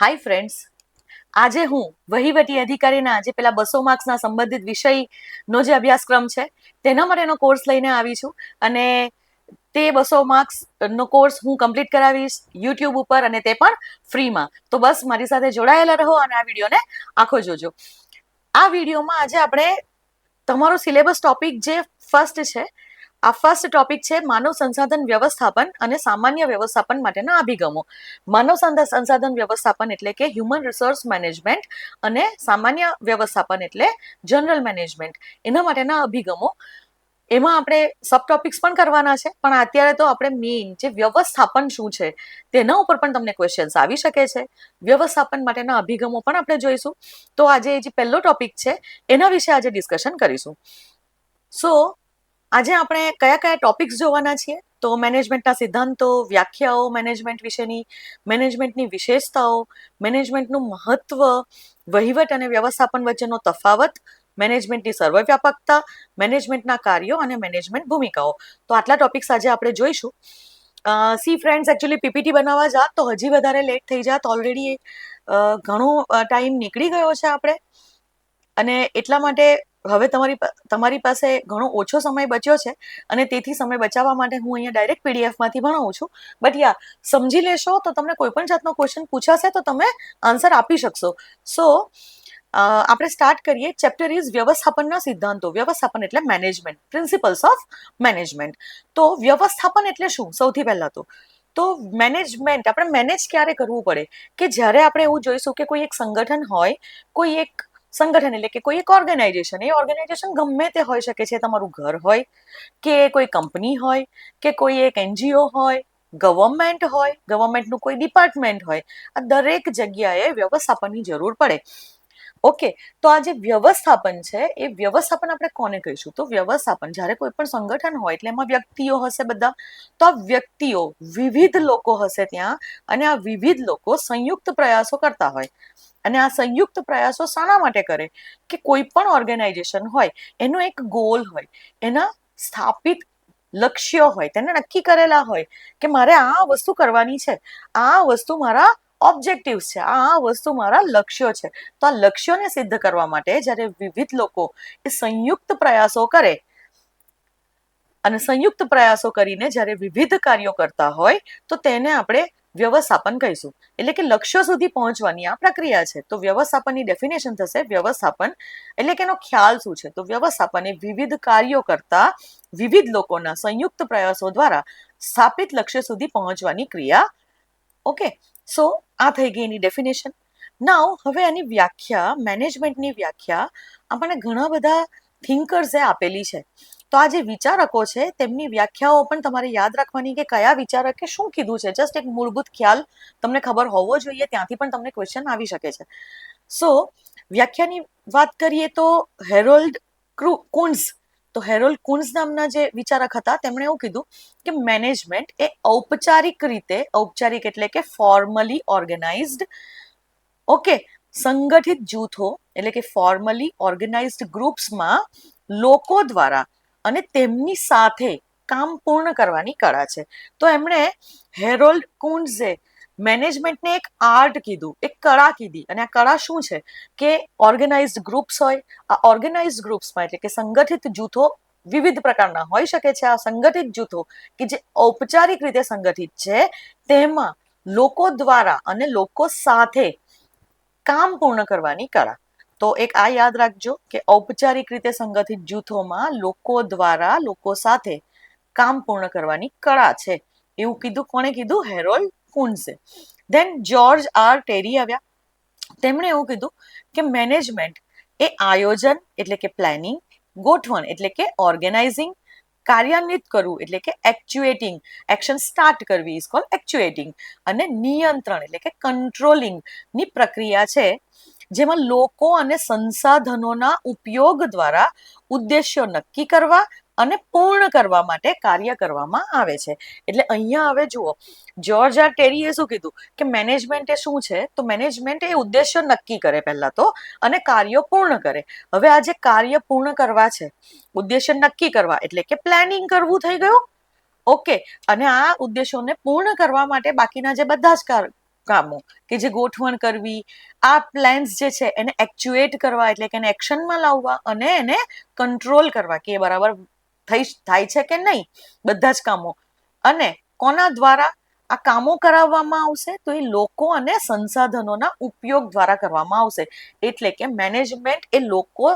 Hi friends, આજે હું વહીવટી અધિકારીના જે પેલા 200 માર્ક્સના સંબંધિત વિષયનો જે અભ્યાસક્રમ છે તેના માટેનો કોર્સ લઈને આવી છું. અને તે 200 માર્ક્સનો કોર્સ હું કમ્પ્લીટ કરાવીશ યુટ્યુબ ઉપર, અને તે પણ ફ્રીમાં. તો બસ મારી સાથે જોડાયેલા રહો અને આ વિડીયોને આખો જોજો. આ વિડીયોમાં આજે આપણે તમારો સિલેબસ ટોપિક જે ફર્સ્ટ છે, આ ફર્સ્ટ ટોપિક છે માનવ સંસાધન વ્યવસ્થાપન અને સામાન્ય વ્યવસ્થાપન માટેના અભિગમો. માનવ સંસાધન વ્યવસ્થાપન એટલે કે હ્યુમન રિસોર્સ મેનેજમેન્ટ, અને સામાન્ય વ્યવસ્થાપન એટલે જનરલ મેનેજમેન્ટ, એના માટેના અભિગમો. એમાં આપણે સબ ટોપિક્સ પણ કરવાના છે, પણ અત્યારે તો આપણે મેઇન જે વ્યવસ્થાપન શું છે તેના ઉપર પણ તમને ક્વેશ્ચન્સ આવી શકે છે. વ્યવસ્થાપન માટેના અભિગમો પણ આપણે જોઈશું. તો આજે જે પહેલો ટોપિક છે એના વિશે આજે ડિસ્કશન કરીશું. સો આજે આપણે કયા કયા ટોપિક્સ જોવાના છીએ? તો મેનેજમેન્ટના સિદ્ધાંતો, વ્યાખ્યાઓ મેનેજમેન્ટ વિશેની, મેનેજમેન્ટની વિશેષતાઓ, મેનેજમેન્ટનું મહત્વ, વહીવટ અને વ્યવસ્થાપન વચ્ચેનો તફાવત, મેનેજમેન્ટની સર્વવ્યાપકતા, મેનેજમેન્ટના કાર્યો અને મેનેજમેન્ટ ભૂમિકાઓ. તો આટલા ટોપિક્સ આજે આપણે જોઈશું. સી ફ્રેન્ડ્સ, એકચ્યુઅલી પીપીટી બનાવવા જાત તો હજી વધારે લેટ થઈ જાત. ઓલરેડી ઘણો ટાઈમ નીકળી ગયો છે આપણે, અને એટલા માટે હવે તમારી પાસે ઘણો ઓછો સમય બચ્યો છે, અને તેથી સમય બચાવવા માટે હું અહીંયા ડાયરેક્ટ પીડીએફમાંથી ભણાવું છું. બટ યા, સમજી લેશો તો તમને કોઈ પણ જાતનો ક્વેશ્ચન પૂછાશે તો તમે આન્સર આપી શકશો. સો આપણે સ્ટાર્ટ કરીએ. ચેપ્ટર ઇઝ વ્યવસ્થાપનના સિદ્ધાંતો. વ્યવસ્થાપન એટલે મેનેજમેન્ટ, પ્રિન્સિપલ્સ ઓફ મેનેજમેન્ટ. તો વ્યવસ્થાપન એટલે શું? સૌથી પહેલા તો મેનેજમેન્ટ, આપણે મેનેજ ક્યારે કરવું પડે? કે જ્યારે આપણે એવું જોઈશું કે કોઈ એક સંગઠન હોય, કોઈ એક સંગઠન એટલે કે કોઈ એક ઓર્ગેનાઇઝેશન, એ ઓર્ગેનાઇઝેશન ગમે તે હોઈ શકે છે. તમારું ઘર હોય, કે કોઈ કંપની હોય, કે કોઈ એક એનજીઓ હોય, ગવર્મેન્ટ હોય, ગવર્મેન્ટનું કોઈ ડિપાર્ટમેન્ટ હોય, આ દરેક જગ્યાએ વ્યવસ્થાપનની જરૂર પડે. ઓકે, તો આ જે વ્યવસ્થાપન છે એ વ્યવસ્થાપન આપણે કોને કહીશું? તો વ્યવસ્થાપન જ્યારે કોઈ પણ સંગઠન હોય એટલે એમાં વ્યક્તિઓ હશે બધા. તો આ વ્યક્તિઓ, વિવિધ લોકો હશે ત્યાં, અને આ વિવિધ લોકો સંયુક્ત પ્રયાસો કરતા હોય. અને આ સંયુક્ત પ્રયાસો શાના માટે કરે? કે કોઈ પણ ઓર્ગેનાઇઝેશન હોય એનો એક ગોલ હોય, એના સ્થાપિત લક્ષ્યો હોય, તેને નક્કી કરેલા હોય કે મારે આ વસ્તુ કરવાની છે, આ વસ્તુ મારા ઓબ્જેક્ટિવ્સ છે, આ વસ્તુ મારા લક્ષ્યો છે. તો આ લક્ષ્યોને સિદ્ધ કરવા માટે જ્યારે વિવિધ લોકો એ સંયુક્ત પ્રયાસો કરે, અને સંયુક્ત પ્રયાસો કરીને જ્યારે વિવિધ કાર્યો કરતા હોય તો તેને આપણે વ્યવસ્થાપન કહીશું. એટલે કે લક્ષ્યો સુધી પહોંચવાની આ પ્રક્રિયા છે. તો વ્યવસ્થાપનની ડેફિનેશન થશે, વ્યવસ્થાપન એટલે કે એનો ખ્યાલ શું છે? તો વ્યવસ્થાપન એ વિવિધ કાર્યો કરતા વિવિધ લોકોના સંયુક્ત પ્રયાસો દ્વારા સ્થાપિત લક્ષ્ય સુધી પહોંચવાની ક્રિયા. ઓકે, સો આ થઈ ગઈ એની ડેફિનેશન. નાઉ હવે આની વ્યાખ્યા, મેનેજમેન્ટની વ્યાખ્યા આપણને ઘણા બધા થિંકર્સે આપેલી છે. તો આ જે વિચારકો છે તેમની વ્યાખ્યાઓ પણ તમારે યાદ રાખવાની, કે કયા વિચારકે શું કીધું છે. જસ્ટ એક મૂળભૂત ખ્યાલ તમને ખબર હોવો જોઈએ, ત્યાંથી પણ તમને ક્વેશ્ચન આવી શકે છે. સો વ્યાખ્યાની વાત કરીએ તો હેરોલ્ડ કુન્ઝ, તો હેરોલ્ડ કુન્ઝ નામના જે વિચારક હતા તેમણે એવું કીધું કે મેનેજમેન્ટ એ ઔપચારિક રીતે, ઔપચારિક એટલે કે ફોર્મલી ઓર્ગેનાઇઝડ, ઓકે, સંગઠિત જૂથો એટલે કે ફોર્મલી ઓર્ગેનાઇઝડ ગ્રુપ્સમાં લોકો દ્વારા અને તેમની સાથે કામ પૂર્ણ કરવાની કળા છે. તો એમણે, હેરોલ્ડ કુન્ઝે, મેનેજમેન્ટને એક આર્ટ કીધું, એક કળા કીધી. અને આ કળા શું છે? કે ઓર્ગેનાઇઝડ ગ્રુપ્સ હોય, આ ઓર્ગેનાઇઝડ ગ્રુપ્સમાં એટલે કે સંગઠિત જૂથો વિવિધ પ્રકારના હોઈ શકે છે. આ સંગઠિત જૂથો કે જે ઔપચારિક રીતે સંગઠિત છે, તેમાં લોકો દ્વારા અને લોકો સાથે કામ પૂર્ણ કરવાની કળા. તો એક આ યાદ રાખજો કે ઔપચારિક રીતે સંગઠિત જૂથોમાં લોકો દ્વારા લોકો સાથે કામ પૂર્ણ કરવાની કળા છે. એવું કીધું. કોણે કીધું? હેરોલ્ડ કુન્ઝે. ધેન જ્યોર્જ આર ટેરી આવ્યા. તેમણે એવું કીધું કે મેનેજમેન્ટ એ આયોજન એટલે કે પ્લાનિંગ, ગોઠવણ એટલે કે ઓર્ગેનાઇઝિંગ, કાર્યાન્વિત કરવું એટલે કે એક્ચ્યુએટિંગ, એક્શન સ્ટાર્ટ કરવી ઇઝ કોલ્ડ એક્ચ્યુએટિંગ, અને નિયંત્રણ એટલે કે કંટ્રોલિંગ ની પ્રક્રિયા છે, જેમાં લોકો અને સંસાધનોના ઉપયોગ દ્વારા ઉદ્દેશ્યો નક્કી કરવા અને પૂર્ણ કરવા માટે કાર્ય કરવામાં આવે છે. એટલે અહીંયા હવે જુઓ, જ્યોર્જ આર ટેરીએ શું કીધું કે મેનેજમેન્ટ એ શું છે? તો મેનેજમેન્ટ એ ઉદ્દેશ્યો નક્કી કરે પહેલા તો, અને કાર્યો પૂર્ણ કરે. હવે આ જે કાર્ય પૂર્ણ કરવા છે, ઉદ્દેશ્ય નક્કી કરવા એટલે કે પ્લાનિંગ કરવું થઈ ગયું. ઓકે, અને આ ઉદ્દેશોને પૂર્ણ કરવા માટે બાકીના જે બધા જ કામો કે જે ગોઠવણ કરવી, આ પ્લાન્સ જે છે એને એક્ચ્યુએટ કરવા એટલે કે એને એક્શનમાં લાવવા અને એને કંટ્રોલ કરવા કે એ બરાબર થાય છે કે નહીં બધા જ કામો, અને કોના દ્વારા આ કામો કરાવવામાં આવશે તો એ લોકો અને સંસાધનોના ઉપયોગ દ્વારા કરવામાં આવશે. એટલે કે મેનેજમેન્ટ એ લોકો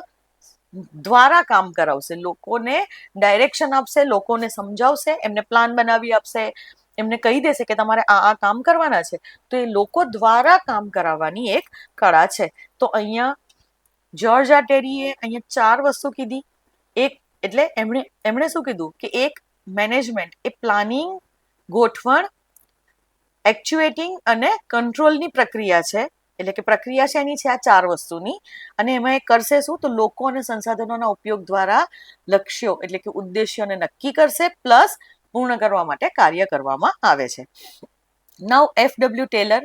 દ્વારા કામ કરાવશે, લોકોને ડાયરેક્શન આપશે, લોકોને સમજાવશે, એમને પ્લાન બનાવી આપશે, એમને કહી દેશે કે તમારે આ કામ કરવાના છે. તો એ લોકો દ્વારા કામ કરાવવાની એક કળા છે. તો અહીંયા જ્યોર્જ આર ટેરીએ અહીંયા 4 વસ્તુ કીધી. એક એટલે એમણે શું કીધું કે એક મેનેજમેન્ટ એ પ્લાનિંગ, ગોઠવણ, એક્ચ્યુએટિંગ અને કંટ્રોલની પ્રક્રિયા છે. એટલે કે પ્રક્રિયા છે એની છે આ 4 વસ્તુની, અને એમાં એ કરશે શું તો લોકો અને સંસાધનોના ઉપયોગ દ્વારા લક્ષ્યો એટલે કે ઉદ્દેશ્યોને નક્કી કરશે પ્લસ પૂર્ણ કરવા માટે કાર્ય કરવામાં આવે છે. નાઉ FW ટેલર,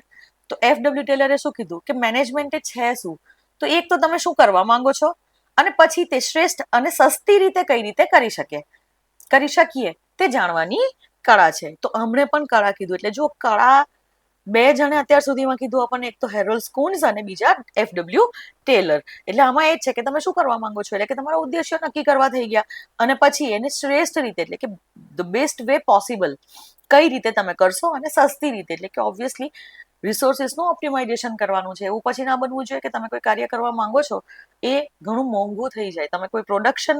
તો FW ટેલરે શું કીધું કે મેનેજમેન્ટ છે શું, તો એક તો તમે શું કરવા માંગો છો અને પછી તે શ્રેષ્ઠ અને સસ્તી રીતે કઈ રીતે કરી શકીએ તે જાણવાની કળા છે. તો હમણે પણ કળા કીધું, એટલે જો કળા 2 જણે અત્યાર સુધીમાં કીધું આપણને, એક તો હેરોલ્ડ સ્કૂન્સ અને બીજા FW ટેલર. એટલે આમાં એ જ છે કે તમે શું કરવા માંગો છો, એટલે કે તમારા ઉદ્દેશ્યો નક્કી કરવા થઈ ગયા, અને પછી એને શ્રેષ્ઠ રીતે એટલે કે ધ બેસ્ટ વે પોસિબલ કઈ રીતે તમે કરશો, અને સસ્તી રીતે એટલે કે ઓબ્વિયસલી રિસોર્સિસનું ઓપ્ટિમાઇઝેશન કરવાનું છે. એવું પછી ના બનવું જોઈએ કે તમે કોઈ કાર્ય કરવા માંગો છો એ ઘણું મોંઘું થઈ જાય. તમે કોઈ પ્રોડક્શન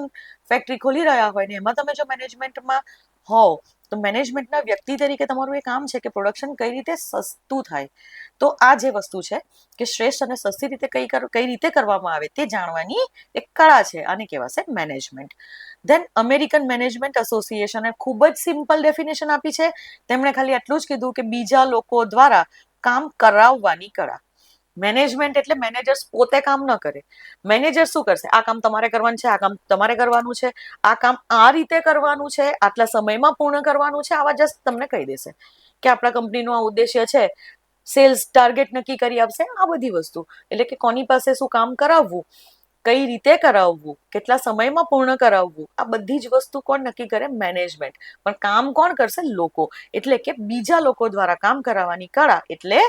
ફેક્ટરી ખોલી રહ્યા હોય ને એમાં તમે જો મેનેજમેન્ટમાં હોવ તો મેનેજમેન્ટના વ્યક્તિ તરીકે તમારું એ કામ છે કે પ્રોડક્શન કઈ રીતે સસ્તું થાય. તો આ જે વસ્તુ છે કે શ્રેષ્ઠ અને સસ્તી રીતે કઈ રીતે કરવામાં આવે તે જાણવાની એક કળા છે, આને કહેવાશે મેનેજમેન્ટ. ધેન અમેરિકન મેનેજમેન્ટ એસોસિએશને ખૂબ જ સિમ્પલ ડેફિનેશન આપી છે. તેમણે ખાલી આટલું જ કીધું કે બીજા લોકો દ્વારા કામ કરાવવાની કળા. મેનેજમેન્ટ એટલે મેનેજર્સ પોતે કામ ન કરે, મેનેજર શું કરશે, આ કામ તમારે કરવાનું છે, આ કામ તમારે કરવાનું છે, આ કામ આ રીતે કરવાનું છે, આટલા સમયમાં પૂર્ણ કરવાનું છે, આવા જસ્ટ તમને કહી દેશે કે આપણા કંપનીનો આ ઉદ્દેશ્ય છે, સેલ્સ ટાર્ગેટ નક્કી કરી આપશે, આ બધી વસ્તુ. એટલે કે કોની પાસે શું કામ કરાવવું, કઈ રીતે કરાવવું, કેટલા સમયમાં પૂર્ણ કરાવવું, આ બધી જ વસ્તુ કોણ નક્કી કરે, મેનેજમેન્ટ. પણ કામ કોણ કરશે, લોકો. એટલે કે બીજા લોકો દ્વારા કામ કરાવવાની કળા એટલે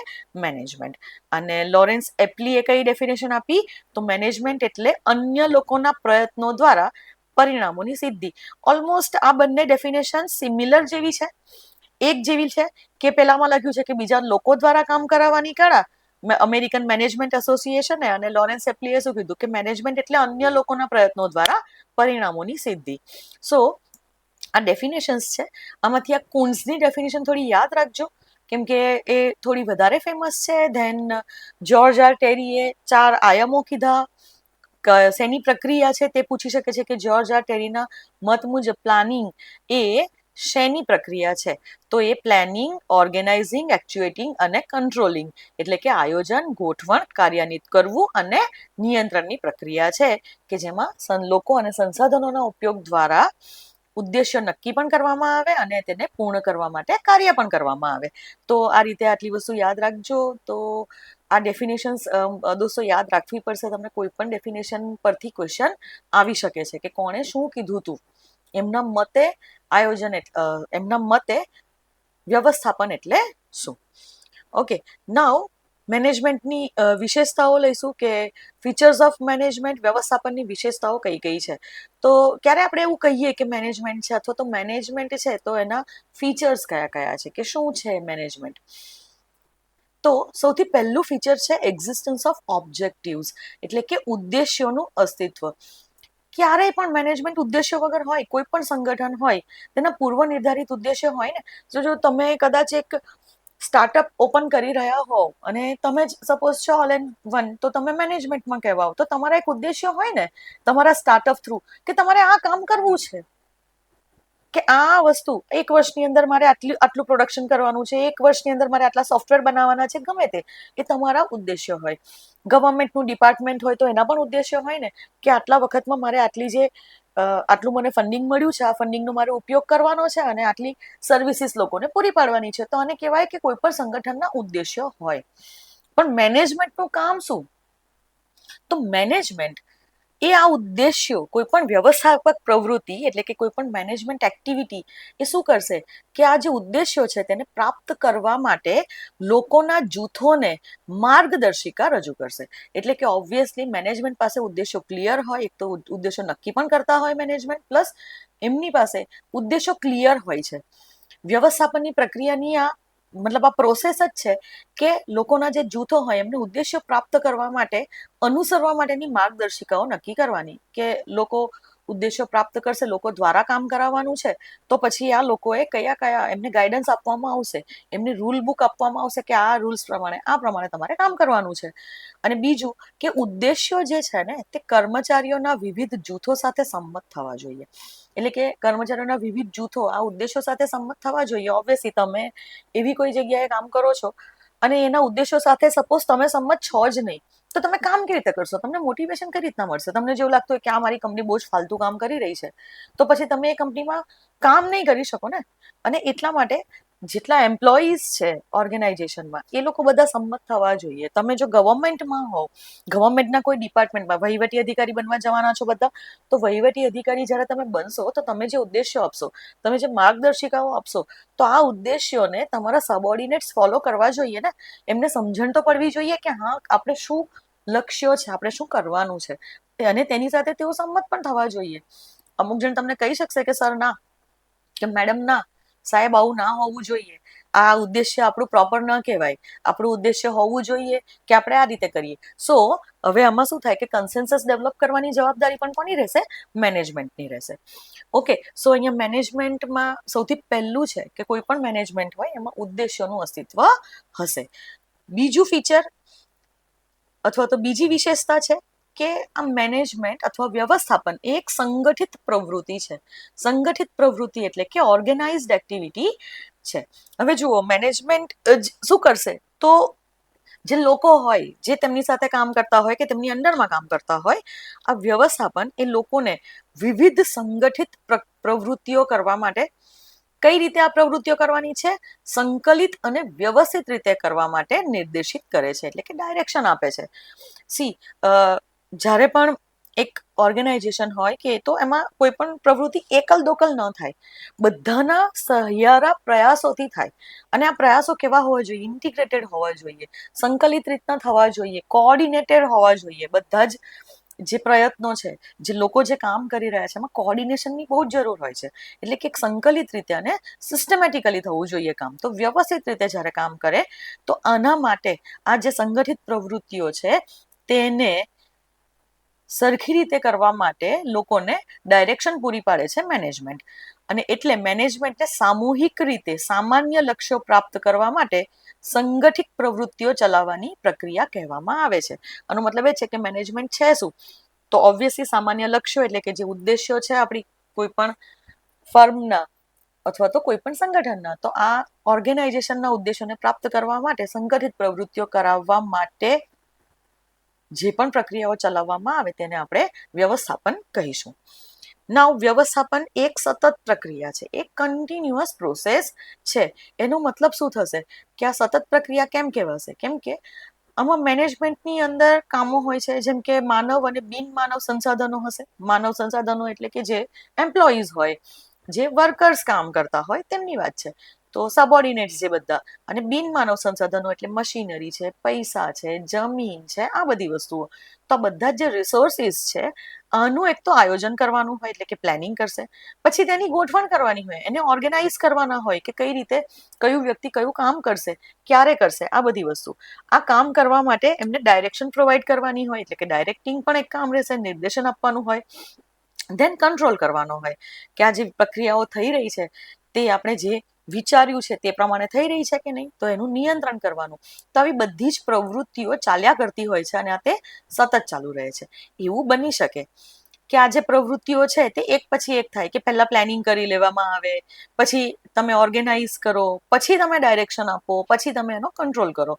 મેનેજમેન્ટ. અને લોરેન્સ એપ્લીએ કઈ ડેફિનેશન આપી તો મેનેજમેન્ટ એટલે અન્ય લોકોના પ્રયત્નો દ્વારા પરિણામોની સિદ્ધિ. ઓલમોસ્ટ આ બંને ડેફિનેશન સિમિલર જેવી છે, એક જેવી છે કે પેલામાં લખ્યું છે કે બીજા લોકો દ્વારા કામ કરાવવાની કળા અમેરિકન મેનેજમેન્ટ એસોસિએશને, અને લોરેન્સ એપ્લીએ શું કીધું કે મેનેજમેન્ટ એટલે અન્ય લોકોના પ્રયત્નો દ્વારા પરિણામોની સિદ્ધિ. સો આ ડેફિનેશન્સ છે. આમાંથી આ કુન્સની ડેફિનેશન થોડી યાદ રાખજો કેમ કે એ થોડી વધારે ફેમસ છે. ધેન જ્યોર્જ આર ટેરીએ 4 આયામો કીધા. શેની પ્રક્રિયા છે તે પૂછી શકે છે કે જ્યોર્જ આર ટેરીના મત મુજબ પ્લાનિંગ એ શેની પ્રક્રિયા છે, તો એ પ્લાનિંગ, ઓર્ગેનાઇઝિંગ, એક્ચ્યુએટિંગ અને કંટ્રોલિંગ એટલે કે આયોજન, ગોઠવણ, કાર્યાન્વિત કરવું અને નિયંત્રણની પ્રક્રિયા છે કે જેમાં લોકો અને સંસાધનોના ઉપયોગ દ્વારા ઉદ્દેશ્ય નક્કી પણ કરવામાં આવે અને તેને પૂર્ણ કરવા માટે કાર્ય પણ કરવામાં આવે. તો આ રીતે આટલી વસ્તુ યાદ રાખજો. તો આ ડેફિનેશન્સ દોસ્તો યાદ રાખવી પડશે. તમને કોઈ પણ ડેફિનેશન પરથી ક્વેશ્ચન આવી શકે છે કે કોણે શું કીધું હતું. એમના મતે આયોજન એમના મતે વ્યવસ્થાપન એટલે શું. ઓકે, નાઉ મેનેજમેન્ટની વિશેષતાઓ લઈશું કે ફીચર્સ ઓફ મેનેજમેન્ટ, વ્યવસ્થાપનની વિશેષતાઓ કઈ કઈ છે. તો ક્યારે આપણે એવું કહીએ કે મેનેજમેન્ટ છે અથવા તો મેનેજમેન્ટ છે તો એના ફીચર્સ કયા કયા છે કે શું છે મેનેજમેન્ટ. તો સૌથી પહેલું ફીચર છે એક્ઝિસ્ટન્સ ઓફ ઓબ્જેક્ટિવ્સ એટલે કે ઉદ્દેશ્યોનું અસ્તિત્વ. ક્યારેય પણ મેનેજમેન્ટ ઉદ્દેશ્ય વગર હોય, કોઈ પણ સંગઠન હોય તેના પૂર્વ નિર્ધારિત ઉદ્દેશ્ય હોય ને. જો તમે કદાચ એક સ્ટાર્ટઅપ ઓપન કરી રહ્યા હો અને તમે જ સપોઝ છો ઓલ એન્ડ વન, તો તમે મેનેજમેન્ટમાં કહેવાઓ તો તમારા એક ઉદ્દેશ્ય હોય ને તમારા સ્ટાર્ટઅપ થ્રુ કે તમારે આ કામ કરવું છે કે આ વસ્તુ 1 વર્ષની અંદર મારે આટલું પ્રોડક્શન કરવાનું છે, 1 વર્ષની અંદર મારે આટલા સોફ્ટવેર બનાવવાના છે, ગમે તે એ તમારા ઉદ્દેશ્ય હોય. ગવર્મેન્ટનું ડિપાર્ટમેન્ટ હોય તો એના પણ ઉદ્દેશ્ય હોય ને કે આટલા વખતમાં મારે આટલું મને ફંડિંગ મળ્યું છે, આ ફંડિંગનો મારે ઉપયોગ કરવાનો છે અને આટલી સર્વિસીસ લોકોને પૂરી પાડવાની છે. તો આને કહેવાય કે કોઈ પણ સંગઠનના ઉદ્દેશ્ય હોય. પણ મેનેજમેન્ટનું કામ શું, તો મેનેજમેન્ટ એ આ ઉદ્દેશ્યો, કોઈ પણ વ્યવસ્થાપક પ્રવૃત્તિ એટલે કે કોઈ પણ મેનેજમેન્ટ એક્ટિવિટી એ શું કરશે કે આ જે ઉદ્દેશ્યો છે તેને પ્રાપ્ત કરવા માટે લોકોના જૂથોને માર્ગદર્શિકા રજૂ કરશે. એટલે કે ઓબ્વિયસલી મેનેજમેન્ટ પાસે ઉદ્દેશ્યો ક્લિયર હોય, એક તો ઉદ્દેશ્યો નક્કી પણ કરતા હોય મેનેજમેન્ટ, પ્લસ એમની પાસે ઉદ્દેશો ક્લિયર હોય છે. વ્યવસ્થાપનની પ્રક્રિયાની આ મતલબ આ પ્રોસેસ જ છે કે લોકોના જે જૂથો હોય એમને ઉદ્દેશ્યો પ્રાપ્ત કરવા માટે અનુસરવા માટેની માર્ગદર્શિકાઓ નક્કી કરવાની, કે લોકો ઉદ્દેશ્યો પ્રાપ્ત કરશે, લોકો દ્વારા કામ કરાવવાનું છે, તો પછી આ લોકોએ કયા કયા એમને ગાઈડન્સ આપવામાં આવશે, એમને રૂલ બુક આપવામાં આવશે કે આ રૂલ્સ પ્રમાણે આ પ્રમાણે તમારે કામ કરવાનું છે. અને બીજું કે ઉદ્દેશ્યો જે છે ને તે કર્મચારીઓના વિવિધ જૂથો સાથે સંમત થવા જોઈએ. એટલે કે કર્મચારીઓના વિવિધ જૂથો આ ઉદ્દેશો સાથે સંમત થવા જોઈએ. ઓબ્વિયસલી તમે એવી કોઈ જગ્યાએ કામ કરો છો અને એના ઉદ્દેશો સાથે સપોઝ તમે સંમત છો જ નહીં, તો તમે કામ કેવી રીતે કરશો? તમને મોટિવેશન કઈ રીતના મળશે? તમને જેવું લાગતું હોય કે આ મારી કંપની બહુ જ ફાલતુ કામ કરી રહી છે, તો પછી તમે એ કંપનીમાં કામ નહીં કરી શકો ને. અને એટલા માટે જેટલા એમ્પ્લોઈઝ છે ઓર્ગેનાઇઝેશનમાં એ લોકો બધા સંમત થવા જોઈએ. તમે જો ગવર્મેન્ટમાં હોવ, ગવર્મેન્ટના કોઈ ડિપાર્ટમેન્ટમાં વહીવટી અધિકારી બનવા જવાના છો બધા, તો વહીવટી અધિકારી જ્યારે તમે બનશો તો તમે જે ઉદ્દેશ્યો આપશો, તમે જે માર્ગદર્શિકાઓ આપશો, તો આ ઉદ્દેશ્યોને તમારા સબઓર્ડિનેટ્સ ફોલો કરવા જોઈએ ને. એમને સમજણ તો પડવી જોઈએ કે હા આપણે શું લક્ષ્યો છે, આપણે શું કરવાનું છે, અને તેની સાથે તેઓ સંમત પણ થવા જોઈએ. અમુક જણ તમને કહી શકશે કે સર ના, કે મેડમ ના, સાહેબ આવું ના હોવું જોઈએ, આ ઉદ્દેશ્ય આપણું પ્રોપર ન કહેવાય, આપણું ઉદ્દેશ્ય હોવું જોઈએ કે આપણે આ રીતે કરીએ. સો હવે આમાં શું થાય કે કન્સેન્સસ ડેવલપ કરવાની જવાબદારી પણ કોની રહેશે? મેનેજમેન્ટની રહેશે. ઓકે, સો અહીંયા મેનેજમેન્ટમાં સૌથી પહેલું છે કે કોઈ પણ મેનેજમેન્ટ હોય એમાં ઉદ્દેશ્યોનું અસ્તિત્વ હશે. બીજું ફીચર અથવા તો બીજી વિશેષતા છે કે આ મેનેજમેન્ટ અથવા વ્યવસ્થાપન એ એક સંગઠિત પ્રવૃત્તિ છે. સંગઠિત પ્રવૃત્તિ એટલે કે ઓર્ગેનાઇઝડ એક્ટિવિટી છે. હવે જુઓ, મેનેજમેન્ટ શું કરશે? તો જે લોકો હોય, જે તેમની સાથે કામ કરતા હોય કે તેમની અંડરમાં કામ કરતા હોય, આ વ્યવસ્થાપન એ લોકોને વિવિધ સંગઠિત પ્રવૃત્તિઓ કરવા માટે, કઈ રીતે આ પ્રવૃત્તિઓ કરવાની છે, સંકલિત અને વ્યવસ્થિત રીતે કરવા માટે નિર્દેશિત કરે છે, એટલે કે ડાયરેક્શન આપે છે. સી જ્યારે પણ એક ઓર્ગેનાઇઝેશન હોય કે તો એમાં કોઈ પણ પ્રવૃત્તિ એકલ દોકલ ન થાય, બધાના સહિયારા પ્રયાસોથી થાય. અને આ પ્રયાસો કેવા હોવા જોઈએ? ઇન્ટિગ્રેટેડ હોવા જોઈએ, સંકલિત રીતના થવા જોઈએ, કોઓર્ડિનેટેડ હોવા જોઈએ. બધા જ જે પ્રયત્નો છે, જે લોકો જે કામ કરી રહ્યા છે, એમાં કોઓર્ડિનેશનની બહુ જ જરૂર હોય છે. એટલે કે સંકલિત રીતે અને સિસ્ટમેટિકલી થવું જોઈએ કામ. તો વ્યવસ્થિત રીતે જ્યારે કામ કરે, તો આના માટે આ જે સંગઠિત પ્રવૃત્તિઓ છે તેને સરખી રીતે કરવા માટે લોકોને ડાયરેક્શન પૂરી પાડે છે મેનેજમેન્ટ. અને એટલે મેનેજમેન્ટને સામૂહિક રીતે સામાન્ય લક્ષ્યો પ્રાપ્ત કરવા માટે સંગઠિત પ્રવૃત્તિઓ ચલાવવાની પ્રક્રિયા કહેવામાં આવે છે. આનો મતલબ એ છે કે મેનેજમેન્ટ છે શું? તો ઓબ્વિયસલી સામાન્ય લક્ષ્યો એટલે કે જે ઉદ્દેશ્યો છે આપણી કોઈ પણ ફર્મના અથવા તો કોઈ પણ સંગઠનના, તો આ ઓર્ગેનાઇઝેશનના ઉદ્દેશોને પ્રાપ્ત કરવા માટે સંગઠિત પ્રવૃત્તિઓ કરાવવા માટે જે પણ પ્રક્રિયાઓ ચલાવવામાં આવે તેને આપણે વ્યવસ્થાપન કહીશું. નાઉ વ્યવસ્થાપન એક સતત પ્રક્રિયા છે, એક કન્ટિન્યુઅસ પ્રોસેસ છે. એનો મતલબ શું થશે કે આ સતત પ્રક્રિયા કેમ કહેવાશે? કેમ કે આમાં મેનેજમેન્ટની અંદર કામો હોય છે, જેમ કે માનવ અને બિન માનવ સંસાધનો હશે. માનવ સંસાધનો એટલે કે જે એમ્પ્લોઈઝ હોય, જે વર્કર્સ કામ કરતા હોય તેમની વાત છે, તો સબઓર્ડિનેટ્સ જે બધા. અને બિન માનવ સંસાધનો એટલે મશીનરી છે, પૈસા છે, જમીન છે, આ બધી વસ્તુઓ. તો આ બધા જે રિસોર્સિસ છે આનું એક તો આયોજન કરવાનું હોય એટલે કે પ્લાનિંગ કરશે, પછી તેની ગોઠવણ કરવાની હોય, એને ઓર્ગેનાઇઝ કરવાના હોય કે કઈ રીતે કયું વ્યક્તિ કયું કામ કરશે, ક્યારે કરશે, આ બધી વસ્તુ. આ કામ કરવા માટે એમને ડાયરેક્શન પ્રોવાઈડ કરવાની હોય એટલે કે ડાયરેક્ટિંગ પણ એક કામ રહેશે, નિર્દેશન આપવાનું હોય. ધેન કંટ્રોલ કરવાનો હોય કે આ જે પ્રક્રિયાઓ થઈ રહી છે તે આપણે જે વિચાર્યું છે તે પ્રમાણે થઈ રહી છે કે નહીં, તો એનું નિયંત્રણ કરવાનું. તો આવી બધી જ પ્રવૃત્તિઓ ચાલ્યા કરતી હોય છે અને આ તે સતત ચાલુ રહે છે. એવું બની શકે કે આ જે પ્રવૃત્તિઓ છે તે એક પછી એક થાય, કે પહેલા પ્લાનિંગ કરી લેવામાં આવે, પછી તમે ઓર્ગેનાઇઝ કરો, પછી તમે ડાયરેક્શન આપો, પછી તમે એનો કંટ્રોલ કરો.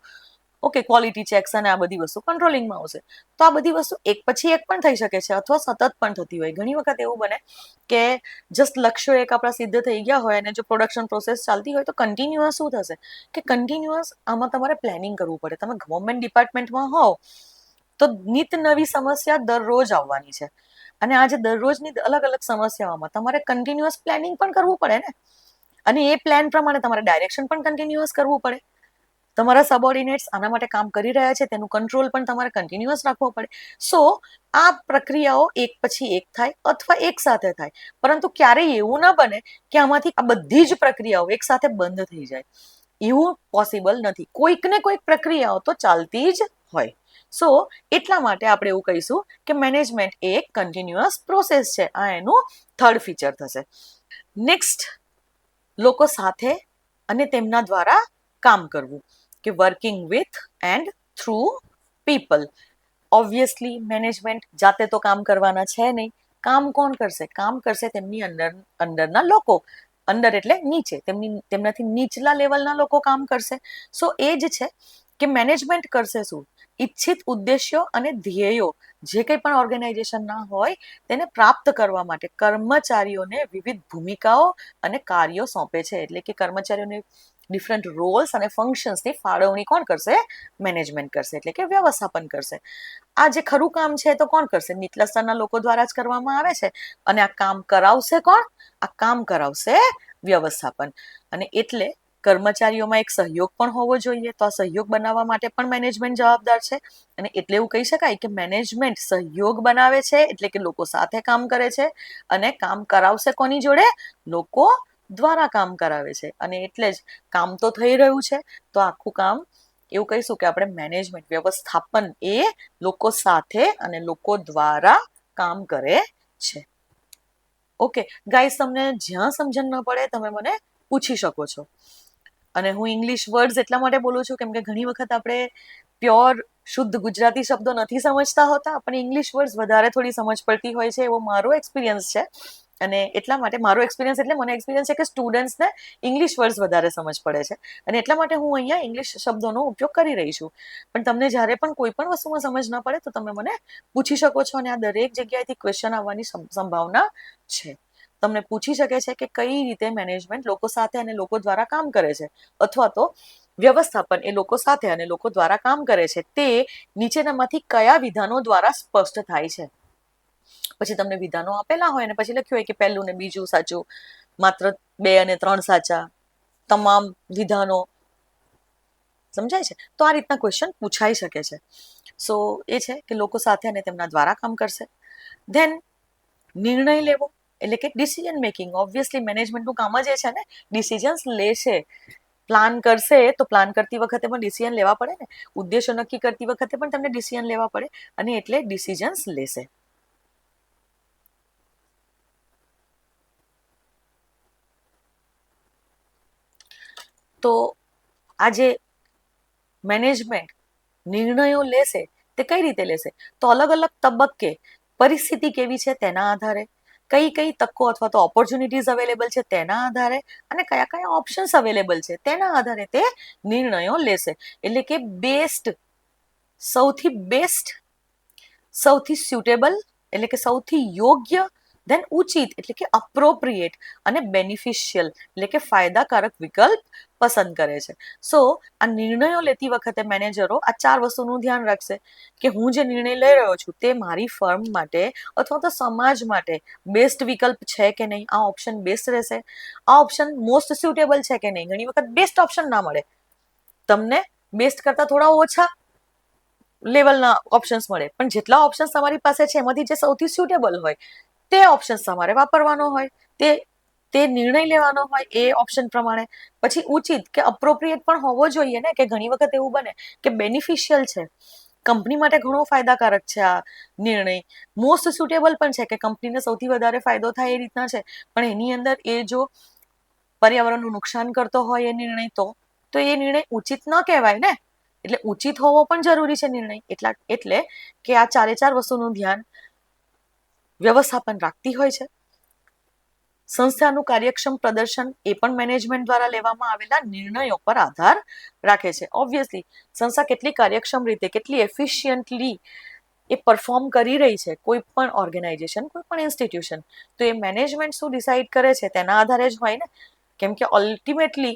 ઓકે, ક્વોલિટી ચેક્સ અને આ બધી વસ્તુ કંટ્રોલિંગમાં આવશે. તો આ બધી વસ્તુ એક પછી એક પણ થઈ શકે છે અથવા સતત પણ થતી હોય. ઘણી વખત એવું બને કે જસ્ટ લક્ષ્યો એક આપણા સિદ્ધ થઈ ગયા હોય અને જો પ્રોડક્શન પ્રોસેસ ચાલતી હોય તો કન્ટિન્યુઅસ શું થશે કે કન્ટિન્યુઅસ આમાં તમારે પ્લાનિંગ કરવું પડે. તમે ગવર્મેન્ટ ડિપાર્ટમેન્ટમાં હોવ તો નિત નવી સમસ્યા દરરોજ આવવાની છે, અને આ જે દરરોજની અલગ અલગ સમસ્યાઓમાં તમારે કન્ટિન્યુઅસ પ્લાનિંગ પણ કરવું પડે ને, અને એ પ્લાન પ્રમાણે તમારે ડાયરેક્શન પણ કન્ટિન્યુઅસ કરવું પડે. તમારા સબઓર્ડિનેટ્સ આના માટે કામ કરી રહ્યા છે, તેનું કંટ્રોલ પણ તમારે કન્ટિન્યુઅસ રાખવો પડે. સો આ પ્રક્રિયાઓ એક પછી એક થાય અથવા એક સાથે થાય, પરંતુ ક્યારેય એવું ના બને કે આમાંથી આ બધી જ પ્રક્રિયાઓ એક સાથે બંધ થઈ જાય. એવું પોસિબલ નથી. કોઈક ને કોઈક પ્રક્રિયાઓ તો ચાલતી જ હોય. સો એટલા માટે આપણે એવું કહીશું કે મેનેજમેન્ટ એ એક કન્ટિન્યુઅસ પ્રોસેસ છે. આ એનું થર્ડ ફીચર થશે. નેક્સ્ટ, લોકો સાથે અને તેમના દ્વારા કામ કરવું, કે working with and through people. Obviously management જાતે તો કામ કરવાના છે નહીં. કામ કોણ કરશે? કામ કરશે તેમની અંદરના લોકો. અંદર એટલે નીચે, તેમનાથી નીચલા લેવલના લોકો કામ કરશે. સો એ જ છે કે મેનેજમેન્ટ કરશે શું? ઈચ્છિત ઉદ્દેશ્યો અને ધ્યેયો જે કંઈ પણ ઓર્ગેનાઇઝેશનના હોય તેને પ્રાપ્ત કરવા માટે કર્મચારીઓને વિવિધ ભૂમિકાઓ અને કાર્યો સોંપે છે. એટલે કે કર્મચારીઓને ડિફરન્ટ રોલ્સ અને ફંક્શન્સની ફાળવણી કોણ કરશે? મેનેજમેન્ટ કરશે, એટલે કે વ્યવસ્થાપન કરશે. આ જે ખરું કામ છે તો કોણ કરશે? નીચલા સ્તરના લોકો દ્વારા જ કરવામાં આવે છે. અને આ કામ કરાવશે કોણ? આ કામ કરાવશે વ્યવસ્થાપન. અને એટલે કર્મચારીઓમાં એક સહયોગ પણ હોવો જોઈએ. તો આ સહયોગ બનાવવા માટે પણ મેનેજમેન્ટ જવાબદાર છે. અને એટલે એવું કહી શકાય કે મેનેજમેન્ટ સહયોગ બનાવે છે, એટલે કે લોકો સાથે કામ કરે છે, અને કામ કરાવશે કોની જોડે? લોકો દ્વારા કામ કરાવે છે. અને એટલે જ કામ તો થઈ રહ્યું છે, તો આખું કામ એવું કહીશું કે આપણે મેનેજમેન્ટ વ્યવસ્થાપન એ લોકો સાથે અને લોકો દ્વારા કામ કરે છે. ઓકે ગાઈસ, તમને જ્યાં સમજણ ન પડે તમે મને પૂછી શકો છો. અને હું ઇંગ્લિશ વર્ડ્સ એટલા માટે બોલું છું કેમ કે ઘણી વખત આપણે પ્યોર શુદ્ધ ગુજરાતી શબ્દો નથી સમજતા હોતા, પણ ઇંગ્લિશ વર્ડ્સ વધારે થોડી સમજ પડતી હોય છે, એવો મારો એક્સપિરિયન્સ છે. અને એટલા માટે મારો એક્સપિરિયન્સ એટલે મને એક્સપિરિયન્સ છે કે સ્ટુડન્ટ્સને ઇંગ્લિશ વર્ડ્સ વધારે સમજ પડે છે, અને એટલા માટે હું અહીંયા ઇંગ્લિશ શબ્દોનો ઉપયોગ કરી રહી છું. પણ તમને જ્યારે પણ કોઈ પણ વસ્તુમાં સમજ ન પડે તો તમે મને પૂછી શકો છો, અને આ દરેક જગ્યાએથી ક્વેશ્ચન આવવાની સંભાવના છે. તમને પૂછી શકે છે કે કઈ રીતે મેનેજમેન્ટ લોકો સાથે અને લોકો દ્વારા કામ કરે છે, અથવા તો વ્યવસ્થાપન એ લોકો સાથે અને લોકો દ્વારા કામ કરે છે, તે નીચેનામાંથી કયા વિધાનો દ્વારા સ્પષ્ટ થાય છે. પછી તમને વિધાનો આપેલા હોય અને પછી લખ્યું હોય કે પહેલું ને બીજું સાચું, માત્ર 2 અને 3 સાચા, તમામ વિધાનો. સમજાય છે? તો આ રીતના ક્વેશ્ચન પૂછાઈ શકે છે. સો એ છે કે લોકો સાથે અને તેમના દ્વારા કામ કરશે. ધેન નિર્ણય લેવો, એટલે કે ડિસિઝન મેકિંગ. ઓબ્વિયસલી મેનેજમેન્ટનું કામ જ એ છે ને, ડિસિઝન્સ લેશે. પ્લાન કરશે તો પ્લાન કરતી વખતે પણ ડિસિઝન લેવા પડે ને, ઉદ્દેશો નક્કી કરતી વખતે પણ તમને ડિસિઝન લેવા પડે, અને એટલે ડિસિઝન્સ લેશે. તો આ જે મેનેજમેન્ટ નિર્ણયો લેશે તે કઈ રીતે લેશે? તો અલગ અલગ તબક્કે પરિસ્થિતિ કેવી છે તેના આધારે, કઈ કઈ તકો અથવા તો ઓપોર્ચ્યુનિટીઝ અવેલેબલ છે તેના આધારે, અને કયા કયા ઓપ્શન્સ અવેલેબલ છે તેના આધારે તે નિર્ણયો લેશે. એટલે કે સૌથી બેસ્ટ, સૌથી સ્યુટેબલ એટલે કે સૌથી યોગ્ય, ધેન ઉચિત એટલે કે અપ્રોપ્રિએટ, અને બેનિફિશિયલ એટલે કે ફાયદાકારક વિકલ્પ પસંદ કરે છે. સો આ નિર્ણયો લેતી વખતે મેનેજરો આ 4 વસ્તુનું ધ્યાન રાખશે કે હું જે નિર્ણય લઈ રહ્યો છું તે મારી ફર્મ માટે અથવા તો સમાજ માટે બેસ્ટ વિકલ્પ છે કે નહીં, આ ઓપ્શન બેસ્ટ રહેશે, આ ઓપ્શન મોસ્ટ સ્યુટેબલ છે કે નહીં. ઘણી વખત બેસ્ટ ઓપ્શન ના મળે, તમને બેસ્ટ કરતા થોડા ઓછા લેવલના ઓપ્શન્સ મળે, પણ જેટલા ઓપ્શન્સ તમારી પાસે છે એમાંથી જે સૌથી સ્યુટેબલ હોય તે ઓપ્શન્સ તમારે વાપરવાનો હોય, તે નિર્ણય લેવાનો હોય એ ઓપ્શન પ્રમાણે. પછી ઉચિત કે અપ્રોપ્રિએટ પણ હોવો જોઈએ ને, કે ઘણી વખત એવું બને કે બેનિફિશિયલ છે, કંપની માટે ઘણો ફાયદાકારક છે આ નિર્ણય, મોસ્ટ સુટેબલ પણ છે કે કંપનીને સૌથી વધારે ફાયદો થાય એ રીતના છે, પણ એની અંદર એ જો પર્યાવરણનું નુકસાન કરતો હોય એ નિર્ણય, તો એ નિર્ણય ઉચિત ન કહેવાય ને. એટલે ઉચિત હોવો પણ જરૂરી છે નિર્ણય. એટલે કે આ 4 વસ્તુનું ધ્યાન વ્યવસ્થાપન રાખતી હોય છે. સંસ્થાનું કાર્યક્ષમ પ્રદર્શન એ પણ મેનેજમેન્ટ દ્વારા લેવામાં આવેલા નિર્ણયો પર આધાર રાખે છે. ઓબ્વિયસલી સંસ્થા કેટલી કાર્યક્ષમ રીતે, કેટલી એફિશિયન્ટલી એ પરફોર્મ કરી રહી છે, કોઈ પણ ઓર્ગેનાઇઝેશન, કોઈ પણ ઇન્સ્ટિટ્યુશન, તો એ મેનેજમેન્ટ શું ડિસાઇડ કરે છે તેના આધારે જ હોય ને. કેમ કે અલ્ટિમેટલી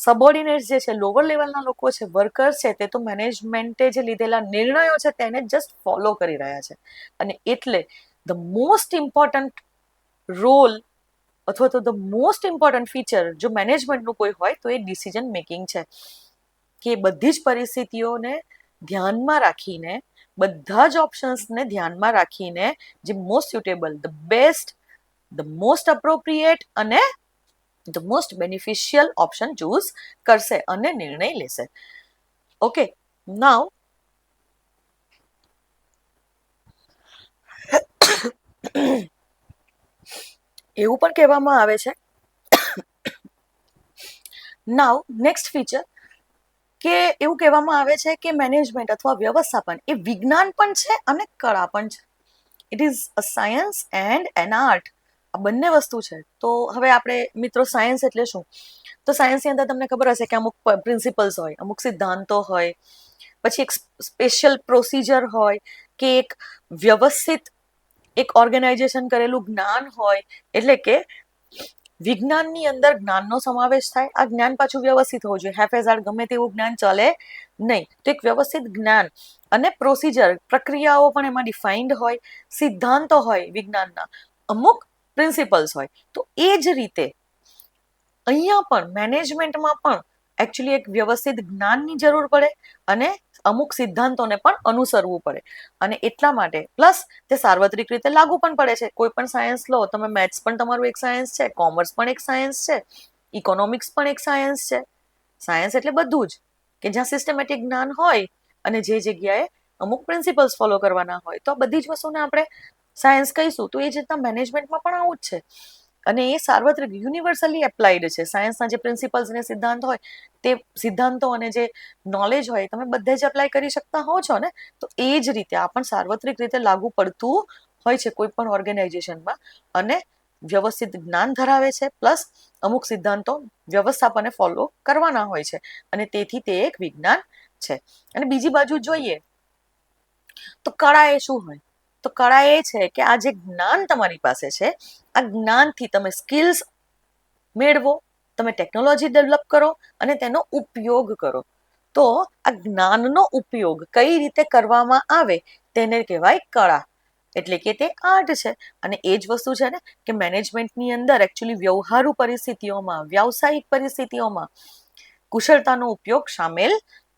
સબોર્ડિનેટ્સ જે છે, લોવર લેવલના લોકો છે, વર્કર્સ છે, તે તો મેનેજમેન્ટે જે લીધેલા નિર્ણયો છે તેને જસ્ટ ફોલો કરી રહ્યા છે. અને એટલે ધ મોસ્ટ ઇમ્પોર્ટન્ટ રોલ અથવા તો ધ મોસ્ટ ઇમ્પોર્ટન્ટ ફીચર જો મેનેજમેન્ટનું કોઈ હોય તો એ ડિસિઝન મેકિંગ છે. કે બધી જ પરિસ્થિતિઓને ધ્યાનમાં રાખીને, બધા જ ઓપ્શન્સને ધ્યાનમાં રાખીને જે most suitable, the best, the most appropriate અને the most beneficial option choose કરશે અને નિર્ણય લેશે. ઓકે, નાઉ એવું પણ કહેવામાં આવે છે, નાઉ નેક્સ્ટ ફીચર, કે એવું કહેવામાં આવે છે કે મેનેજમેન્ટ અથવા વ્યવસ્થાપન એ વિજ્ઞાન પણ છે અને કળા પણ છે. It is a science and N art. આ બંને વસ્તુ છે. તો હવે આપણે મિત્રો સાયન્સ એટલે શું? તો સાયન્સની અંદર તમને ખબર હશે કે અમુક પ્રિન્સિપલ્સ હોય, અમુક સિદ્ધાંતો હોય, પછી એક સ્પેશિયલ પ્રોસિજર હોય, કે એક વ્યવસ્થિત એક ઓર્ગેનાઇઝેશન કરેલું જ્ઞાન હોય. એટલે કે વિજ્ઞાનની અંદર જ્ઞાનનો સમાવેશ થાય. આ જ્ઞાન પાછું વ્યવસ્થિત હોવું જોઈએ. હેફેઝાડ ગમે તેવું જ્ઞાન ચાલે નહીં. તો એક વ્યવસ્થિત જ્ઞાન અને પ્રોસિજર, પ્રક્રિયાઓ પણ એમાં ડિફાઇન્ડ હોય, સિદ્ધાંતો હોય વિજ્ઞાનના, અમુક પ્રિન્સિપલ્સ હોય. તો એ જ રીતે અહીંયા પણ મેનેજમેન્ટમાં પણ એકચ્યુઅલી એક વ્યવસ્થિત જ્ઞાનની જરૂર પડે અને અમુક સિદ્ધાંતોને પણ અનુસરવું પડે. અને એટલા માટે પ્લસ તે સાર્વત્રિક રીતે લાગુ પણ પડે છે. કોઈ પણ સાયન્સ લો તમે, મેથ્સ પણ તમારું એક સાયન્સ છે, કોમર્સ પણ એક સાયન્સ છે, ઇકોનોમિક્સ પણ એક સાયન્સ છે. સાયન્સ એટલે બધું જ કે જ્યાં સિસ્ટમેટિક જ્ઞાન હોય અને જે જગ્યાએ અમુક પ્રિન્સિપલ્સ ફોલો કરવાના હોય. તો આ બધી જ વસ્તુને આપણે સાયન્સ કહીશું. તો એ જ રીતના મેનેજમેન્ટમાં પણ આવું જ છે. અને એ સાર્વત્રિક યુનિવર્સલી એપ્લાઇડ છે. સાયન્સના જે પ્રિન્સિપલ્સ અને સિદ્ધાંત હોય તે સિદ્ધાંતો અને જે નોલેજ હોય તમે બધે જ એપ્લાય કરી શકતા હો છો ને. તો એ જ રીતે આ પણ સાર્વત્રિક રીતે લાગુ પડતું હોય છે કોઈ પણ ઓર્ગેનાઇઝેશનમાં. અને વ્યવસ્થિત જ્ઞાન ધરાવે છે, પ્લસ અમુક સિદ્ધાંતો વ્યવસ્થાપને ફોલો કરવાના હોય છે. અને તેથી તે એક વિજ્ઞાન છે. અને બીજી બાજુ જોઈએ તો કળા એ શું હોય? તો કળા એ છે કે આ જે જ્ઞાન તમારી પાસે છે, આ જ્ઞાનથી તમે સ્કિલ્સ મેળવો, તમે ટેકનોલોજી ડેવલપ કરો અને તેનો ઉપયોગ કરો. તો આ જ્ઞાનનો ઉપયોગ કઈ રીતે કરવામાં આવે તેને કહેવાય કળા. એટલે કે તે આર્ટ છે. અને એ જ વસ્તુ છે ને કે મેનેજમેન્ટની અંદર એકચ્યુઅલી વ્યવહારુ પરિસ્થિતિઓમાં, વ્યાવસાયિક પરિસ્થિતિઓમાં કુશળતાનો ઉપયોગ સામેલ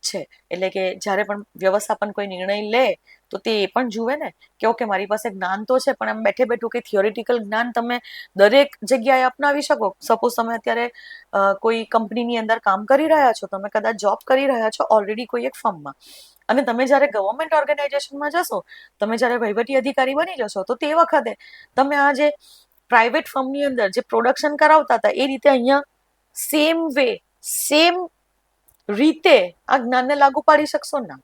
છે. એટલે કે જ્યારે પણ વ્યવસ્થાપન કોઈ નિર્ણય લે તો તે એ પણ જુએ ને કે ઓકે મારી પાસે જ્ઞાન તો છે, પણ આમ બેઠે બેઠું કે થિયોરિટિકલ જ્ઞાન તમે દરેક જગ્યાએ અપનાવી શકો. સપોઝ તમે અત્યારે કોઈ કંપનીની અંદર કામ કરી રહ્યા છો, તમે કદાચ જોબ કરી રહ્યા છો ઓલરેડી કોઈ એક ફર્મમાં, અને તમે જ્યારે ગવર્મેન્ટ ઓર્ગેનાઇઝેશનમાં જશો, તમે જ્યારે વહીવટી અધિકારી બની જશો, તો તે વખતે તમે આ જે પ્રાઇવેટ ફર્મની અંદર જે પ્રોડક્શન કરાવતા હતા એ રીતે અહીંયા સેમ વે, સેમ રીતે આ જ્ઞાનને લાગુ પાડી શકશો ના.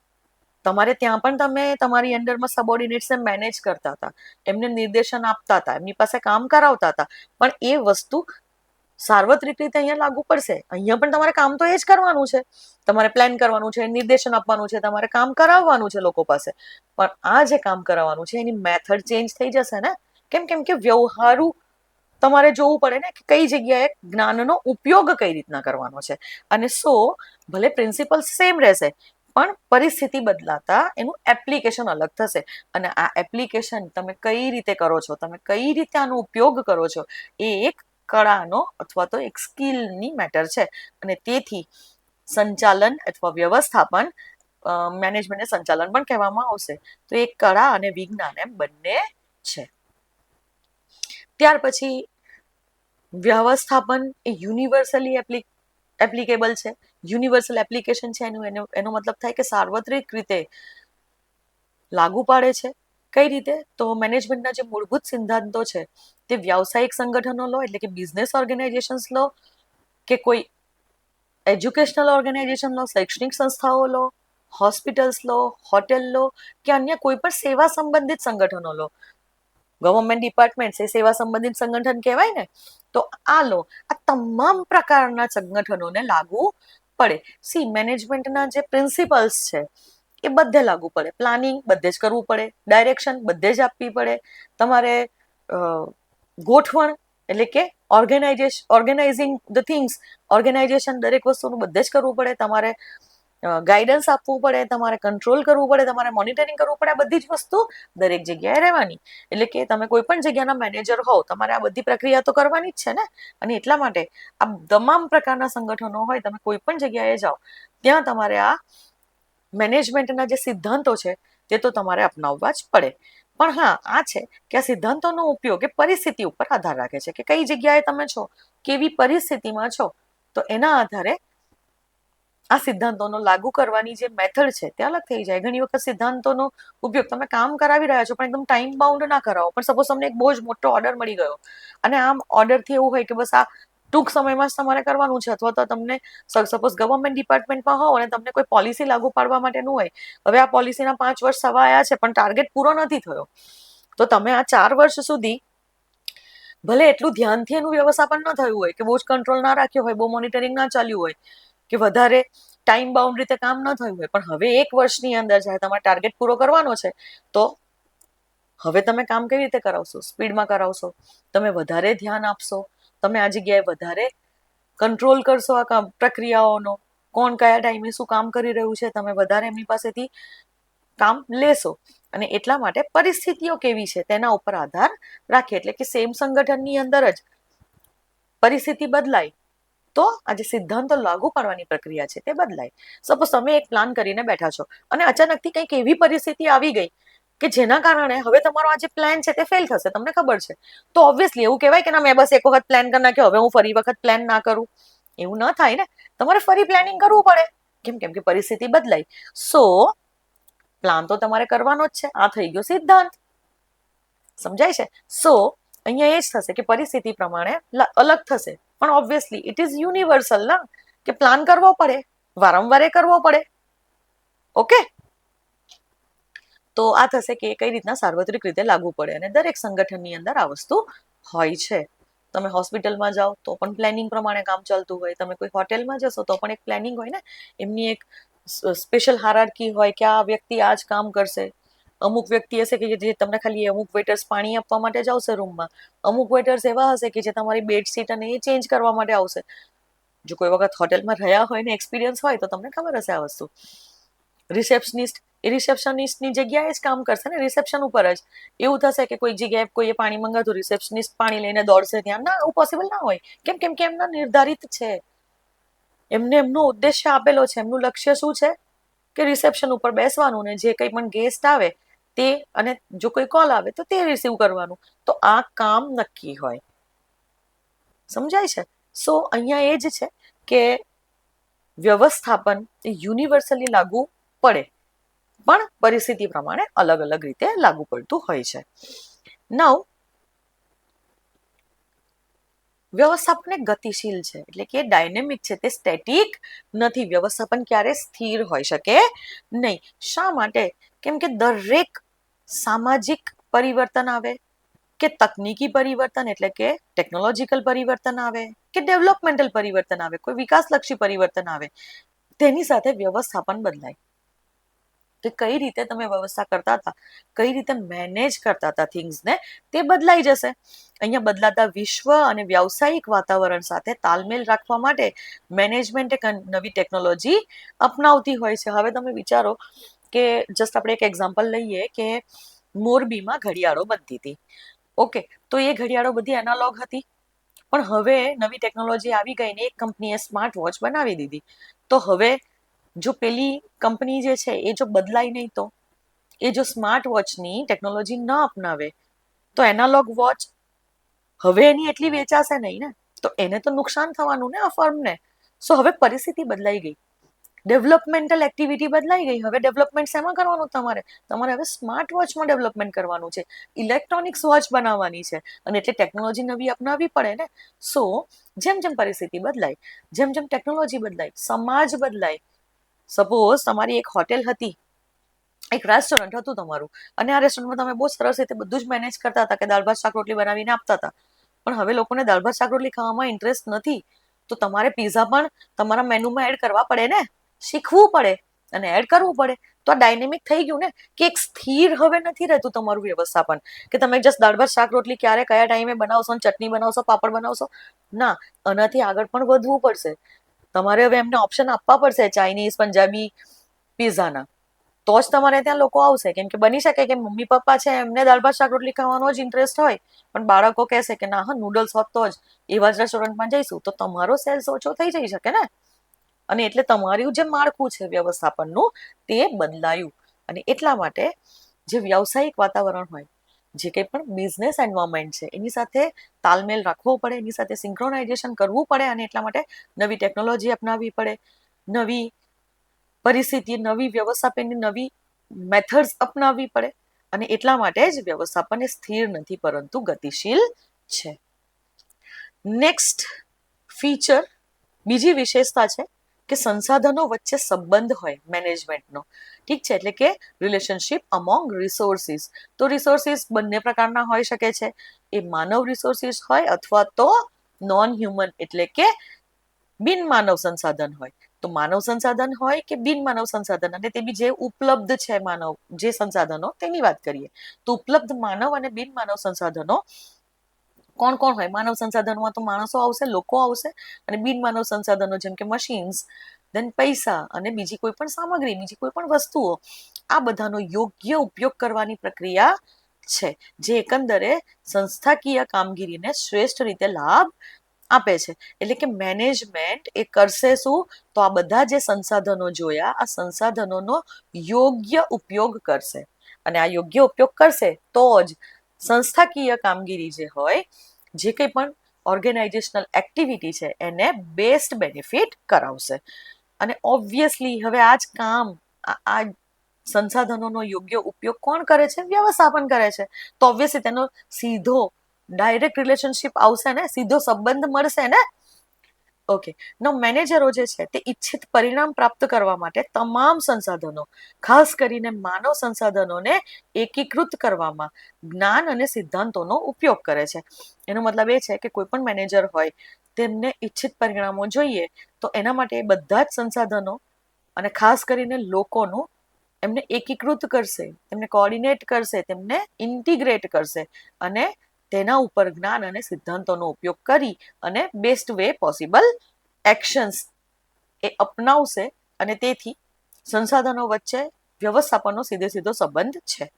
તમારે ત્યાં પણ તમે તમારી અંડરમાં સબોર્ડિનેટ્સને મેનેજ કરતા હતા, એમને નિર્દેશન આપતા હતા, એમની પાસે કામ કરાવતા હતા. પણ એ વસ્તુ સાર્વત્રિક રીતે અહીંયા લાગુ પડશે. અહીંયા પણ તમારે કામ તો એ જ કરવાનું છે. તમારે પ્લાન કરવાનું છે, નિર્દેશન આપવાનું છે, તમારે કામ કરાવવાનું છે લોકો પાસે. પણ આ જે કામ કરાવવાનું છે એની મેથડ ચેન્જ થઈ જશે ને. કેમ? કેમ કે વ્યવહારુ તમારે જોવું પડે ને કે કઈ જગ્યાએ જ્ઞાનનો ઉપયોગ કઈ રીતના કરવાનો છે. અને ભલે પ્રિન્સિપલ સેમ રહેશે, પણ પરિસ્થિતિ બદલાતા એનું એપ્લિકેશન અલગ થશે. અને આ એપ્લિકેશન તમે કઈ રીતે કરો છો, તમે કઈ રીતે આનો ઉપયોગ કરો છો, એ એક કળાનો અથવા તો એક સ્કિલની મેટર છે. અને તેથી સંચાલન અથવા વ્યવસ્થાપન, મેનેજમેન્ટને સંચાલન પણ કહેવામાં આવશે. તો એક કળા અને વિજ્ઞાન એમ બંને છે. ત્યાર પછી વ્યવસ્થાપન એ યુનિવર્સલી એપ્લિકેબલ છે. યુનિવર્સલ એપ્લિકેશન છે એનો મતલબ થાય કે સાર્વત્રિક રીતે લાગુ પાડે છે. કઈ રીતે? તો મેનેજમેન્ટના જે મૂળભૂત સિદ્ધાંતો છે તે વ્યાવસાયિક સંગઠનો લો, એટલે કે બિઝનેસ ઓર્ગેનાઇઝેશન્સ લો, કે કોઈ એજ્યુકેશનલ ઓર્ગેનાઇઝેશન લો, શૈક્ષણિક સંસ્થાઓ લો, હોસ્પિટલ્સ લો, હોટેલ લો, કે અન્ય કોઈ પણ સેવા સંબંધિત સંગઠનો લો. ગવર્મેન્ટ ડિપાર્ટમેન્ટ એ સેવા સંબંધિત સંગઠન કહેવાય ને. તો આ લો, આ તમામ પ્રકારના સંગઠનોને લાગુ પડે. મેનેજમેન્ટના જે પ્રિન્સિપલ્સ છે એ બધે લાગુ પડે. પ્લાનિંગ બધે જ કરવું પડે, ડાયરેક્શન બધે જ આપવી પડે, તમારે ગોઠવણ એટલે કે ઓર્ગેનાઇઝિંગ ધ થિંગ્સ, ઓર્ગેનાઇઝેશન દરેક વસ્તુનું બધે જ કરવું પડે, તમારે ગાઈડન્સ આપવું પડે, તમારે કંટ્રોલ કરવું પડે, તમારે મોનિટરિંગ કરવું પડે. આ બધી જ વસ્તુ દરેક જગ્યાએ રહેવાની. એટલે કે તમે કોઈ પણ જગ્યાના મેનેજર હોવ, તમારે આ બધી પ્રક્રિયા તો કરવાની જ છે ને. અને એટલા માટે આ તમામ પ્રકારના સંગઠનો હોય, તમે કોઈ પણ જગ્યાએ જાઓ ત્યાં તમારે આ મેનેજમેન્ટના જે સિદ્ધાંતો છે તે તો તમારે અપનાવવા જ પડે. પણ હા, આ છે કે આ સિદ્ધાંતોનો ઉપયોગ એ પરિસ્થિતિ ઉપર આધાર રાખે છે કે કઈ જગ્યાએ તમે છો, કેવી પરિસ્થિતિમાં છો. તો એના આધારે આ સિદ્ધાંતોનો લાગુ કરવાની જે મેથડ છે તે અલગ થઈ જાય. ઘણી વખત સિદ્ધાંતોનો ઉપયોગ તમે કામ કરાવી રહ્યા છો પણ એકદમ ટાઈમ બાઉન્ડ ના કરાવો. પણ સપોઝ તમને એક બહુ જ મોટો ઓર્ડર મળી ગયો અને આમ ઓર્ડરથી એવું હોય કે બસ આ ટૂંક સમયમાં જ તમારે કરવાનું છે, અથવા તો તમને સપોઝ ગવર્મેન્ટ ડિપાર્ટમેન્ટમાં હો અને તમને કોઈ પોલિસી લાગુ પાડવા માટેનું હોય, હવે આ પોલિસીના 5 વર્ષ થવા આવ્યા છે પણ ટાર્ગેટ પૂરો નથી થયો, તો તમે આ 4 વર્ષ સુધી ભલે એટલું ધ્યાનથી એનું વ્યવસ્થાપન ન થયું હોય, કે બહુ જ કંટ્રોલ ના રાખ્યો હોય, બહુ મોનિટરિંગ ના ચાલ્યું હોય, કે વધારે ટાઈમ બાઉન્ડ રીતે કામ ન થયું હોય, પણ હવે 1 વર્ષની અંદર જ્યારે તમારે ટાર્ગેટ પૂરો કરવાનો છે, તો હવે તમે કામ કેવી રીતે કરાવશો? સ્પીડમાં કરાવશો, તમે વધારે ધ્યાન આપશો, તમે આ જગ્યાએ વધારે કંટ્રોલ કરશો આ પ્રક્રિયાઓનો, કોણ કયા ટાઈમે શું કામ કરી રહ્યું છે, તમે વધારે એમની પાસેથી કામ લેશો. અને એટલા માટે પરિસ્થિતિઓ કેવી છે તેના ઉપર આધાર રાખીએ. એટલે કે સેમ સંગઠનની અંદર જ પરિસ્થિતિ બદલાય તો આ જે સિદ્ધાંતો લાગુ પાડવાની પ્રક્રિયા છે તે બદલાય. સપોઝ તમે એક પ્લાન કરીને બેઠા છો અને અચાનકથી કંઈક એવી પરિસ્થિતિ આવી ગઈ કે જેના કારણે હવે તમારો આ જે પ્લાન છે તે ફેલ થશે, તમને ખબર છે. તો ઓબ્વિયસલી એવું કહેવાય કે ના, મેં બસ એક વખત પ્લાન કરી નાખ્યો, હવે હું ફરી વખત પ્લાન ના કરું. એવું ન થાય ને, તમારે ફરી પ્લાનિંગ કરવું પડે. કેમ કે પરિસ્થિતિ બદલાય. સો પ્લાન તો તમારે કરવાનો જ છે. આ થઈ ગયો સિદ્ધાંત, સમજાય છે. સો અહીંયા એ જ થશે કે પરિસ્થિતિ પ્રમાણે અલગ થશે, પણ ઓબ્વિયસલી ઇટ ઇઝ યુનિવર્સલ ના, કે પ્લાન કરવો પડે, વારંવાર કરવો પડે. ઓકે, તો આ થશે કે કઈ રીતના સાર્વત્રિક રીતે લાગુ પડે, અને દરેક સંગઠનની અંદર આ વસ્તુ હોય છે. તમે હોસ્પિટલમાં જાઓ તો પણ પ્લાનિંગ પ્રમાણે કામ ચાલતું હોય, તમે કોઈ હોટેલમાં જશો તો પણ એક પ્લાનિંગ હોય ને, એમની એક સ્પેશિયલ હાયરાર્કી હોય કે આ વ્યક્તિ આ જ કામ કરશે. અમુક વ્યક્તિ હશે કે જે તમને ખાલી અમુક વેટર્સ પાણી આપવા માટે જ આવશે રૂમમાં, અમુક વેટર્સ એવા હશે કે જે તમારી બેડશીટ અને એ ચેન્જ કરવા માટે આવશે. જો કોઈ વખત હોટેલમાં રહ્યા હોય ને એક્સપિરિયન્સ હોય તો તમને ખબર હશે આ વસ્તુ. રિસેપ્શનિસ્ટની જગ્યાએ જ કામ કરશે ને, રિસેપ્શન ઉપર જ. એવું થશે કે કોઈ જગ્યાએ કોઈએ પાણી મંગાવ્યું, રિસેપ્શનિસ્ટ પાણી લઈને દોડશે ત્યાં? ના, એવું પોસિબલ ના હોય. કેમ કે એમના નિર્ધારિત છે, એમને એમનો ઉદ્દેશ્ય આપેલો છે. એમનું લક્ષ્ય શું છે કે રિસેપ્શન ઉપર બેસવાનું ને જે કંઈ પણ ગેસ્ટ આવે તે, અને જો કોઈ કોલ આવે તો તે રિસીવ કરવાનું. તો આ કામ નક્કી હોય, સમજાય છે. સો અહીંયા એ જ છે કે વ્યવસ્થાપન એ યુનિવર્સલી લાગુ પડે, પણ પરિસ્થિતિ પ્રમાણે અલગ અલગ રીતે લાગુ પડતું હોય છે. નવ, વ્યવસ્થાપન એક ગતિશીલ છે, એટલે કે ડાયનેમિક છે, તે સ્ટેટિક નથી. વ્યવસ્થાપન ક્યારે સ્થિર હોઈ શકે નહીં. શા માટે? કેમ કે દરેક સામાજિક પરિવર્તન આવે, કે તકનીકી પરિવર્તન એટલે કે ટેકનોલોજીકલ પરિવર્તન આવે, કે ડેવલપમેન્ટલ પરિવર્તન આવે, કોઈ વિકાસલક્ષી પરિવર્તન આવે, તેની સાથે વ્યવસ્થાપન બદલાય. કે કઈ રીતે તમે વ્યવસ્થા કરતા હતા, કઈ રીતે મેનેજ કરતા હતા થિંગ્સને, તે બદલાઈ જશે. અહીંયા બદલાતા વિશ્વ અને વ્યાવસાયિક વાતાવરણ સાથે તાલમેલ રાખવા માટે મેનેજમેન્ટ એક નવી ટેકનોલોજી અપનાવતી હોય છે. હવે તમે વિચારો કે જસ્ટ આપણે એક એક્ઝામ્પલ લઈએ કે મોરબીમાં ઘડિયાળો બનતી હતી. ઓકે, તો એ ઘડિયાળો બધી એનાલોગ હતી, પણ હવે નવી ટેકનોલોજી આવી ગઈ ને એક કંપનીએ સ્માર્ટ વોચ બનાવી દીધી. તો હવે જો પેલી કંપની જે છે એ જો બદલાય નહીં, તો એ જો સ્માર્ટ વોચની ટેકનોલોજી ન અપનાવે તો એનાલોગ વોચ હવે એની એટલી વેચાશે નહીં ને, તો એને તો નુકસાન થવાનું ને આ ફર્મને. સો હવે પરિસ્થિતિ બદલાઈ ગઈ, ડેવલપમેન્ટલ એક્ટિવિટી બદલાઈ ગઈ. હવે ડેવલપમેન્ટ શેમાં કરવાનું? તમારે હવે સ્માર્ટ વોચમાં ડેવલપમેન્ટ કરવાનું છે, ઇલેક્ટ્રોનિક્સ વોચ બનાવવાની છે, અને એટલે ટેકનોલોજી નવી અપનાવવી પડે ને. સો જેમ જેમ પરિસ્થિતિ બદલાય, જેમ જેમ ટેકનોલોજી બદલાય, સમાજ બદલાય. સપોઝ તમારી એક હોટેલ હતી, એક રેસ્ટોરન્ટ હતું તમારું, અને આ રેસ્ટોરન્ટમાં તમે બહુ સરસ રીતે બધું જ મેનેજ કરતા હતા કે દાળ ભાત શાક રોટલી બનાવીને આપતા હતા, પણ હવે લોકોને દાળ ભાત શાક રોટલી ખાવામાં ઇન્ટરેસ્ટ નથી. તો તમારે પિઝા પણ તમારા મેનુમાં એડ કરવા પડે ને, શીખવું પડે અને એડ કરવું પડે. તો આ ડાયનેમિક થઈ ગયું ને કે એક સ્થિર હવે નથી રહેતું તમારું વ્યવસ્થાપન કે તમે જસ્ટ દાળ ભાત શાક રોટલી ક્યારે કયા ટાઈમે બનાવશો, ચટણી બનાવશો, પાપડ બનાવશો. ના, આનાથી આગળ પણ વધવું પડશે. તમારે હવે એમને ઓપ્શન આપવા પડશે ચાઇનીઝ, પંજાબી, પિઝાના. તો જ તમારે ત્યાં લોકો આવશે. કેમ કે બની શકે કે મમ્મી પપ્પા છે એમને દાળ ભાત શાક રોટલી ખાવાનો જ ઇન્ટરેસ્ટ હોય, પણ બાળકો કહેશે કે ના હા નૂડલ્સ હોત તો જ એવા જ રેસ્ટોરન્ટમાં જઈશું, તો તમારો સેલ્સ ઓછો થઈ જઈ શકે ને. અને એટલે તમારું જે માળખું છે વ્યવસ્થાપનનું તે બદલાયું. અને એટલા માટે જે વ્યવસાયિક વાતાવરણ હોય, જે કંઈ પણ બિઝનેસ એન્વાયરમેન્ટ છે એની સાથે તાલમેલ રાખવો પડે, એની સાથે સિંક્રોનાઇઝેશન કરવું પડે. અને એટલા માટે નવી ટેકનોલોજી અપનાવવી પડે, નવી પરિસ્થિતિ, નવી વ્યવસ્થાપનની નવી મેથડ્સ અપનાવવી પડે. અને એટલા માટે જ વ્યવસ્થાપન એ સ્થિર નથી પરંતુ ગતિશીલ છે. નેક્સ્ટ ફીચર, બીજી વિશેષતા છે કે સંસાધનો વચ્ચે સંબંધ હોય મેનેજમેન્ટનો. ઠીક છે, એટલે કે રિલેશનશિપ અમોંગ રિસોર્સિસ. તો રિસોર્સિસ બંને પ્રકારના હોઈ શકે છે. એ માનવ રિસોર્સિસ હોય અથવા તો નોન હ્યુમન એટલે કે બિન માનવ સંસાધન હોય. તો માનવ સંસાધન હોય કે બિન માનવ સંસાધન, અને તે બી જે ઉપલબ્ધ છે માનવ જે સંસાધનો તેની વાત કરીએ. તો ઉપલબ્ધ માનવ અને બિન માનવ સંસાધનો કોણ કોણ હોય? માનવ સંસાધનોમાં તો માણસો આવશે, લોકો આવશે. અને બિન માનવ સંસાધનો જેમ કે મશીન્સ, દેન પૈસા અને બીજી કોઈ પણ સામગ્રી, બીજી કોઈ પણ વસ્તુઓ, આ બધાનો યોગ્ય ઉપયોગ કરવાની પ્રક્રિયા છે જે એકંદરે સંસ્થાકીય કામગીરીને શ્રેષ્ઠ રીતે લાભ આપે છે. એટલે કે મેનેજમેન્ટ એ કરશે શું? તો આ બધા જે સંસાધનો જોયા, આ સંસાધનોનો યોગ્ય ઉપયોગ કરશે. અને આ યોગ્ય ઉપયોગ કરશે તો જ સંસ્થાકીય કામગીરી જે હોય, જે કંઈ પણ ઓર્ગેનાઇઝેશનલ એક્ટિવિટી છે એને બેસ્ટ બેનિફિટ કરાવશે. અને ઓબ્વિયસલી હવે આ જ કામ, આ સંસાધનોનો યોગ્ય ઉપયોગ કોણ કરે છે? વ્યવસ્થાપન કરે છે. તો ઓબ્વિયસલી તેનો સીધો ડાયરેક્ટ રિલેશનશિપ આવશે ને, સીધો સંબંધ મળશે ને. ઓકે, નો મેનેજરો જે છે તે ઈચ્છિત પરિણામ પ્રાપ્ત કરવા માટે તમામ સંસાધનો, ખાસ કરીને માનવ સંસાધનોને એકીકૃત કરવામાં જ્ઞાન અને સિદ્ધાંતોનો ઉપયોગ કરે છે. એનો મતલબ એ છે કે કોઈ પણ મેનેજર હોય તેમને ઈચ્છિત પરિણામો જોઈએ, તો એના માટે બધા જ સંસાધનો અને ખાસ કરીને લોકોનું એમને એકીકૃત કરશે, તેમને કોઓર્ડિનેટ કરશે, તેમને ઇન્ટિગ્રેટ કરશે. અને તેના ઉપર જ્ઞાન અને સિદ્ધાંતોનો ઉપયોગ કરી અને બેસ્ટ વે પોસિબલ એક્શન્સ એ અપનાવશે. અને તેથી સંસાધનો વચ્ચે વ્યવસ્થાપનનો સીધે સીધો સંબંધ છે.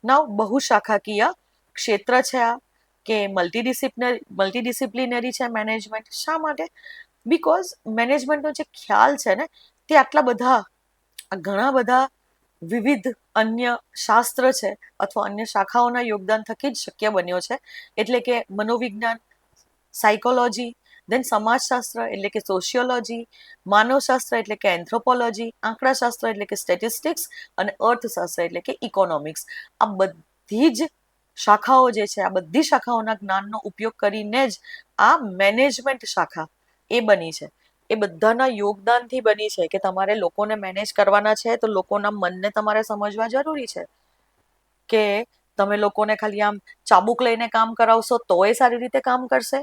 નાવ બહુશાખાકીય ક્ષેત્ર છે આ, કે મલ્ટીડિસિપ્લિનરી છે મેનેજમેન્ટ. શા માટે? બીકોઝ મેનેજમેન્ટનો જે ખ્યાલ છે ને તે આટલા બધા, ઘણા બધા વિવિધ અન્ય શાસ્ત્ર છે અથવા અન્ય શાખાઓના યોગદાન થકી જ શક્ય બન્યો છે. એટલે કે મનોવિજ્ઞાન, સાયકોલોજી, દેન સમાજશાસ્ત્ર એટલે કે સોશિયોલોજી, માનવશાસ્ત્ર એટલે કે એન્થ્રોપોલોજી, આંકડાશાસ્ત્ર એટલે કે સ્ટેટિસ્ટિક્સ, અને અર્થશાસ્ત્ર એટલે કે ઇકોનોમિક્સ. આ બધી જ શાખાઓ જે છે, આ બધી શાખાઓના જ્ઞાનનો ઉપયોગ કરીને જ આ મેનેજમેન્ટ શાખા એ બની છે. એ બધાના યોગદાનથી બની છે કે તમારે લોકોને મેનેજ કરવાના છે તો લોકોના મનને તમારે સમજવા જરૂરી છે. કે તમે લોકોને ખાલી આમ ચાબુક લઈને કામ કરાવશો તો એ સારી રીતે કામ કરશે,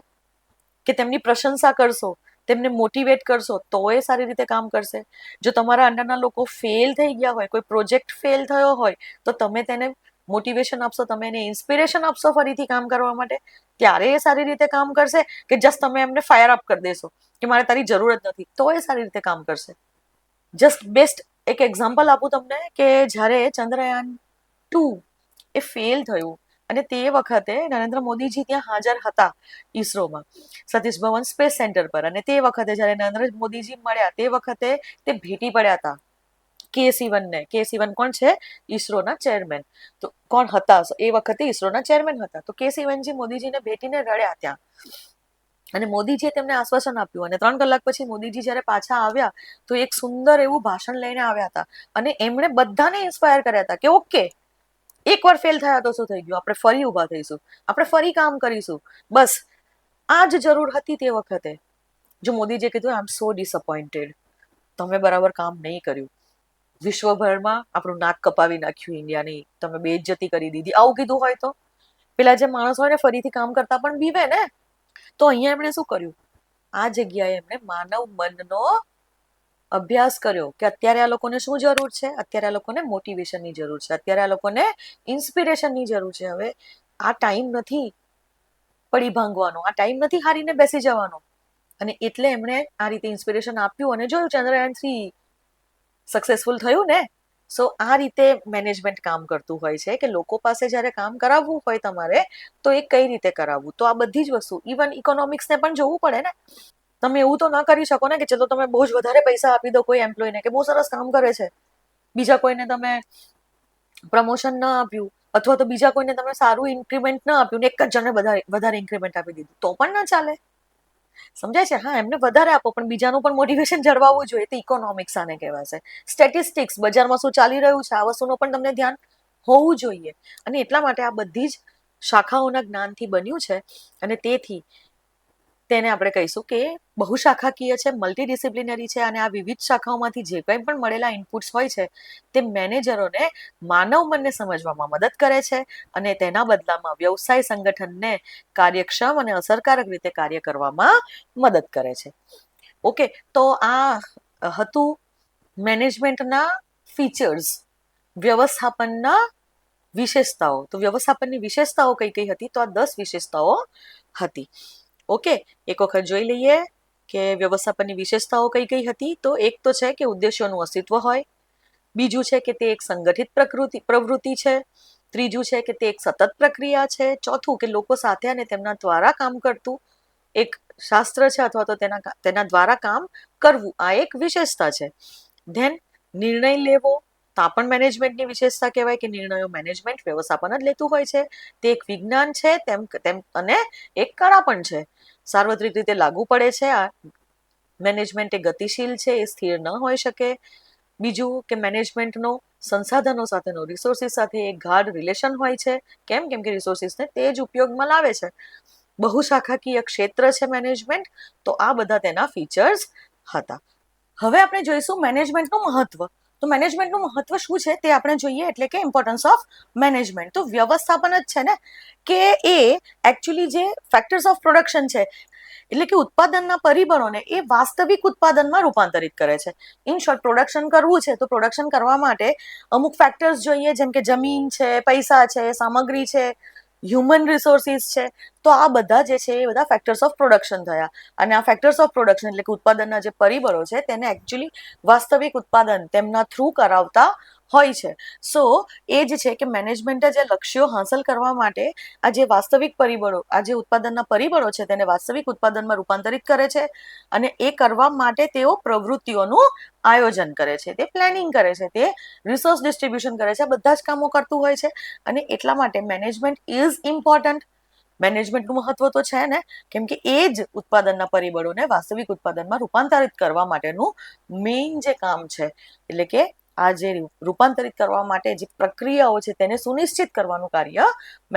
કે તેમની પ્રશંસા કરશો, તેમને મોટિવેટ કરશો તો એ સારી રીતે કામ કરશે. જો તમારા અંડરના લોકો ફેલ થઈ ગયા હોય, કોઈ પ્રોજેક્ટ ફેલ થયો હોય, તો તમે તેને મોટિવેશન આપશો, તમે એને ઇન્સ્પિરેશન આપશો ફરીથી કામ કરવા માટે, ત્યારે એ સારી રીતે કામ કરશે. કે જસ્ટ તમે એમને ફાયર અપ કરી દેશો કે મારે તારી જરૂર જ નથી, તો એ સારી રીતે કામ કરશે. જસ્ટ બેસ્ટ એક એક્ઝામ્પલ આપું તમને, કે જ્યારે ચંદ્રયાન-2 એ ફેલ થયું અને તે વખતે નરેન્દ્ર મોદીજી ત્યાં હાજર હતા ઈસરોમાં, સતીશ ધવન સ્પેસ સેન્ટર પર. અને તે વખતે જ્યારે નરેન્દ્ર મોદીજી મળ્યા તે વખતે તે ભેટી પડ્યા હતા કે સિવનને. કે સિવન કોણ છે? ઈસરોના ચેરમેન. તો કોણ હતા? એ વખતે ઈસરોના ચેરમેન હતા. તો કે સિવનજી મોદીજીને ભેટીને રડ્યા ત્યાં. અને મોદીજીએ તેમને આશ્વાસન આપ્યું. અને 3 કલાક પછી મોદીજી જ્યારે પાછા આવ્યા તો એક સુંદર એવું ભાષણ લઈને આવ્યા હતા. અને એમણે બધાને ઇન્સ્પાયર કર્યા હતા કે ઓકે, એકવાર ફેલ થયા તો શું થઈ ગયું, આપણે ફરી ઊભા થઈશું, આપણે ફરી કામ કરીશું. બસ આ જ જરૂર હતી તે વખતે. જો મોદીજીએ કીધું આઈ એમ સો ડિસઅપોઇન્ટેડ, તમે બરાબર કામ નહીં કર્યું, વિશ્વભરમાં આપણું નાક કપાવી નાખ્યું ઇન્ડિયાની, તમે બેઇજ્જતી કરી દીધી, આવું કીધું હોય તો પેલા જે માણસ હોય ને ફરીથી કામ કરતા પણ બીવે ને. તો અહીંયા એમણે શું કર્યું? આ જગ્યાએ એમણે માનવ મનનો અભ્યાસ કર્યો કે અત્યારે આ લોકોને શું જરૂર છે, અત્યારે આ લોકોને મોટિવેશનની જરૂર છે, અત્યારે આ લોકોને ઇન્સ્પિરેશનની જરૂર છે. હવે આ ટાઈમ નથી પડી ભાંગવાનો, આ ટાઈમ નથી હારીને બેસી જવાનો. અને એટલે એમણે આ રીતે ઇન્સ્પિરેશન આપ્યું અને જોયું ચંદ્રયાન-3 સક્સેસફુલ થયું ને. સો આ રીતે મેનેજમેન્ટ કામ કરતું હોય છે કે લોકો પાસે જ્યારે કામ કરાવવું હોય તમારે તો એ કઈ રીતે કરાવવું. તો આ બધી જ વસ્તુ, ઇવન ઇકોનોમિક્સને પણ જોવું પડે ને. તમે એવું તો ના કરી શકો ને કે ચલો તમે બહુ જ વધારે પૈસા આપી દો કોઈ એમ્પ્લોયને કે બહુ સરસ કામ કરે છે, બીજા કોઈને તમે પ્રમોશન ન આપ્યું અથવા તો બીજા કોઈને તમે સારું ઇન્ક્રીમેન્ટ ન આપ્યું ને એક જ જણને વધારે ઇન્ક્રીમેન્ટ આપી દીધું તો પણ ના ચાલે. સમજાય છે? હા, એમને વધારે આપો પણ બીજાનું પણ મોટિવેશન જળવાવું જોઈએ. તે ઇકોનોમિક્સ આને કહેવાશે. સ્ટેટિસ્ટિક્સ, બજારમાં શું ચાલી રહ્યું છે આ વસ્તુનું પણ તમને ધ્યાન હોવું જોઈએ. અને એટલા માટે આ બધી જ શાખાઓના જ્ઞાનથી બન્યું છે. અને તેથી તેને આપણે કહીશું કે બહુશાખાકીય છે, મલ્ટીડિસિપ્લિનરી છે. અને આ વિવિધ શાખાઓમાંથી જે કંઈ પણ મળેલા ઇનપુટ્સ હોય છે તે મેનેજરોને માનવ મનને સમજવામાં મદદ કરે છે અને તેના બદલામાં વ્યવસાય સંગઠનને કાર્યક્ષમ અને અસરકારક રીતે કાર્ય કરવામાં મદદ કરે છે. ઓકે, તો આ હતું મેનેજમેન્ટના ફીચર્સ, વ્યવસ્થાપનના વિશેષતાઓ. તો વ્યવસ્થાપનની વિશેષતાઓ કઈ કઈ હતી? તો આ 10 વિશેષતાઓ હતી. ઓકે, એક વખત જોઈ લઈએ કે વ્યવસ્થાપનની વિશેષતાઓ કઈ કઈ હતી. તો એક તો છે કે ઉદ્દેશ્યોનું અસ્તિત્વ હોય. બીજું છે કે તે એક સંગઠિત પ્રવૃત્તિ છે. ત્રીજું છે કે તે એક સતત પ્રક્રિયા છે. ચોથું કે લોકો સાથે અને તેમના દ્વારા કામ કરતું એક શાસ્ત્ર છે અથવા તો તેના દ્વારા કામ કરવું, આ એક વિશેષતા છે. ધેન નિર્ણય લેવો, તો આ પણ મેનેજમેન્ટની વિશેષતા કહેવાય કે નિર્ણયો મેનેજમેન્ટ વ્યવસ્થાપન જ લેતું હોય છે. તે એક વિજ્ઞાન છે તેમ અને એક કળા પણ છે. સાર્વત્રિક રીતે લાગુ પડે છે. આ મેનેજમેન્ટ એ ગતિશીલ છે, એ સ્થિર ન હોઈ શકે. બીજું કે મેનેજમેન્ટનો સંસાધનો સાથેનો રિસોર્સિસ સાથે એક ગાઢ રિલેશન હોય છે. કેમ કે રિસોર્સિસને તે જ ઉપયોગમાં લાવે છે. બહુશાખાકીય ક્ષેત્ર છે મેનેજમેન્ટ. તો આ બધા તેના ફીચર્સ હતા. હવે આપણે જોઈશું મેનેજમેન્ટનું મહત્વ. તો મેનેજમેન્ટનું મહત્વ શું છે તે આપણે જોઈએ, એટલે કે ઇમ્પોર્ટન્સ ઓફ મેનેજમેન્ટ. તો વ્યવસ્થાપન જ છે ને કે એ એકચ્યુઅલી જે ફેક્ટર્સ ઓફ પ્રોડક્શન છે, એટલે કે ઉત્પાદનના પરિબળોને એ વાસ્તવિક ઉત્પાદનમાં રૂપાંતરિત કરે છે. ઇન શોર્ટ, પ્રોડક્શન કરવું છે તો પ્રોડક્શન કરવા માટે અમુક ફેક્ટર્સ જોઈએ, જેમ કે જમીન છે, પૈસા છે, સામગ્રી છે, હ્યુમન રિસોર્સિસ છે. તો આ બધા જે છે એ બધા ફેક્ટર્સ ઓફ પ્રોડક્શન થયા. અને આ ફેક્ટર્સ ઓફ પ્રોડક્શન એટલે કે ઉત્પાદનના જે પરિબળો છે તેને એકચ્યુઅલી વાસ્તવિક ઉત્પાદન તેમના થ્રુ કરાવતા હોય છે. સો એ જ છે કે મેનેજમેન્ટે જે લક્ષ્યો હાંસલ કરવા માટે આ જે વાસ્તવિક પરિબળો, આ જે ઉત્પાદનના પરિબળો છે તેને વાસ્તવિક ઉત્પાદનમાં રૂપાંતરિત કરે છે. અને એ કરવા માટે તેઓ પ્રવૃત્તિઓનું આયોજન કરે છે, તે પ્લાનિંગ કરે છે, તે રિસોર્સ ડિસ્ટ્રીબ્યુશન કરે છે, બધા જ કામો કરતું હોય છે. અને એટલા માટે મેનેજમેન્ટ ઇઝ ઇમ્પોર્ટન્ટ. મેનેજમેન્ટનું મહત્વ તો છે ને, કેમ કે એ જ ઉત્પાદનના પરિબળોને વાસ્તવિક ઉત્પાદનમાં રૂપાંતરિત કરવા માટેનું મેઇન જે કામ છે, એટલે કે આ જે રૂપાંતરિત કરવા માટે જે પ્રક્રિયાઓ છે તેને સુનિશ્ચિત કરવાનું કાર્ય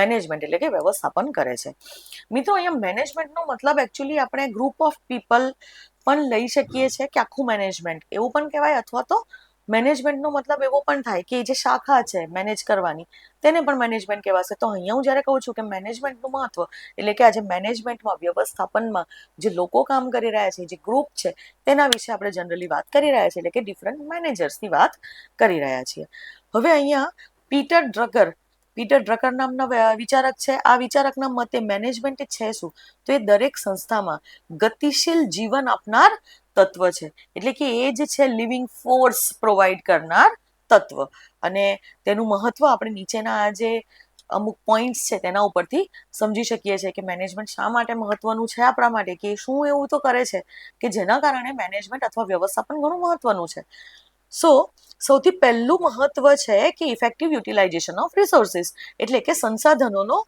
મેનેજમેન્ટ એટલે કે વ્યવસ્થાપન કરે છે. મિત્રો, અહીંયા મેનેજમેન્ટનો મતલબ એકચ્યુઅલી આપણે ગ્રુપ ઓફ પીપલ પણ લઈ શકીએ છીએ કે આખું મેનેજમેન્ટ એવું પણ કહેવાય, અથવા તો મેનેજમેન્ટનો મતલબ એવો પણ થાય કે જે શાખા છે મેનેજ કરવાની તેને પણ મેનેજમેન્ટ કહેવાશે. તો અહીંયા હું જ્યારે કહું છું કે મેનેજમેન્ટનું મહત્વ એટલે કે આજે મેનેજમેન્ટમાં, વ્યવસ્થાપનમાં જે લોકો કામ કરી રહ્યા છે, જે ગ્રુપ છે, તેના વિશે આપણે જનરલી વાત કરી રહ્યા છીએ, એટલે કે ડિફરન્ટ મેનેજર્સની વાત કરી રહ્યા છીએ. હવે અહીંયા પીટર ડ્રકર નામના વિચારક છે. આ વિચારકના મતે મેનેજમેન્ટ છે શું? તો એ દરેક સંસ્થામાં ગતિશીલ જીવન આપનાર તત્વ છે. એટલે કે એ જ છે લિવિંગ ફોર્સ પ્રોવાઈડ કરનાર તત્વ. અને તેનું મહત્વ આપણે નીચેના આ જે અમુક પોઈન્ટ્સ છે તેના ઉપરથી સમજી શકીએ છીએ કે મેનેજમેન્ટ શા માટે મહત્વનું છે આપણા માટે, કે શું એવું તો કરે છે કે જેના કારણે મેનેજમેન્ટ અથવા વ્યવસ્થાપન ઘણું મહત્વનું છે. સૌથી પહેલું મહત્વ છે કે ઇફેક્ટિવ યુટિલાઇઝેશન ઓફ રિસોર્સિસ, એટલે કે સંસાધનોનો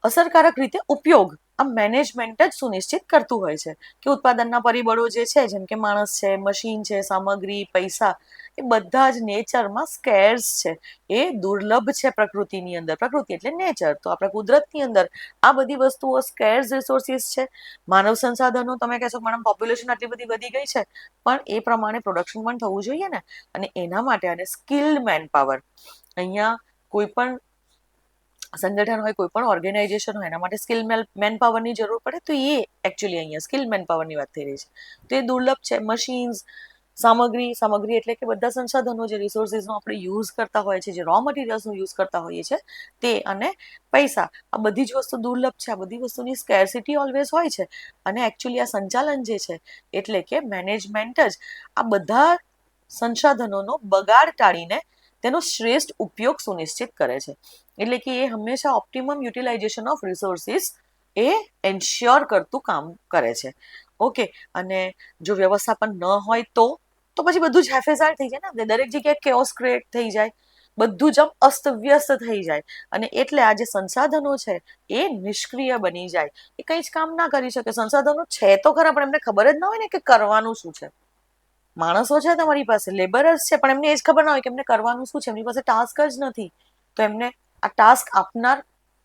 અસરકારક રીતે ઉપયોગ આ મેનેજમેન્ટ જ સુનિશ્ચિત કરતું હોય છે. કે ઉત્પાદનના પરિબળો જે છે, જેમ કે માણસ છે, મશીન છે, સામગ્રી, પૈસા, એ બધા જ નેચરમાં સ્કેર્સ છે, એ દુર્લભ છે પ્રકૃતિની અંદર. પ્રકૃતિ એટલે નેચર. તો આપણે કુદરતની અંદર આ બધી વસ્તુઓ સ્કેર્સ રિસોર્સિસ છે. માનવ સંસાધનો, તમે કહેશો મેડમ પોપ્યુલેશન આટલી બધી વધી ગઈ છે, પણ એ પ્રમાણે પ્રોડક્શન પણ થવું જોઈએ ને. અને એના માટે આને સ્કિલ્ડ મેન પાવર, અહીંયા કોઈ પણ સંગઠન હોય, કોઈ પણ ઓર્ગેનાઇઝેશન હોય, એના માટે સ્કિલ મેન પાવરની જરૂર પડે. તો એ એકચ્યુઅલી અહીંયા સ્કિલ મેન પાવરની વાત થઈ રહી છે. તો એ દુર્લભ છે. મશીન્સ, સામગ્રી એટલે કે બધા સંસાધનો, જે રિસોર્સિસનો આપણે યુઝ કરતા હોય છે, જે રો મટીરિયલ્સનો યુઝ કરતા હોઈએ છીએ તે, અને પૈસા, આ બધી જ વસ્તુ દુર્લભ છે. આ બધી વસ્તુની સ્કેર્સિટી ઓલવેઝ હોય છે. અને એકચ્યુઅલી આ સંચાલન જે છે એટલે કે મેનેજમેન્ટ જ આ બધા સંસાધનોનો બગાડ ટાળીને તેનો શ્રેષ્ઠ ઉપયોગ સુનિશ્ચિત કરે છે. એટલે કે એ હંમેશા ઓપ્ટિમમ યુટિલાઇઝેશન ઓફ રિસોર્સિસ એ એન્શ્યોર કરતું કામ કરે છે. ઓકે, અને જો વ્યવસ્થાપન ન હોય તો પછી બધું જ હેફેઝાર થઈ જાય ને, દરેક જગ્યાએ કેઓસ ક્રિએટ થઈ જાય, બધું જ અસ્તવ્યસ્ત થઈ જાય. અને એટલે આ જે સંસાધનો છે એ નિષ્ક્રિય બની જાય, એ કંઈ જ કામ ના કરી શકે. સંસાધનો છે તો ખરા, પણ એમને ખબર જ ના હોય ને કે કરવાનું શું છે. માણસો છે તમારી પાસે, લેબરર્સ છે, પણ એમને એ જ ખબર ના હોય કે એમને કરવાનું શું છે. એમની પાસે ટાસ્ક જ નથી. તો એમને આ ટાસ્ક આપનાર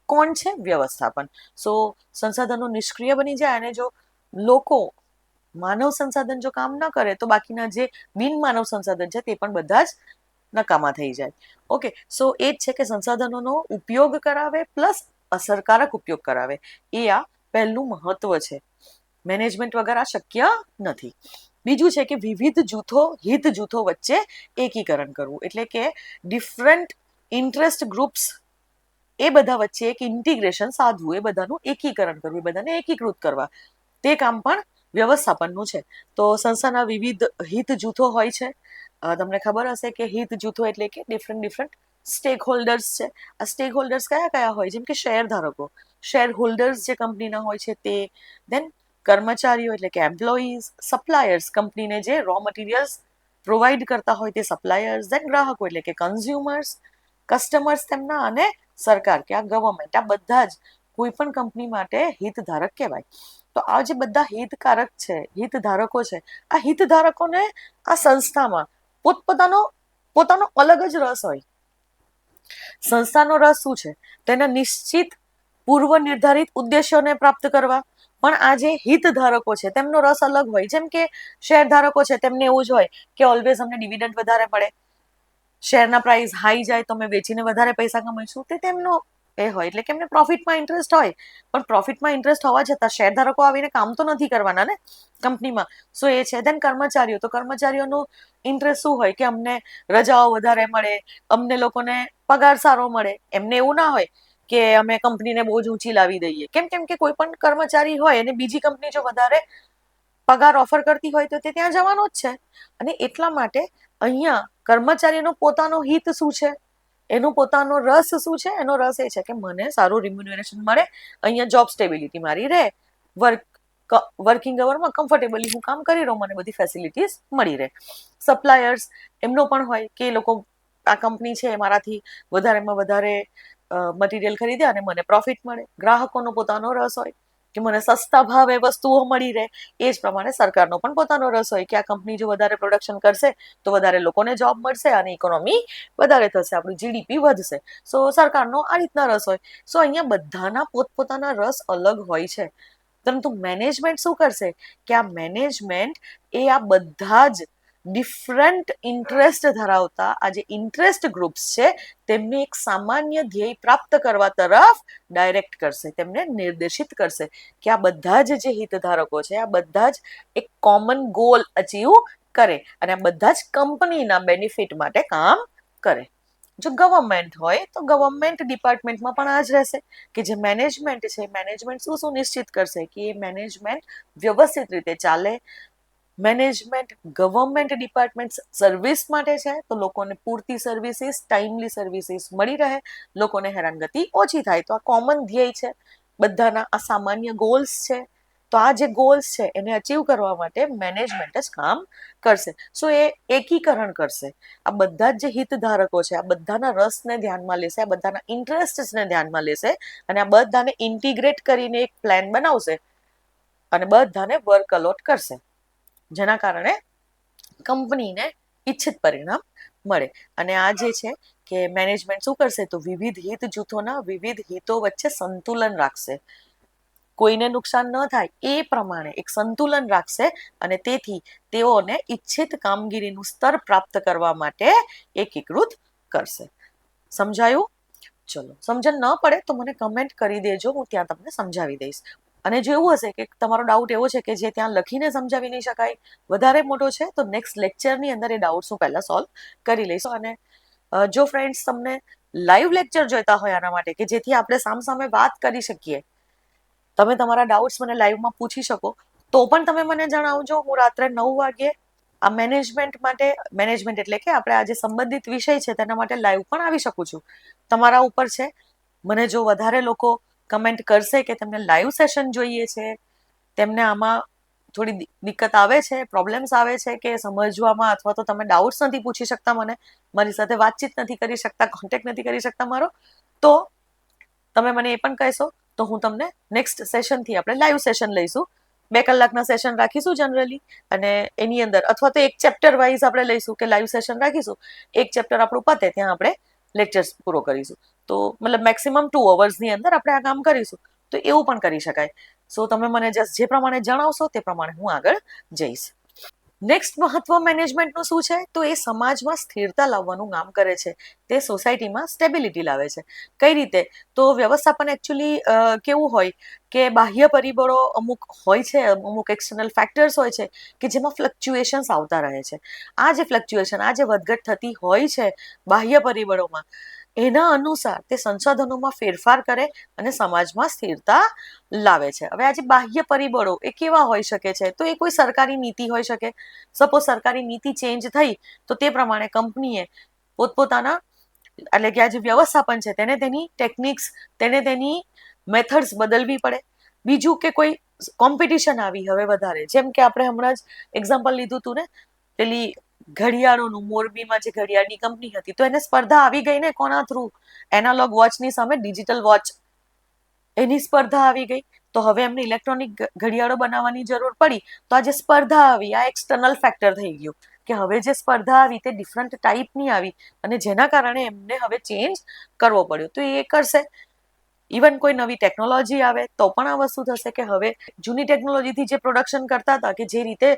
કોણ છે? વ્યવસ્થાપન. સો સંસાધનો નિષ્ક્રિય બની જાય, અને જો લોકો, માનવ સંસાધન જો કામ ન કરે તો બાકીના જે બિન માનવ સંસાધન છે તે પણ બધા જ નકામા થઈ જાય. ઓકે, સો એ જ છે કે સંસાધનોનો ઉપયોગ કરાવે પ્લસ અસરકારક ઉપયોગ કરાવે, એ આ પહેલું મહત્વ છે. મેનેજમેન્ટ વગર આ શક્ય નથી. બીજું છે કે વિવિધ જૂથો, હિત જૂથો વચ્ચે એકીકરણ કરવું, એટલે કે ડિફરન્ટ ઇન્ટરેસ્ટ ગ્રુપ્સ, એ બધા વચ્ચે એક ઇન્ટિગ્રેશન સાધવું, એ બધાનું એકીકરણ કરવું, એ બધાને એકીકૃત કરવા, તે કામ પણ વ્યવસ્થાપનનું છે. તો સંસ્થાના વિવિધ હિત જૂથો હોય છે. તમને ખબર હશે કે હિત જૂથો એટલે કે ડિફરન્ટ સ્ટેક હોલ્ડર્સ છે. આ સ્ટેક હોલ્ડર્સ કયા કયા હોય? જેમ કે શેર ધારકો, શેર હોલ્ડર્સ જે કંપનીના હોય છે તે, દેન કર્મચારીઓ એટલે કે એમ્પ્લોઈઝ, સપ્લાયર્સ, કંપનીને જે રો મટીરિયલ્સ પ્રોવાઈડ કરતા હોય તે સપ્લાયર્સ, દેન ગ્રાહકો એટલે કે કન્ઝ્યુમર્સ, કસ્ટમર્સ તેમના, અને સરકાર કે આ ગવર્મેન્ટ, આ બધા જ કોઈ પણ કંપની માટે હિતધારક કહેવાય. તો આ જે બધા હિતકારક છે, હિતધારકો છે, આ હિતધારકોને આ સંસ્થામાં પોતાનો અલગ જ રસ હોય. સંસ્થાનો રસ શું છે? તેના નિશ્ચિત પૂર્વ નિર્ધારિત ઉદ્દેશોને પ્રાપ્ત કરવા. પણ આ જે હિતધારકો છે તેમનો રસ અલગ હોય. જેમ કે શેરધારકો છે, તેમને એવું જ હોય કે ઓલવેઝ અમને ડિવિડન્ડ વધારે મળે, શેરના પ્રાઇસ હાઈ જાય તો અમે વેચીને વધારે પૈસા કમાઈશું, તે તેમનો એ હોય. એટલે કે એમને પ્રોફિટમાં ઇન્ટરેસ્ટ હોય, પણ પ્રોફિટમાં ઇન્ટરેસ્ટ હોવા છતાં શેરધારકો આવીને કામ તો નથી કરવાના ને કંપનીમાં. સો એ છે. દેન કર્મચારીઓ, તો કર્મચારીઓનું ઇન્ટરેસ્ટ શું હોય કે અમને રજાઓ વધારે મળે, અમને લોકોને પગાર સારો મળે. એમને એવું ના હોય કે અમે કંપનીને બહુ જ ઊંચી લાવી દઈએ. કેમ કે કોઈ પણ કર્મચારી હોય અને બીજી કંપની જો વધારે પગાર ઓફર કરતી હોય તો તે ત્યાં જવાનો જ છે. અને એટલા માટે અહીંયા કર્મચારીનો પોતાનો હિત શું છે, એનો પોતાનો રસ શું છે? એનો રસ એ છે કે મને સારું રિમ્યુનરેશન મળે, અહીંયા જોબ સ્ટેબિલિટી મારી રહે, વર્કિંગ અવરમાં કમ્ફર્ટેબલી હું કામ કરી રહું, મને બધી ફેસિલિટીઝ મળી રહે. સપ્લાયર્સ, એમનો પણ હોય કે લોકો, આ કંપની છે મારાથી વધારેમાં વધારે મટીરિયલ ખરીદે અને મને પ્રોફિટ મળે. ગ્રાહકોનો પોતાનો રસ હોય કે મને સસ્તા ભાવે વસ્તુઓ મળી રહે. એ જ પ્રમાણે સરકારનો પણ પોતાનો રસ હોય કે આ કંપની જો વધારે પ્રોડક્શન કરશે તો વધારે લોકોને જોબ મળશે અને ઇકોનોમી વધારે થશે, આપણું જીડીપી વધશે. સો સરકારનો આ રીતના રસ હોય. સો અહીંયા બધાના પોતપોતાના રસ અલગ હોય છે. પરંતુ મેનેજમેન્ટ શું કરશે કે આ મેનેજમેન્ટ એ આ બધા જ ડિફરન્ટ ઇન્ટરેસ્ટ ધરાવતા આ જે ઇન્ટરેસ્ટ ગ્રુપ્સ છે તેમને એક સામાન્ય ધ્યેય પ્રાપ્ત કરવા તરફ ડાયરેક્ટ કરશે, તેમને નિર્દેશિત કરશે કે આ બધા જ જે હિતધારકો છે આ બધા જ એક કોમન ગોલ અચીવ કરે અને આ બધા જ કંપનીના બેનિફિટ માટે કામ કરે. જો ગવર્મેન્ટ હોય તો ગવર્મેન્ટ ડિપાર્ટમેન્ટમાં પણ આ જ રહેશે કે જે મેનેજમેન્ટ છે, મેનેજમેન્ટ શું સુનિશ્ચિત કરશે કે એ મેનેજમેન્ટ વ્યવસ્થિત રીતે ચાલે. મેનેજમેન્ટ ગવર્મેન્ટ ડિપાર્ટમેન્ટ સર્વિસ માટે છે, તો લોકોને પૂરતી સર્વિસીસ, ટાઈમલી સર્વિસીસ મળી રહે, લોકોને હેરાનગતિ ઓછી થાય. તો આ કોમન ધ્યેય છે, બધાના આ સામાન્ય ગોલ્સ છે. તો આ જે ગોલ્સ છે એને અચીવ કરવા માટે મેનેજમેન્ટ જ કામ કરશે. સો એ એકીકરણ કરશે. આ બધા જ જે હિતધારકો છે આ બધાના રસને ધ્યાનમાં લેશે, આ બધાના ઇન્ટરેસ્ટને ધ્યાનમાં લેશે અને આ બધાને ઇન્ટિગ્રેટ કરીને એક પ્લાન બનાવશે અને બધાને વર્ક અલોટ કરશે, જેના કારણે કંપનીને ઈચ્છિત પરિણામ મળે. અને આ જે છે કે મેનેજમેન્ટ શું કરશે તો વિવિધ હિત જૂથોના વિવિધ હિતો વચ્ચે સંતુલન રાખશે, કોઈને નુકસાન ન થાય એ પ્રમાણે એક સંતુલન રાખશે અને તેથી તેઓને ઈચ્છિત કામગીરીનું સ્તર પ્રાપ્ત કરવા માટે એકીકૃત કરશે. સમજાયું? ચલો, સમજણ ન પડે તો મને કમેન્ટ કરી દેજો, હું ત્યાં તમને સમજાવી દઈશ. અને જો એવું હશે કે તમારો ડાઉટ એવો છે કે જે ત્યાં લખીને સમજાવી નહીં શકાય, વધારે મોટો છે, તો નેક્સ્ટ લેક્ચરની અંદર એ ડાઉટ્સ હું પહેલા સોલ્વ કરી લઈશું. અને જો ફ્રેન્ડ્સ તમને લાઈવ લેક્ચર જોઈતા હોય આના માટે કે જેથી આપણે સામસામે વાત કરી શકીએ, તમે તમારા ડાઉટ્સ મને લાઈવમાં પૂછી શકો, તો પણ તમે મને જણાવજો. હું રાત્રે 9 વાગ્યે આ મેનેજમેન્ટ એટલે કે આપણે આ જે સંબંધિત વિષય છે તેના માટે લાઈવ પણ આવી શકું છું. તમારા ઉપર છે. મને જો વધારે લોકો કમેન્ટ કરશે કે તેમને લાઈવ સેશન જોઈએ છે, તેમને આમાં થોડી દિક્કત આવે છે, પ્રોબ્લેમ્સ આવે છે કે સમજવામાં, અથવા તો તમે ડાઉટ્સ નથી પૂછી શકતા, મને મારી સાથે વાતચીત નથી કરી શકતા, કોન્ટેક્ટ નથી કરી શકતા મારો, તો તમે મને એ પણ કહેશો, તો હું તમને નેક્સ્ટ સેશનથી આપણે લાઈવ સેશન લઈશું. 2 કલાકના સેશન રાખીશું જનરલી, અને એની અંદર અથવા તો એક ચેપ્ટર વાઇઝ આપણે લઈશું કે લાઈવ સેશન રાખીશું, એક ચેપ્ટર આપણું પતે ત્યાં આપણે લેક્ચર્સ પૂરો કરીશું. તો મતલબ મેક્સિમમ 2 અવર્સની અંદર આપણે આ કામ કરીશું. તો એવું પણ કરી શકાય. સો તમે મને જે પ્રમાણે જણાવશો તે પ્રમાણે હું આગળ જઈશ. નેક્સ્ટ મહત્વ મેનેજમેન્ટનું શું છે? તો એ સમાજમાં સ્થિરતા લાવવાનું કામ કરે છે, તે સોસાયટીમાં સ્ટેબિલિટી લાવે છે. કઈ રીતે? તો વ્યવસ્થાપન એકચ્યુઅલી કેવું હોય કે બાહ્ય પરિબળો અમુક હોય છે, અમુક એક્સટર્નલ ફેક્ટર્સ હોય છે કે જેમાં ફ્લક્ચ્યુએશન્સ આવતા રહે છે. આ જે ફ્લક્ચ્યુએશન, આ જે વધઘટ થતી હોય છે બાહ્ય પરિબળોમાં, એના અનુસાર તે સંસાધનોમાં ફેરફાર કરે અને સમાજમાં સ્થિરતા લાવે છે. હવે આ જે બાહ્ય પરિબળો એ કેવા હોઈ શકે છે? તો એ કોઈ સરકારી નીતિ હોઈ શકે. સપોઝ સરકારી નીતિ ચેન્જ થઈ તો તે પ્રમાણે કંપનીએ પોતપોતાના, એટલે કે આ જે વ્યવસ્થાપન છે તેને તેની ટેકનિક્સ, તેને તેની મેથડ્સ બદલવી પડે. બીજું કે કોઈ કોમ્પિટિશન આવી હવે વધારે, જેમ કે આપણે હમણાં જ એક્ઝામ્પલ લીધું હતું ને, પેલી ઘડિયાળોનું, મોરબીમાં જે ઘડિયાળની કંપની હતી, તો એને સ્પર્ધા આવી ગઈ ને, કોના થ્રુ? એનાલોગ વોચની સામે ડિજિટલ વોચ, એની સ્પર્ધા આવી ગઈ. તો હવે એમને ઇલેક્ટ્રોનિક ઘડિયાળો બનાવવાની જરૂર પડી, તો આ જે સ્પર્ધા આવી, આ એક્સટર્નલ ફેક્ટર થઈ ગયું કે હવે જે સ્પર્ધા આવી તે ડિફરન્ટ ટાઈપની આવી, અને જેના કારણે એમને હવે ચેન્જ કરવો પડ્યો. તો એ કરશે. ઇવન કોઈ નવી ટેકનોલોજી આવે તો પણ આ વસ્તુ થશે કે હવે જૂની ટેકનોલોજીથી જે પ્રોડક્શન કરતા હતા, કે જે રીતે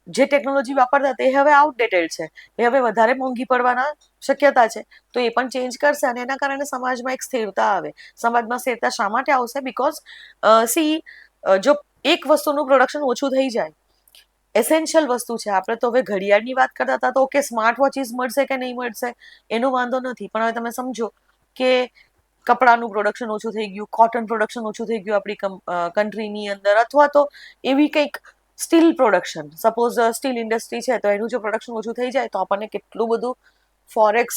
જે ટેકનોલોજી વાપરતા તે હવે આઉટડેટેડ છે, એ હવે વધારે મોંઘી પડવાના શક્યતા છે. તો એ પણ ચેન્જ કરશે, અને એના કારણે સમાજમાં એક સ્થિરતા આવે. સમાજમાં સ્થિરતા શા માટે આવશે? બીકોઝ જો એક વસ્તુનું પ્રોડક્શન ઓછું થઈ જાય, એસેન્શિયલ વસ્તુ છે. આપણે તો હવે ઘડિયાળની વાત કરતા હતા, તો ઓકે સ્માર્ટ વોચીસ મળશે કે નહીં મળશે એનો વાંધો નથી, પણ હવે તમે સમજો કે કપડાનું પ્રોડક્શન ઓછું થઈ ગયું, કોટન પ્રોડક્શન ઓછું થઈ ગયું આપણી કન્ટ્રીની અંદર, અથવા તો એવી કંઈક steel production, suppose steel industry છે, તો એનું જો પ્રોડક્શન ઓછું થઈ જાય તો આપણને કેટલું બધું ફોરેક્સ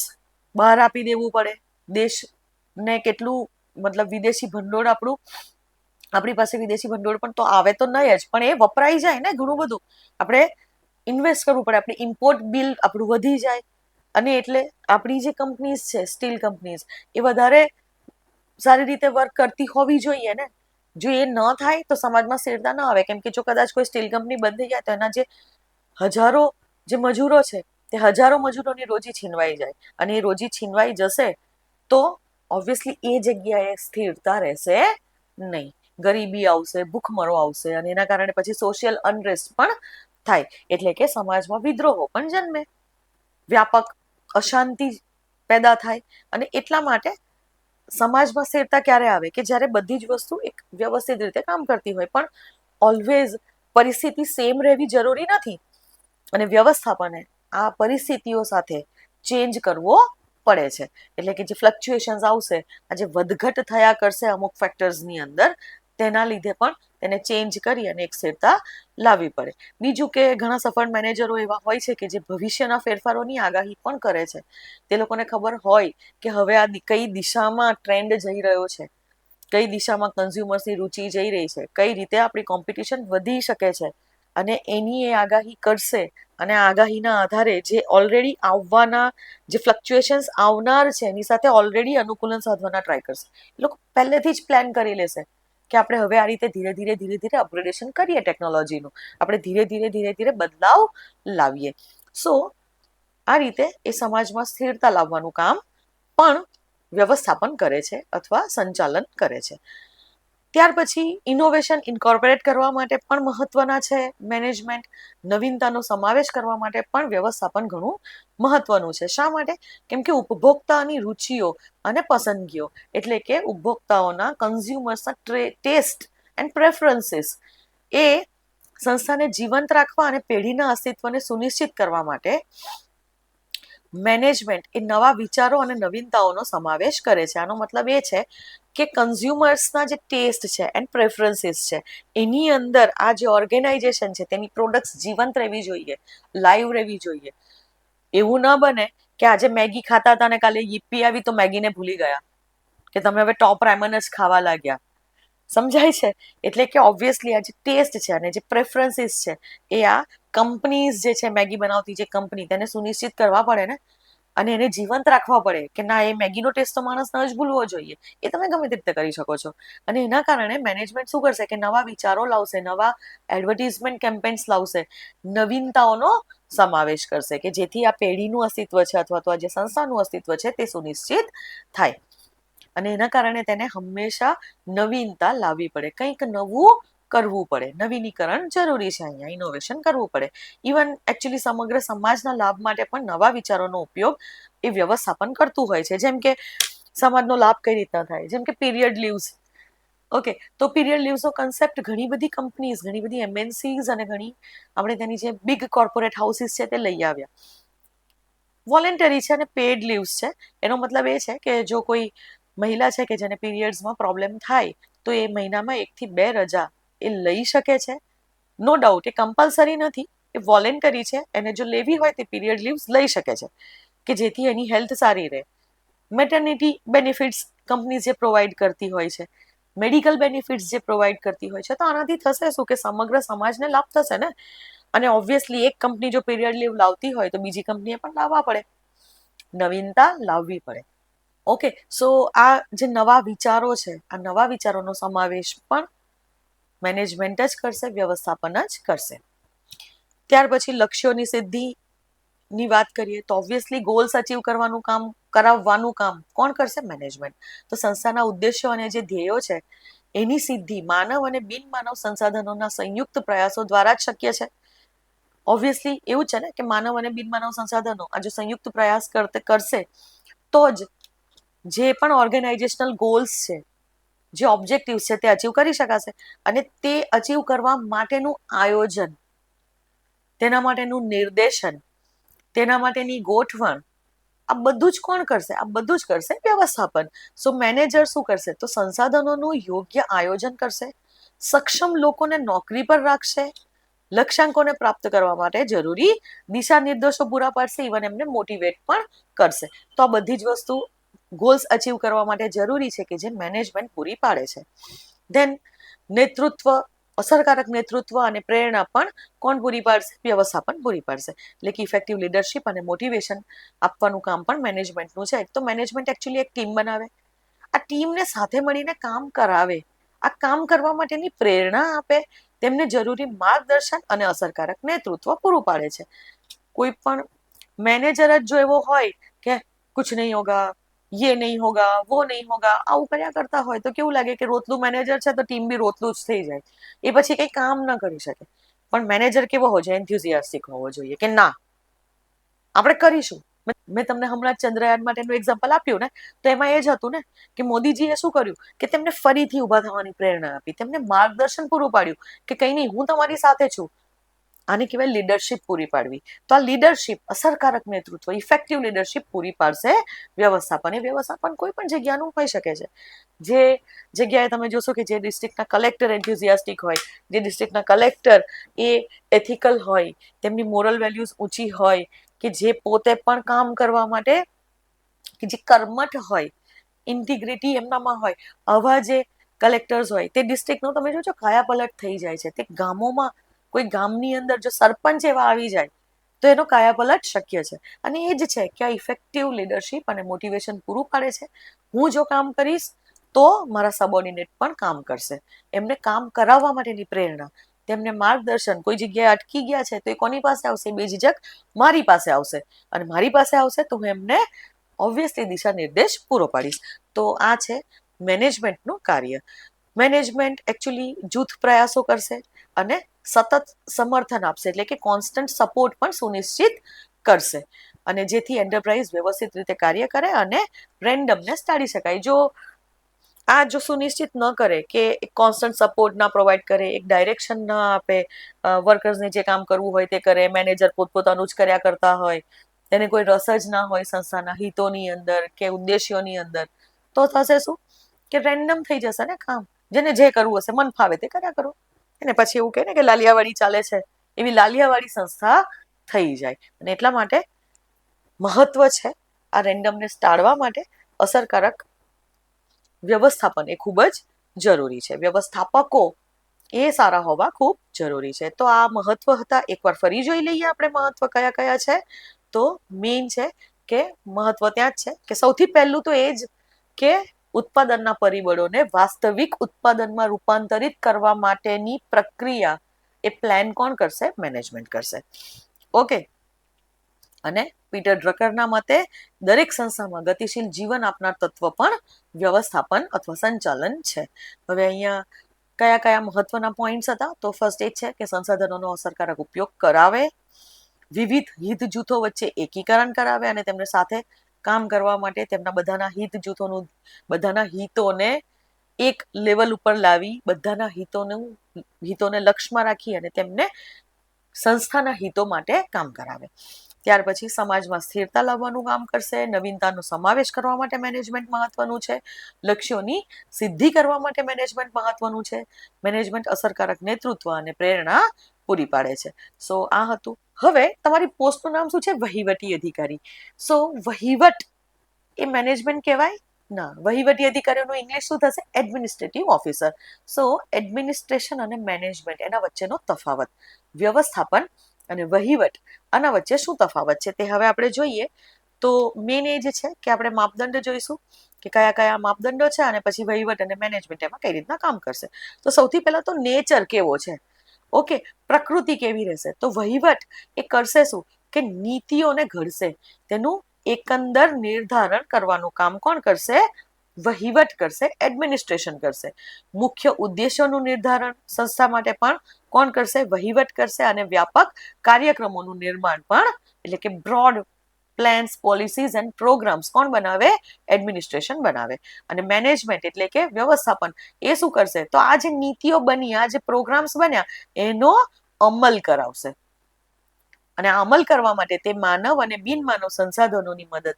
બહાર આપી દેવું પડે, દેશને કેટલું, મતલબ વિદેશી ભંડોળ આપણી પાસે વિદેશી ભંડોળ પણ તો આવે તો નહીં જ, પણ એ વપરાઈ જાય ને ઘણું બધું, આપણે ઇન્વેસ્ટ કરવું પડે, આપણે ઇમ્પોર્ટ બિલ આપણું વધી જાય. અને એટલે આપણી જે કંપનીઝ છે, સ્ટીલ કંપનીઝ, એ વધારે સારી રીતે વર્ક કરતી હોવી જોઈએ ને. જો એ ન થાય તો સમાજમાં સ્થિરતા ન આવે, કેમ કે જો કદાચ કોઈ સ્ટીલ કંપની બંધ થઈ જાય તો એના જે હજારો જે મજૂરો છે તે હજારો મજૂરોની રોજી છીનવાઈ જાય, અને એ રોજી છીનવાઈ જશે તો ઓબ્વિયસલી એ જગ્યાએ સ્થિરતા રહેશે નહીં. ગરીબી આવશે, ભૂખમરો આવશે, અને એના કારણે પછી સોશિયલ અનરેસ્ટ પણ થાય, એટલે કે સમાજમાં વિદ્રોહો પણ જન્મે, વ્યાપક અશાંતિ પેદા થાય. અને એટલા માટે સમાજમાં સ્થિરતા ક્યારે આવે? કે જ્યારે બધી જ વસ્તુ એક વ્યવસ્થિત રીતે કામ કરતી હોય. પણ ઓલવેઝ પરિસ્થિતિ સેમ રહેવી જરૂરી નથી, અને વ્યવસ્થાપને આ પરિસ્થિતિઓ સાથે ચેન્જ કરવો પડે છે. એટલે કે જે ફ્લક્ચ્યુએશન્સ આવશે, આ જે વધઘટ થયા કરશે અમુક ફેક્ટર્સની અંદર, તેના લીધે પણ તેને ચેન્જ કરી અને એક સ્થિરતા લાવવી પડે. બીજું કે ઘણા સફળ મેનેજરો એવા હોય છે કે જે ભવિષ્યના ફેરફારોની આગાહી પણ કરે છે. તે લોકોને ખબર હોય કે હવે આ કઈ દિશામાં ટ્રેન્ડ જઈ રહ્યો છે, કઈ દિશામાં કન્ઝ્યુમર્સની રુચિ જઈ રહી છે, કઈ રીતે આપણી કોમ્પિટિશન વધી શકે છે, અને એની એ આગાહી કરશે. અને આગાહીના આધારે જે ઓલરેડી આવવાના જે ફ્લક્ચ્યુએશન્સ આવનાર છે એની સાથે ઓલરેડી અનુકૂલન સાધવાના ટ્રાય કરશે. એ લોકો પહેલેથી જ પ્લાન કરી લેશે કે આપણે હવે આ રીતે ધીરે ધીરે અપગ્રેડેશન કરીએ ટેકનોલોજીનું, આપણે ધીરે ધીરે બદલાવ લાવીએ. સો આ રીતે એ સમાજમાં સ્થિરતા લાવવાનું કામ પણ વ્યવસ્થાપન કરે છે અથવા સંચાલન કરે છે. ત્યાર પછી ઇનોવેશન ઇન્કોર્પોરેટ કરવા માટે પણ મહત્વના છે મેનેજમેન્ટ. નવીનતાનો સમાવેશ કરવા માટે પણ વ્યવસ્થાપન ઘણું મહત્વનું છે. શા માટે? કેમ કે ઉપભોક્તાની રુચિઓ અને પસંદગીઓ, એટલે કે ઉપભોક્તાઓના, કન્ઝ્યુમર્સના ટેસ્ટ એન્ડ પ્રેફરન્સીસ એ સંસ્થાને જીવંત રાખવા અને પેઢીના અસ્તિત્વને સુનિશ્ચિત કરવા માટે મેનેજમેન્ટ એ નવા વિચારો અને નવીનતાઓનો સમાવેશ કરે છે. આનો મતલબ એ છે કે કન્ઝ્યુમર્સના જે ટેસ્ટ છે એન્ડ પ્રેફરન્સીસ છે એની અંદર આ જે ઓર્ગેનાઇઝેશન છે તેની પ્રોડક્ટ્સ જીવંત રહેવી જોઈએ, લાઈવ રહેવી જોઈએ. એવું ન બને કે આજે મેગી ખાતા હતા ને કાલે યીપ્પી આવી તો મેગીને ભૂલી ગયા, કે તમે હવે ટોપ રેમન જ ખાવા લાગ્યા. સમજાય છે? એટલે કે ઓબ્વિયસલી આ જે ટેસ્ટ છે અને જે પ્રેફરન્સીસ છે એ આ કંપનીઝ જે છે મેગી બનાવતી જે કંપની તેને સુનિશ્ચિત કરવા પડે ને, અને એને જીવંત રાખવા પડે કે ના એ મેગીનો ટેસ્ટ તો માણસ ન જ ભૂલવો જોઈએ. એ તમે ગમે તે રીતે કરી શકો છો. અને એના કારણે મેનેજમેન્ટ શું કરશે કે નવા વિચારો લાવશે, નવા એડવર્ટીઝમેન્ટ કેમ્પેન્સ લાવશે, નવીનતાઓનો સમાવેશ કરશે કે જેથી આ પેઢીનું અસ્તિત્વ છે અથવા તો આ જે સંસ્થાનું અસ્તિત્વ છે તે સુનિશ્ચિત થાય. અને એના કારણે તેને હંમેશા નવીનતા લાવવી પડે, કંઈક નવું કરવું પડે, નવીનીકરણ જરૂરી છે. અહીંયા ઇનોવેશન કરવું પડે. ઇવન એકચ્યુઅલી સમગ્ર સમાજના લાભ માટે પણ નવા વિચારોનો ઉપયોગ એ વ્યવસ્થાપન કરતું હોય છે. જેમ કે સમાજનો લાભ કઈ રીતના થાય, જેમ કે પીરિયડ લીવ્સ. ઓકે, તો પીરિયડ લીવ્સનો કન્સેપ્ટ ઘણી બધી કંપનીઝ, ઘણી બધી એમએનસીઝ અને ઘણી આપણે તેની જે બિગ કોર્પોરેટ હાઉસીસ છે તે લઈ આવ્યા. વોલેન્ટરી છે અને પેડ લીવ્સ છે. એનો મતલબ એ છે કે જો કોઈ મહિલા છે કે જેને પીરિયડ્સમાં પ્રોબ્લેમ થાય તો એ મહિનામાં 1 થી 2 રજા એ લઈ શકે છે. નો ડાઉટ એ કમ્પલસરી નથી, એ વોલેન્ટરી છે. એને જો લેવી હોય તે પીરિયડ લીવ્સ લઈ શકે છે કે જેથી એની હેલ્થ સારી રહે. મેટર્નિટી બેનિફિટ્સ કંપની જે પ્રોવાઈડ કરતી હોય છે, મેડિકલ બેનિફિટ્સ જે પ્રોવાઈડ કરતી હોય છે, તો આનાથી થશે શું કે સમગ્ર સમાજને લાભ થશે ને. અને ઓબ્વિયસલી એક કંપની જો પીરિયડ લીવ લાવતી હોય તો બીજી કંપનીએ પણ લાવવા પડે, નવીનતા લાવવી પડે. ઓકે, સો આ જે નવા વિચારો છે, આ નવા વિચારોનો સમાવેશ પણ મેનેજમેન્ટ જ કરશે, વ્યવસ્થાપન જ કરશે. ત્યાર પછી લક્ષ્યોની સિદ્ધિની વાત કરીએ તો ઓબ્વિયસલી ગોલ્સ અચીવ કરવાનું કામ, કરાવવાનું કામ કોણ કરશે? મેનેજમેન્ટ. તો સંસ્થાના ઉદ્દેશ્યો અને જે ધ્યેયો છે એની સિદ્ધિ માનવ અને બિનમાનવ સંસાધનોના સંયુક્ત પ્રયાસો દ્વારા જ શક્ય છે. ઓબ્વિયસલી એવું છે ને કે માનવ અને બિનમાનવ સંસાધનો આ જો સંયુક્ત પ્રયાસ કરશે તો જ જે પણ ઓર્ગેનાઇઝેશનલ ગોલ્સ છે, જે ઓબ્જેક્ટિવ્સ છે તે અચીવ કરી શકાશે. અને તે અચીવ કરવા માટેનું આયોજન, તેના માટેનું નિર્દેશન, તેના માટેની ગોઠવણ, આ બધું જ કોણ કરશે? આ બધું જ કરશે વ્યવસ્થાપન. સો મેનેજર શું કરશે? તો સંસાધનોનું યોગ્ય આયોજન કરશે, સક્ષમ લોકોને નોકરી પર રાખશે, લક્ષ્યાંકોને પ્રાપ્ત કરવા માટે જરૂરી દિશા નિર્દેશો પૂરા પાડશે, ઇવન એમને મોટિવેટ પણ કરશે. તો આ બધી જ વસ્તુ ગોલ્સ અચીવ કરવા માટે જરૂરી છે કે જે મેનેજમેન્ટ પૂરી પાડે છે. ધેન નેતૃત્વ, અસરકારક નેતૃત્વ અને પ્રેરણા પણ કોણ પૂરી પાડશે? વ્યવસ્થાપન પૂરી પાડશે. એટલે કે ઇફેક્ટિવ લીડરશિપ અને મોટિવેશન આપવાનું કામ પણ મેનેજમેન્ટનું છે. તો મેનેજમેન્ટ એકચ્યુઅલી એક ટીમ બનાવે, આ ટીમને સાથે મળીને કામ કરાવે, આ કામ કરવા માટેની પ્રેરણા આપે, તેમને જરૂરી માર્ગદર્શન અને અસરકારક નેતૃત્વ પૂરું પાડે છે. કોઈ પણ મેનેજર જ જો એવો હોય કે કુછ નહીં હોગા, યે નહીં હોગા, વો નહીં હોગા, આવું કર્યા કરતા હોય તો કેવું લાગે કે રોતલું મેનેજર છે તો ટીમ બી રોતલું જ થઈ જાય, એ પછી કંઈ કામ ન કરી શકે. પણ મેનેજર કેવો હોવો જોઈએ? એન્થ્યુઝિયાસ્ટિક હોવો જોઈએ કે ના આપણે કરીશું. મેં તમને હમણાં ચંદ્રયાન માટેનું એક્ઝામ્પલ આપ્યું ને, તો એમાં એ જ હતું ને કે મોદીજીએ શું કર્યું કે તેમને ફરીથી ઊભા થવાની પ્રેરણા આપી, તેમને માર્ગદર્શન પૂરું પાડ્યું કે કંઈ નહીં, હું તમારી સાથે છું. આને કહેવાય લીડરશિપ પૂરી પાડવી. તો આ લીડરશિપ, અસરકારક નેતૃત્વ, ઇફેક્ટિવ લીડરશિપ પૂરી પાડશે વ્યવસ્થાપન. એ વ્યવસ્થાપન કોઈ પણ જગ્યાનું હોઈ શકે છે. જે જગ્યાએ તમે જોશો કે જે ડિસ્ટ્રિક્ટના કલેક્ટર એન્થ્યુઝિયાસ્ટિક હોય, જે ડિસ્ટ્રિક્ટના કલેક્ટર એ એથિકલ હોય, તેમની મોરલ વેલ્યુઝ ઊંચી હોય, કે જે પોતે પણ કામ કરવા માટે કે જે કર્મઠ હોય, ઇન્ટિગ્રિટી એમનામાં હોય, આવા જે કલેક્ટર્સ હોય તે ડિસ્ટ્રિક્ટનો તમે જોજો કાયાપલટ થઈ જાય છે. તે ગામોમાં કોઈ ગામની અંદર જો સરપંચ એવા આવી જાય તો એનો કાયાપલટ શક્ય છે. અને એ જ છે કે આ ઇફેક્ટિવ લીડરશિપ અને મોટિવેશન પૂરું પાડે છે. હું જો કામ કરીશ તો મારા સબઓર્ડિનેટ પણ કામ કરશે. એમને કામ કરાવવા માટેની પ્રેરણા, તેમને માર્ગદર્શન, કોઈ જગ્યાએ અટકી ગયા છે તો એ કોની પાસે આવશે? બેઝિઝક મારી પાસે આવશે. અને મારી પાસે આવશે તો હું એમને ઓબ્વિયસલી દિશા નિર્દેશ પૂરો પાડીશ. તો આ છે મેનેજમેન્ટનું કાર્ય. મેનેજમેન્ટ એકચ્યુઅલી જૂથ પ્રયાસો કરશે અને સતત સમર્થન આપશે, એટલે કે કોન્સ્ટન્ટ સપોર્ટ પણ સુનિશ્ચિત કરશે, અને જેથી એન્ટરપ્રાઇઝ વ્યવસ્થિત રીતે કાર્ય કરે અને રેન્ડમને ટાળી શકાય. જો આ જો સુનિશ્ચિત ન કરે કે એક કોન્સ્ટન્ટ સપોર્ટ ના પ્રોવાઈડ કરે, એક ડાયરેક્શન ના આપે, વર્કર્સને જે કામ કરવું હોય તે કરે, મેનેજર પોતપોતાનું જ કર્યા કરતા હોય, તેને કોઈ રસ જ ના હોય સંસ્થાના હિતોની અંદર કે ઉદ્દેશ્યોની અંદર, તો થશે શું કે રેન્ડમ થઈ જશે ને કામ. જેને જે કરવું હશે મન ફાવે તે કર્યા કરો. અને પછી એવું કહે ને કે લાલિયાવાડી ચાલે છે, એવી લાલિયાવાડી સંસ્થા થઈ જાય. અને એટલા માટે મહત્વ છે આ રેન્ડમને ટાળવા માટે અસરકારક વ્યવસ્થાપન એ ખૂબ જ જરૂરી છે. વ્યવસ્થાપકો એ સારા હોવા ખૂબ જરૂરી છે. તો આ મહત્વ હતા. એકવાર ફરી જોઈ લઈએ આપણે મહત્વ કયા કયા છે. તો મેઇન છે કે મહત્વ ત્યાં જ છે કે સૌથી પહેલું તો એ જ કે ઉત્પાદનના પરિબળોને વાસ્તવિક ઉત્પાદનમાં રૂપાંતરિત કરવા માટેની પ્રક્રિયા એ પ્લાન કોણ કરશે? મેનેજમેન્ટ કરશે. ઓકે. અને પીટર ડ્રકરના મતે દરેક સંસ્થામાં ગતિશીલ જીવન આપનાર તત્વ પણ વ્યવસ્થાપન અથવા સંચાલન છે. હવે અહીંયા કયા કયા મહત્વના પોઈન્ટ્સ હતા? તો ફર્સ્ટ એ છે કે સંસાધનોનો અસરકારક ઉપયોગ કરાવે, વિવિધ હિત જૂથો વચ્ચે એકીકરણ કરાવે અને તેમને સાથે કામ કરવા માટે તેમના બધાના બધાના હિતોને એક લેવલ ઉપર લાવી, બધાના હિતોને લક્ષ્યમાં રાખી અને તેમને સંસ્થાના હિતો માટે કામ કરાવે. ત્યાર પછી સમાજમાં સ્થિરતા લાવવાનું કામ કરશે, નવીનતાનો સમાવેશ કરવા માટે મેનેજમેન્ટ મહત્વનું છે, લક્ષ્યોની સિદ્ધિ કરવા માટે મેનેજમેન્ટ મહત્વનું છે, મેનેજમેન્ટ અસરકારક નેતૃત્વ અને પ્રેરણા પૂરી પાડે છે. સો આ હતું. હવે તમારી પોસ્ટનું નામ શું છે? વહીવટી અધિકારી. સો વહીવટ એ મેનેજમેન્ટ કહેવાય? ના. વહીવટી અધિકારીઓનું ઇંગ્લિશ શું થશે? Administrative officer. સો એડમિનિસ્ટ્રેશન અને મેનેજમેન્ટ એના વચ્ચેનો તફાવત, વ્યવસ્થાપન અને વહીવટ આના વચ્ચે શું તફાવત છે તે હવે આપણે જોઈએ. તો મેન એ જ છે કે આપણે માપદંડ જોઈશું કે કયા કયા માપદંડો છે અને પછી વહીવટ અને મેનેજમેન્ટ એમાં કઈ રીતના કામ કરશે. તો સૌથી પહેલા તો નેચર કેવો છે, ઓકે, પ્રકૃતિ કેવી રહેશે. તો વહીવટ એ કરશે શું કે નીતિઓને ઘડશે, તેનું એકંદર નિર્ધારણ કરવાનું કામ કોણ કરશે? વહીવટ કરશે, એડમિનિસ્ટ્રેશન કરશે. મુખ્ય ઉદ્દેશોનું નિર્ધારણ સંસ્થા માટે પણ કોણ કરશે? વહીવટ કરશે. અને વ્યાપક કાર્યક્રમોનું નિર્માણ પણ, એટલે કે broad plans, policies and programmes કોણ બનાવે? એડમિનિસ્ટ્રેશન બનાવે. અને મેનેજમેન્ટ એટલે કે વ્યવસ્થાપન એ શું કરશે? તો આ જે નીતિઓ બની, આ જે પ્રોગ્રામ્સ બન્યા એનો અમલ કરાવશે. અને આ અમલ કરવા માટે તે માનવ અને બિનમાનવ સંસાધનોની મદદ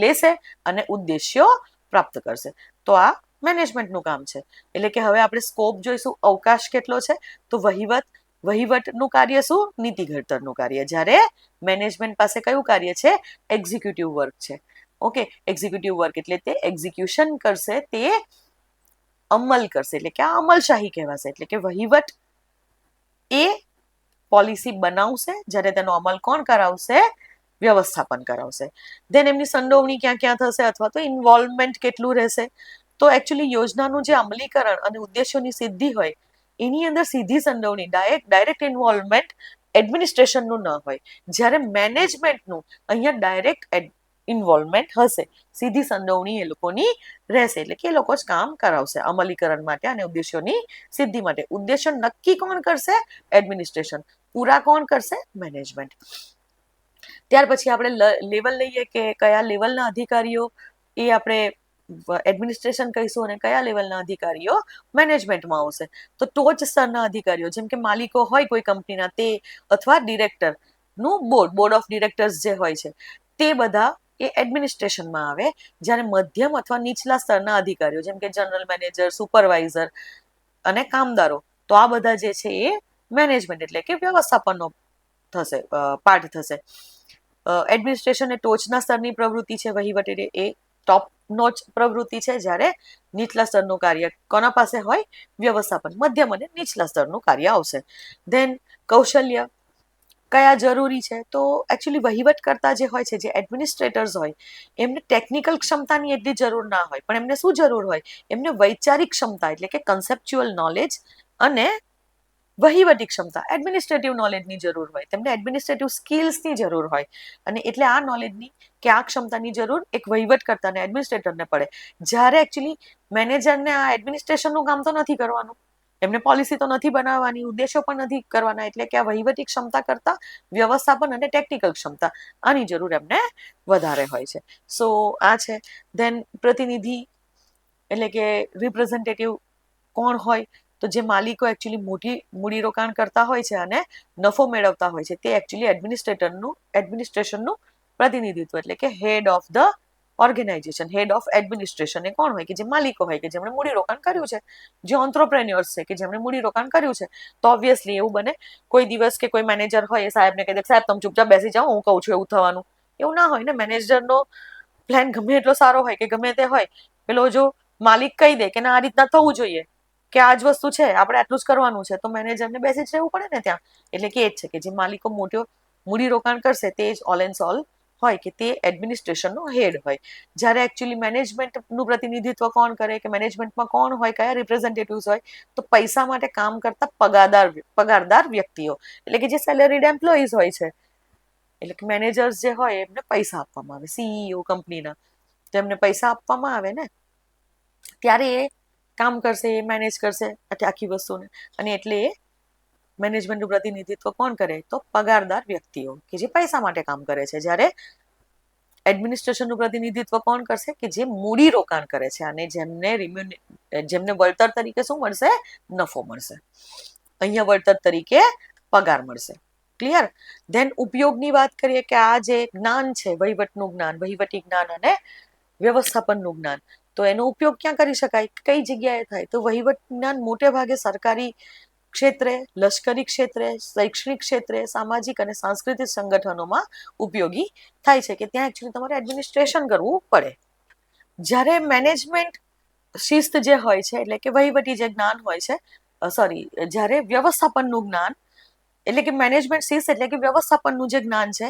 લેશે અને ઉદ્દેશ્યો પ્રાપ્ત કરશે. તો આ મેનેજમેન્ટનું કામ છે. એટલે કે હવે આપણે સ્કોપ જોઈશું, અવકાશ કેટલો છે? તો વહીવટનું કાર્ય શું? નીતિ ઘડતરનું કાર્ય. જ્યારે મેનેજમેન્ટ પાસે કયું કાર્ય છે? એક્ઝિક્યુટિવ વર્ક છે. ઓકે, એક્ઝિક્યુટિવ વર્ક એટલે તે એક્ઝિક્યુશન કરશે, તે અમલ કરશે, એટલે કે આ અમલશાહી કહેવાશે. એટલે કે વહીવટ એ પોલિસી બનાવશે, જ્યારે તેનો અમલ કોણ કરાવશે? વ્યવસ્થાપન કરાવશે. ધેન એમની સંડોવણી ક્યાં ક્યાં થશે અથવા તો ઇન્વોલ્વમેન્ટ કેટલું રહેશે? તો એકચ્યુઅલી યોજનાનું જે અમલીકરણ અને ઉદ્દેશોની સિદ્ધિ હોય એની અંદર સીધી સંડોવણી, ડાયરેક્ટ ઇન્વોલ્વમેન્ટ એડમિનિસ્ટ્રેશનનું ન હોય. જ્યારે મેનેજમેન્ટનું અહીંયા ડાયરેક્ટ ઇન્વોલ્વમેન્ટ હશે, સીધી સંડોવણી એ લોકોની રહેશે. એટલે કે એ લોકો જ કામ કરાવશે અમલીકરણ માટે અને ઉદ્દેશોની સિદ્ધિ માટે. ઉદ્દેશો નક્કી કોણ કરશે? એડમિનિસ્ટ્રેશન. પૂરા કોણ કરશે? મેનેજમેન્ટ. ત્યાર પછી આપણે લેવલ લઈએ કે કયા લેવલના અધિકારીઓ એ આપણે એડમિનિસ્ટ્રેશન કહીશું અને કયા લેવલના અધિકારીઓ મેનેજમેન્ટમાં આવશે. તો ટોચ સ્તરના અધિકારીઓ જેમ કે માલિકો હોય કોઈ કંપનીના તે, અથવા ડિરેક્ટરનું બોર્ડ ઓફ ડિરેક્ટર્સ જે હોય છે તે બધા એ એડમિનિસ્ટ્રેશનમાં આવે. જ્યારે મધ્યમ અથવા નીચલા સ્તરના અધિકારીઓ જેમ કે જનરલ મેનેજર, સુપરવાઇઝર અને કામદારો, તો આ બધા જે છે એ મેનેજમેન્ટ એટલે કે વ્યવસ્થાપનનો થશે, પાર્ટ થશે. એડમિનિસ્ટ્રેશન એ ટોચના સ્તરની પ્રવૃત્તિ છે, વહીવટ એ ટોપ નોચ પ્રવૃત્તિ છે. જ્યારે નીચલા સ્તરનું કાર્ય કોના પાસે હોય? વ્યવસ્થાપન. મધ્યમ અને નીચલા સ્તરનું કાર્ય આવશે. ધેન કૌશલ્ય કયા જરૂરી છે? તો એકચ્યુઅલી વહીવટ કરતા જે હોય છે, જે એડમિનિસ્ટ્રેટર્સ હોય, એમને ટેકનિકલ ક્ષમતાની એટલી જરૂર ના હોય, પણ એમને શું જરૂર હોય? એમને વૈચારિક ક્ષમતા એટલે કે કન્સેપ્ચ્યુઅલ નોલેજ અને વહીવટી ક્ષમતા, એડમિનિસ્ટ્રેટિવ નોલેજની જરૂર હોય. તેમને એડમિનિસ્ટ્રેટિવ સ્કિલ્સની જરૂર હોય. અને એટલે આ નોલેજની કે આ ક્ષમતાની જરૂર એક વહીવટકર્તાને, એડમિનિસ્ટ્રેટરને પડે. જ્યારે એકચ્યુઅલી મેનેજરને આ એડમિનિસ્ટ્રેશનનું કામ તો નથી કરવાનું, એમને પોલિસી તો નથી બનાવવાની, ઉદ્દેશો પણ નથી કરવાના. એટલે કે આ વહીવટી ક્ષમતા કરતા વ્યવસ્થાપન અને ટેકનિકલ ક્ષમતા આની જરૂર એમને વધારે હોય છે. સો આ છે. ધેન પ્રતિનિધિ એટલે કે રિપ્રેઝેન્ટેટિવ કોણ હોય, તો જે માલિકો એકચ્યુઅલી મોટી મૂડીરોકાણ કરતા હોય છે અને નફો મેળવતા હોય છે, તે એકચ્યુઅલી એડમિનિસ્ટ્રેશનનું પ્રતિનિધિત્વ, એટલે કે head of the organization, head of administration એ કોણ હોય, કે જે માલિકો હોય, કે જેમણે મૂડીરોકાણ કર્યું છે, જે ઓન્ટ્રપ્રેન્યોર્સ છે, કે જેમણે મૂડીરોકાણ કર્યું છે. તો ઓબ્વિયસલી એવું બને કોઈ દિવસ કે કોઈ મેનેજર હોય એ સાહેબને કહી દે સાહેબ તમે ચૂપચાપ બેસી જાઓ, હું કહું છું એવું થવાનું. એવું ના હોય ને. મેનેજરનો પ્લાન ગમે એટલો સારો હોય કે ગમે તે હોય, પેલો જો માલિક કહી દે કે ના આ રીતના થવું જોઈએ, કે આ જ વસ્તુ છે, આપણે આટલું જ કરવાનું છે, તો મેનેજરને બેસી જ રહેવું પડે ને ત્યાં. એટલે કે એ જ છે કે જે માલિકો મોટો મૂડીરોકાણ કરશે તે જ ઓલ એન્ડ ઓલ હોય, કે તે એડમિનિસ્ટ્રેશનનો હેડ હોય. જ્યારે એકચ્યુઅલી મેનેજમેન્ટનું પ્રતિનિધિત્વ કોણ કરે, કે મેનેજમેન્ટમાં કોણ હોય, કયા રિપ્રેઝેન્ટેટિવ્સ હોય, તો પૈસા માટે કામ કરતા પગારદાર વ્યક્તિઓ, એટલે કે જે સેલેરીડ એમ્પ્લોઈઝ હોય છે. એટલે કે મેનેજર્સ જે હોય એમને પૈસા આપવામાં આવે, સીઈઓ કંપનીના, તો એમને પૈસા આપવામાં આવે ને, ત્યારે એ કામ કરશે, એ મેનેજ કરશે આખી વસ્તુને. અને એટલે એ મેનેજમેન્ટનું પ્રતિનિધિત્વ કોણ કરે, તો પગારદાર વ્યક્તિઓ, કે જે પૈસા માટે કામ કરે છે. જ્યારે એડમિનિસ્ટ્રેશનનું પ્રતિનિધિત્વ કોણ કરશે, કે જે મૂડી રોકાણ કરે છે અને જેમને વળતર તરીકે શું મળશે, નફો મળશે. અહીંયા વળતર તરીકે પગાર મળશે. ક્લિયર? ધેન ઉપયોગની વાત કરીએ, કે આ જે જ્ઞાન છે, વહીવટનું જ્ઞાન, વહીવટી જ્ઞાન અને વ્યવસ્થાપનનું જ્ઞાન, તો એનો ઉપયોગ ક્યાં કરી શકાય, કઈ જગ્યાએ થાય, તો વહીવટ જ્ઞાન મોટે ભાગે સરકારી ક્ષેત્રે, લશ્કરી ક્ષેત્રે, શૈક્ષણિક ક્ષેત્રે, સામાજિક અને સાંસ્કૃતિક સંગઠનોમાં ઉપયોગી થાય છે, કે ત્યાં એકચ્યુઅલી તમારે એડમિનિસ્ટ્રેશન કરવું પડે. જ્યારે મેનેજમેન્ટ શિસ્ત જે હોય છે, એટલે કે વહીવટી જે જ્ઞાન હોય છે, જ્યારે વ્યવસ્થાપનનું જ્ઞાન, એટલે કે મેનેજમેન્ટ શિસ્ત એટલે કે વ્યવસ્થાપનનું જે જ્ઞાન છે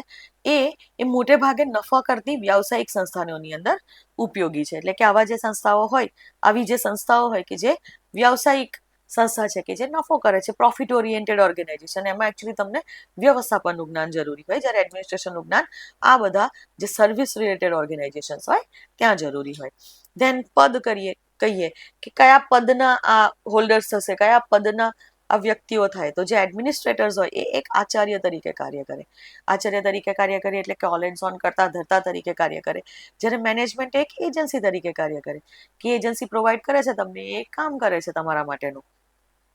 એ મોટે ભાગે નફા કરતી વ્યાવસાયિક સંસ્થાનોની અંદર ઉપયોગી છે. એટલે કે આવા જે સંસ્થાઓ હોય, આવી જે સંસ્થાઓ હોય કે જે વ્યાવસાયિક સંસ્થા છે, કે જે નફો કરે છે, પ્રોફિટ ઓરિએન્ટેડ ઓર્ગેનાઇઝેશન, એમાં એકચ્યુઅલી તમને વ્યવસ્થાપનનું જ્ઞાન જરૂરી હોય, જ્યારે એડમિનિસ્ટ્રેશનનું જ્ઞાન આ બધા જે સર્વિસ રિલેટેડ ઓર્ગેનાઇઝેશન હોય ત્યાં જરૂરી હોય. ધેન પદ કહીએ કે કયા પદના આ હોલ્ડર્સ થશે, કયા પદના આ વ્યક્તિઓ થાય, તો જે એડમિનિસ્ટ્રેટર્સ હોય એ એક આચાર્ય તરીકે કાર્ય કરે. આચાર્ય તરીકે કાર્ય કરે એટલે કે ઓલ એન્ડ ઓન કરતા ધરતા તરીકે કાર્ય કરે. જ્યારે મેનેજમેન્ટ એક એજન્સી તરીકે કાર્ય કરે, કે એજન્સી પ્રોવાઈડ કરે છે તમને, એ કામ કરે છે તમારા માટેનું,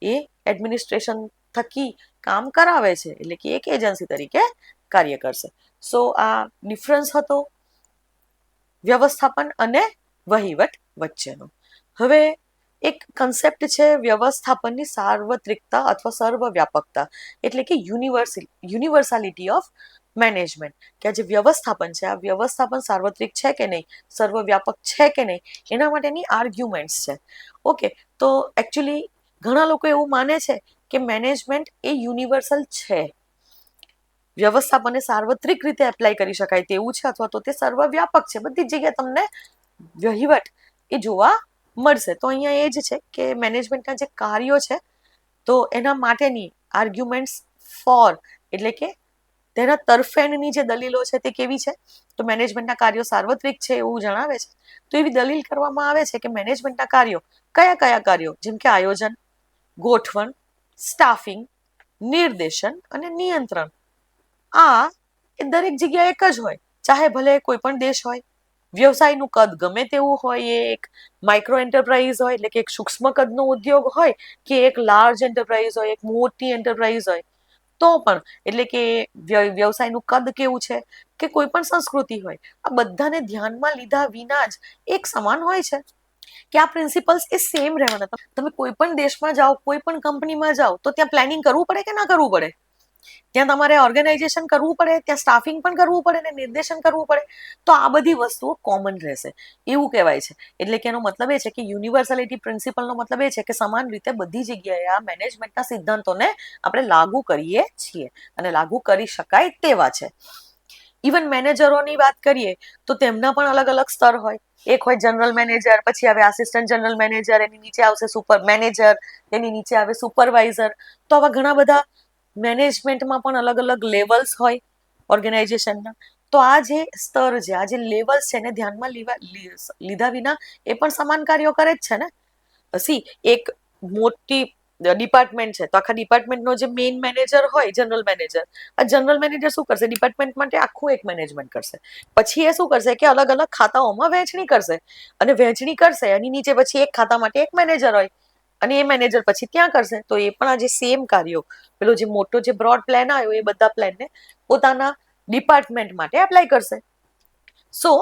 એ એડમિનિસ્ટ્રેશન થકી કામ કરાવે છે, એટલે કે એક એજન્સી તરીકે કાર્ય કરશે. સો આ ડિફરન્સ હતો વ્યવસ્થાપન અને વહીવટ વચ્ચેનો. હવે એક કન્સેપ્ટ છે વ્યવસ્થાપનની સાર્વત્રિકતા અથવા સર્વવ્યાપકતા, એટલે કે યુનિવર્સાલિટી ઓફ મેનેજમેન્ટ, કે આ જે વ્યવસ્થાપન છે, આ વ્યવસ્થાપન સાર્વત્રિક છે કે નહીં, સર્વવ્યાપક છે કે નહીં, એના માટેની આર્ગ્યુમેન્ટ્સ છે. ઓકે, તો એકચ્યુઅલી ઘણા લોકો એવું માને છે કે મેનેજમેન્ટ એ યુનિવર્સલ છે, વ્યવસ્થાપનને સાર્વત્રિક રીતે એપ્લાય કરી શકાય તેવું છે, અથવા તો તે સર્વવ્યાપક છે, બધી જ જગ્યાએ તમને વહીવટ એ જોવા મળશે. તો અહીંયા એ જ છે કે મેનેજમેન્ટના જે કાર્યો છે, તો એના માટેની આર્ગ્યુમેન્ટ્સ ફોર, એટલે કે તેના તરફેણની જે દલીલો છે તે કેવી છે, તો મેનેજમેન્ટના કાર્યો સાર્વત્રિક છે એવું જણાવે છે. તો એવી દલીલ કરવામાં આવે છે કે મેનેજમેન્ટના કાર્યો કયા કયા કાર્યો, જેમ કે આયોજન, ગોઠવણ, સ્ટાફિંગ, નિર્દેશન અને નિયંત્રણ, આ એ દરેક જગ્યાએ એક જ હોય, ચાહે ભલે કોઈ પણ દેશ હોય, વ્યવસાયનું કદ ગમે તેવું હોય, એ એક માઇક્રો એન્ટરપ્રાઇઝ હોય, એટલે કે એક સૂક્ષ્મ કદનો ઉદ્યોગ હોય, કે એક લાર્જ એન્ટરપ્રાઇઝ હોય, એક મોટી એન્ટરપ્રાઇઝ હોય, તો પણ એટલે કે વ્યવસાયનું કદ કેવું છે, કે કોઈ પણ સંસ્કૃતિ હોય, આ બધાને ધ્યાનમાં લીધા વિના જ એક સમાન હોય છે, કે આ પ્રિન્સિપલ્સ એ સેમ રહેવાના. તમે કોઈ પણ દેશમાં જાઓ, કોઈ પણ કંપનીમાં જાઓ, તો ત્યાં પ્લાનિંગ કરવું પડે કે ના કરવું પડે, ત્યાં તમારે ઓર્ગેનાઇઝેશન કરવું પડે, ત્યાં સ્ટાફિંગ પણ કરવું પડે ને નિર્દેશન કરવું પડે. તો આ બધી વસ્તુઓ કોમન રહેશે એવું કહેવાય છે. એટલે કે એનો મતલબ એ છે કે યુનિવર્સાલિટી પ્રિન્સિપલનો મતલબ એ છે કે સમાન રીતે બધી જગ્યાએ આ મેનેજમેન્ટના સિદ્ધાંતોને આપણે લાગુ કરીએ છીએ અને લાગુ કરી શકાય તેવા છે. ઇવન મેનેજરોની વાત કરીએ તો તેમના પણ અલગ અલગ સ્તર હોય. એક હોય જનરલ મેનેજર, પછી આવે આસિસ્ટન્ટ જનરલ મેનેજર, એની નીચે આવશે સુપર મેનેજર, એની નીચે આવે સુપરવાઇઝર. તો આવા ઘણા બધા મેનેજમેન્ટમાં પણ અલગ અલગ લેવલ્સ હોય ઓર્ગેનાઇઝેશનના. તો આ જે સ્તર છે, આ જે લેવલ્સ છે, એને ધ્યાનમાં લીધા વિના એ પણ સમાન કાર્યો કરે જ છે ને. એક મોટી ડિપાર્ટમેન્ટ છે તો આખા ડિપાર્ટમેન્ટનો જે મેઇન મેનેજર હોય, જનરલ મેનેજર, આ જનરલ મેનેજર શું કરશે? ડિપાર્ટમેન્ટ માટે આખું એક મેનેજમેન્ટ કરશે. પછી એ શું કરશે કે અલગ અલગ ખાતાઓમાં વહેંચણી કરશે, અને વહેંચણી કરશે એની નીચે પછી એક ખાતા માટે એક મેનેજર હોય, અને એ મેનેજર પછી ત્યાં કરશે. તો એ પણ આ જે સેમ કાર્યો, પેલો જે મોટો જે બ્રોડ પ્લાન આવ્યો એ બધા પ્લાનને પોતાના ડિપાર્ટમેન્ટ માટે એપ્લાય કરશે. સો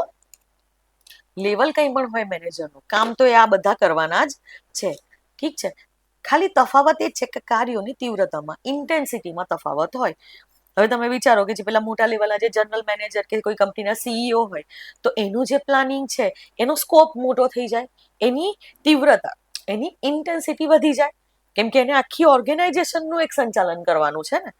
લેવલ કંઈ પણ હોય મેનેજરનું, કામ તો એ આ બધા કરવાના જ છે. ઠીક છે, ખાલી તફાવત એ જ છે કે કાર્યોની તીવ્રતામાં, ઇન્ટેન્સિટીમાં તફાવત હોય. હવે તમે વિચારો કે જે પેલા મોટા લેવલના જે જનરલ મેનેજર કે કોઈ કંપનીના સીઈઓ હોય, તો એનું જે પ્લાનિંગ છે એનો સ્કોપ મોટો થઈ જાય, એની તીવ્રતા, એની ઇન્ટેન્સિટી વધી જાય, કેમ કે એને આખી ઓર્ગેનાઇઝેશનનું એક સંચાલન કરવાનું છે ને.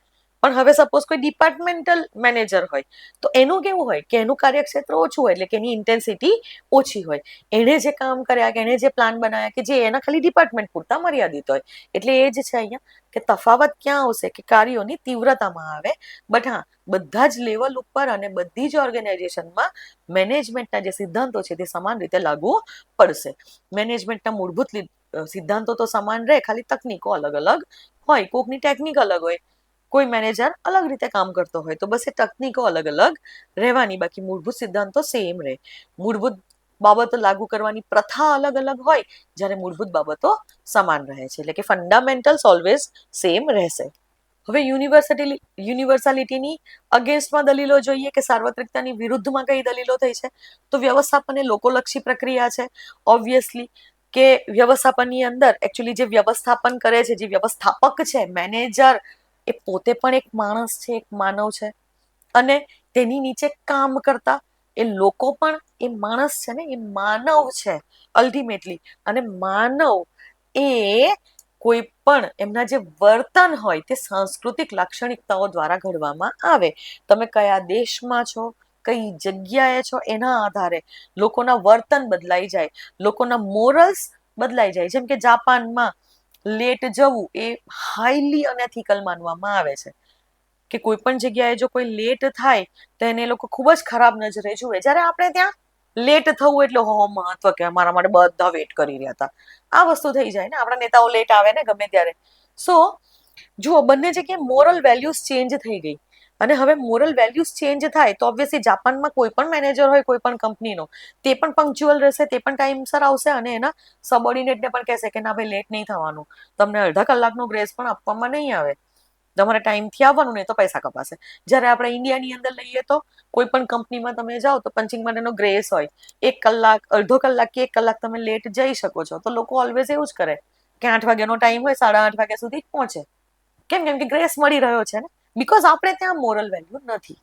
પણ હવે સપોઝ કોઈ ડિપાર્ટમેન્ટલ મેનેજર હોય તો એનું કેવું હોય કે એનું કાર્યક્ષેત્ર ઓછું હોય, એટલે કે એની ઇન્ટેન્સિટી ઓછી હોય. એણે જે કામ કર્યા કે એણે જે પ્લાન બનાવ્યા કે જે એના ખાલી ડિપાર્ટમેન્ટ પૂરતા મર્યાદિત હોય. એટલે એ જ છે અહીંયા કે તફાવત ક્યાં આવશે કે કાર્યોની તીવ્રતામાં આવે. બટ હા, બધા જ લેવલ ઉપર અને બધી જ ઓર્ગેનાઇઝેશનમાં મેનેજમેન્ટના જે સિદ્ધાંતો છે તે સમાન રીતે લાગુ પડશે. મેનેજમેન્ટના મૂળભૂત સિદ્ધાંતો તો સમાન રહે, ખાલી તકનીકો અલગ અલગ હોય. કોકની ટેકનિક અલગ હોય, કોઈ મેનેજર અલગ રીતે કામ કરતો હોય, તો બસ એ તકનીકો અલગ અલગ રહેવાની, બાકી મૂળભૂત સિદ્ધાંતો સેમ રહે. મૂળભૂત બાબતો લાગુ કરવાની પ્રથા અલગ અલગ હોય, જ્યારે મૂળભૂત બાબતો સમાન રહે છે. એટલે કે ફંડામેન્ટલ્સ ઓલવેઝ સેમ રહેશે. હવે યુનિવર્સાલિટીની અગેન્સ્ટમાં દલીલો જોઈએ કે સાર્વત્રિકતાની વિરુદ્ધમાં કઈ દલીલો થઈ છે. તો વ્યવસ્થાપન એ લોકોલક્ષી પ્રક્રિયા છે. ઓબ્વિયસલી કે વ્યવસ્થાપનની અંદર એકચ્યુઅલી જે વ્યવસ્થાપન કરે છે, જે વ્યવસ્થાપક છે, મેનેજર, એ પોતે પણ એક માણસ છે, એક માનવ છે. અને તેની નીચે કામ કરતા એ લોકો પણ એ માણસ છે ને, એ માનવ છે અલ્ટિમેટલી. અને માનવ એ કોઈ પણ એમના જે વર્તન હોય તે સાંસ્કૃતિક લાક્ષણિકતાઓ દ્વારા ઘડવામાં આવે. તમે કયા દેશમાં છો, કઈ જગ્યાએ છો, એના આધારે લોકોના વર્તન બદલાઈ જાય, લોકોના મોરલ્સ બદલાઈ જાય. જેમ કે જાપાનમાં લેટ જવું એ હાઈલી અનએથિકલ માનવામાં આવે છે, કે કોઈ પણ જગ્યાએ જો કોઈ લેટ થાય તો એને લોકો ખૂબ જ ખરાબ નજરે જુએ. જ્યારે આપણે ત્યાં લેટ થવું એટલે હો મહત્વ કે અમારા માટે બધા વેટ કરી રહ્યા હતા. આ વસ્તુ થઈ જાય ને, આપણા નેતાઓ લેટ આવે ને ગમે ત્યારે. સો જુઓ, બંને જગ્યાએ મોરલ વેલ્યુઝ ચેન્જ થઈ ગઈ. અને હવે મોરલ વેલ્યુઝ ચેન્જ થાય તો ઓબ્વિયસલી જાપાનમાં કોઈ પણ મેનેજર હોય કોઈ પણ કંપનીનો, તે પણ પંક્ચ્યુઅલ રહેશે, તે પણ ટાઈમસર આવશે, અને એના સબઓર્ડિનેટને પણ કહેશે કે ના ભાઈ લેટ નહીં થવાનું, તમને અડધા કલાકનો ગ્રેસ પણ આપવામાં નહીં આવે, તમારે ટાઈમથી આવવાનું, નહીં તો પૈસા કપાશે. જ્યારે આપણે ઇન્ડિયાની અંદર લઈએ તો કોઈ પણ કંપનીમાં તમે જાઓ તો પંચિંગ માટેનો ગ્રેસ હોય, 1 કલાક, અડધો કલાક કે 1 કલાક તમે લેટ જઈ શકો છો. તો લોકો ઓલવેઝ એવું જ કરે કે 8 વાગ્યાનો ટાઈમ હોય, 8:30 વાગ્યા સુધી પહોંચે. કેમ? કેમ કે ગ્રેસ મળી રહ્યો છે ને, બીકોઝ આપણે ત્યાં મોરલ વેલ્યુ નથી.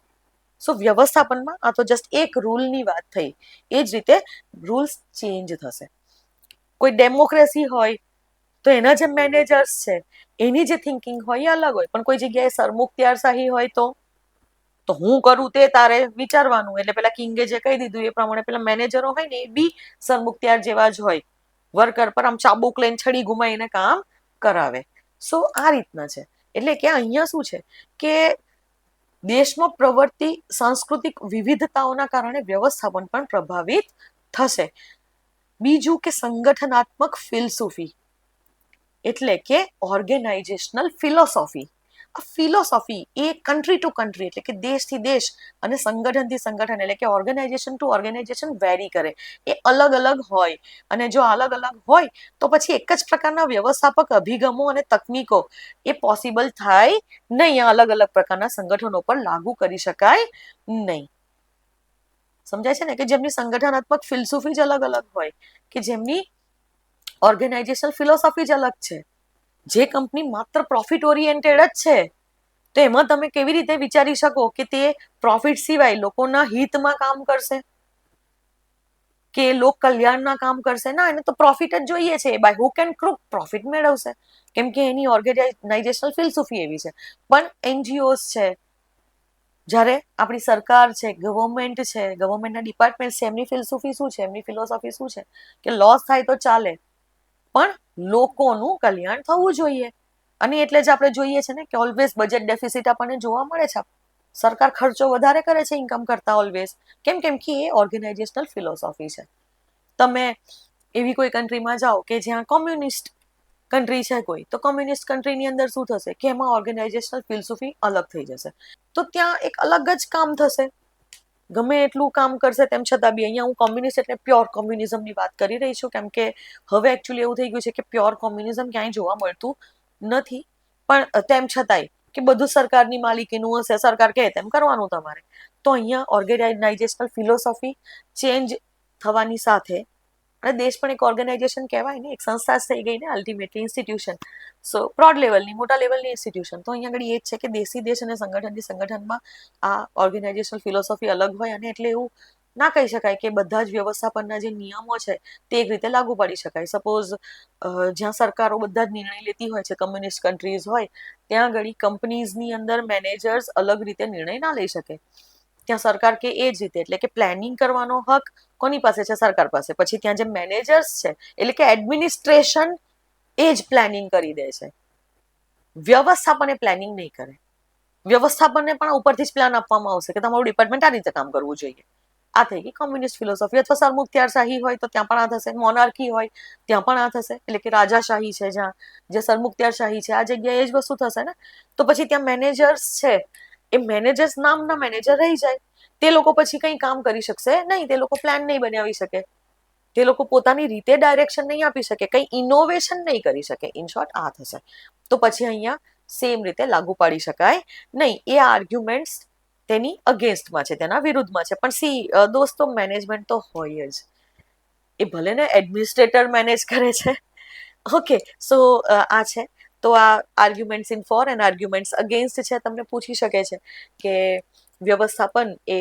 સો વ્યવસ્થાપનમાં આ તો જસ્ટ એક રૂલની વાત થઈ. એ જ રીતે રૂલ્સ ચેન્જ થશે. કોઈ ડેમોક્રેસી હોય તો એના જે મેનેજર્સ છે એની જે થિંકિંગ હોય એ અલગ હોય. પણ કોઈ જગ્યાએ સરમુખત્યારશાહી હોય તો હું કરું તે તારે વિચારવાનું. એટલે પેલા કિંગે જે કહી દીધું એ પ્રમાણે પેલા મેનેજરો હોય ને એ બી સરમુખત્યાર જેવા જ હોય. વર્કર પર આમ ચાબુક લઈને છડી ઘુમાઈને કામ કરાવે. સો આ રીતના છે. એટલે કે અહીંયા શું છે કે દેશમાં પ્રવર્તી સાંસ્કૃતિક વિવિધતાઓના કારણે વ્યવસ્થાપન પણ પ્રભાવિત થશે. બીજું કે સંગઠનાત્મક ફિલસૂફી, એટલે કે ઓર્ગેનાઇઝેશનલ ફિલોસોફી. આ ફિલોસોફી એ કન્ટ્રી ટુ કન્ટ્રી, એટલે કે દેશથી દેશ અને સંગઠનથી સંગઠન, એટલે કે ઓર્ગેનાઇઝેશન ટુ ઓર્ગેનાઇઝેશન વેરી કરે. એ અલગ અલગ હોય. અને જો અલગ અલગ હોય તો પછી એક જ પ્રકારના વ્યવસ્થાપક અભિગમો અને તકનીકો એ પોસિબલ થાય નહીં. અલગ અલગ પ્રકારના સંગઠનો પર લાગુ કરી શકાય નહીં. સમજાય છે ને, કે જેમની સંગઠનાત્મક ફિલસૂફી જ અલગ અલગ હોય, કે જેમની ઓર્ગેનાઇઝેશનલ ફિલોસોફી જ અલગ છે. જે કંપની માત્ર પ્રોફિટ ઓરિએન્ટેડ જ છે તો એમાં તમે કેવી રીતે વિચારી શકો કે તે પ્રોફિટ સિવાય લોકોના હિતમાં કામ કરશે, કે લોક કલ્યાણના કામ કરશે? ના, એને તો પ્રોફિટ જ જોઈએ છે. બાય હુક એન્ડ ક્રુક પ્રોફિટ મેળવશે, કેમ કે એની ઓર્ગેનાઇઝેશનલ ફિલસૂફી એવી છે. પણ એનજીઓસ છે, જ્યારે આપણી સરકાર છે, ગવર્મેન્ટ છે, ગવર્મેન્ટના ડિપાર્ટમેન્ટ છે, એમની ફિલસૂફી શું છે, એમની ફિલોસોફી શું છે કે લોસ થાય તો ચાલે પણ લોકોનું કલ્યાણ થવું જોઈએ. અને એટલે જ આપણે જોઈએ છે ને કે ઓલવેઝ બજેટ ડેફિસિટ આપણને જોવા મળે છે. સરકાર ખર્ચો વધારે કરે છે ઇન્કમ કરતા ઓલવેઝ. કેમ? કેમ કે એ ઓર્ગેનાઇઝેશનલ ફિલોસોફી છે. તમે એવી કોઈ કન્ટ્રીમાં જાઓ કે જ્યાં કોમ્યુનિસ્ટ કન્ટ્રી છે કોઈ, તો કોમ્યુનિસ્ટ કન્ટ્રીની અંદર શું થશે કે એમાં ઓર્ગેનાઇઝેશનલ ફિલોસોફી અલગ થઈ જશે, તો ત્યાં એક અલગ જ કામ થશે. ગમે એટલું કામ કરશે તેમ છતાં બી અહીંયા હું કોમ્યુનિસ્ટ એટલે પ્યોર કોમ્યુનિઝમની વાત કરી રહી છું, કેમ કે હવે એકચ્યુઅલી એવું થઈ ગયું છે કે પ્યોર કોમ્યુનિઝમ ક્યાંય જોવા મળતું નથી. પણ તેમ છતાંય કે બધું સરકારની માલિકીનું હશે, સરકાર કહે તેમ કરવાનું તમારે. તો અહીંયા ઓર્ગેનાઇઝેશનલ ફિલોસોફી ચેન્જ થવાની સાથે, અને દેશ પણ એક ઓર્ગેનાઇઝેશન કહેવાય ને, એક સંસ્થા થઈ ગઈ ને અલ્ટિમેટલી, ઇન્સ્ટિટ્યુશન. સો બ્રોડ લેવલની, મોટા લેવલની ઇન્સ્ટિટ્યુશન. તો અહીંયા આગળ એ જ છે કે દેશી દેશ અને સંગઠનમાં આ ઓર્ગેનાઇઝેશનલ ફિલોસોફી અલગ હોય, અને એટલે એવું ના કહી શકાય કે બધા જ વ્યવસ્થાપનના જે નિયમો છે તે એક રીતે લાગુ પાડી શકાય. સપોઝ જ્યાં સરકારો બધા જ નિર્ણય લેતી હોય છે, કમ્યુનિસ્ટ કન્ટ્રીઝ હોય, ત્યાં આગળ કંપનીઝની અંદર મેનેજર્સ અલગ રીતે નિર્ણય ના લઈ શકે. ત્યાં સરકાર કે એ જ રીતે, એટલે કે પ્લાનિંગ કરવાનો હક કોની પાસે છે? સરકાર પાસે. પછી ત્યાં જે મેનેજર્સ છે એટલે કે એડમિનિસ્ટ્રેશન એ જ પ્લાનિંગ કરી દે છે, વ્યવસ્થાપન એ પ્લાનિંગ નહીં કરે. વ્યવસ્થાપનને પણ ઉપરથી જ પ્લાન આપવામાં આવશે કે તમારું ડિપાર્ટમેન્ટ આ રીતે કામ કરવું જોઈએ. આ થઈ ગઈ કોમ્યુનિસ્ટ ફિલોસોફી. અથવા સરમુખત્યારશાહી હોય તો ત્યાં પણ આ થશે, મોનાર્કી હોય ત્યાં પણ આ થશે, એટલે કે રાજાશાહી છે જ્યાં, જે સરમુખત્યારશાહી છે આ જગ્યાએ એ જ વસ્તુ થશે ને. તો પછી ત્યાં મેનેજર્સ છે, એ મેનેજર્સ નામના મેનેજર રહી જાય. તે લોકો પછી કંઈ કામ કરી શકશે નહીં, તે લોકો પ્લાન નહીં બનાવી શકે, તે લોકો પોતાની રીતે ડાયરેક્શન નહીં આપી શકે, કંઈ ઇનોવેશન નહીં કરી શકે. ઇન શોર્ટ આ થશે. તો પછી અહીંયા સેમ રીતે લાગુ પાડી શકાય નહીં. એ આર્ગ્યુમેન્ટ્સ તેની અગેન્સ્ટમાં છે, તેના વિરુદ્ધમાં છે. પણ દોસ્તો, મેનેજમેન્ટ તો હોય જ. એ ભલે ને એડમિનિસ્ટ્રેટર મેનેજ કરે છે. ઓકે, સો આ છે. તો આ arguments in for and arguments against છે. તમને પૂછી શકે છે કે વ્યવસ્થાપન એ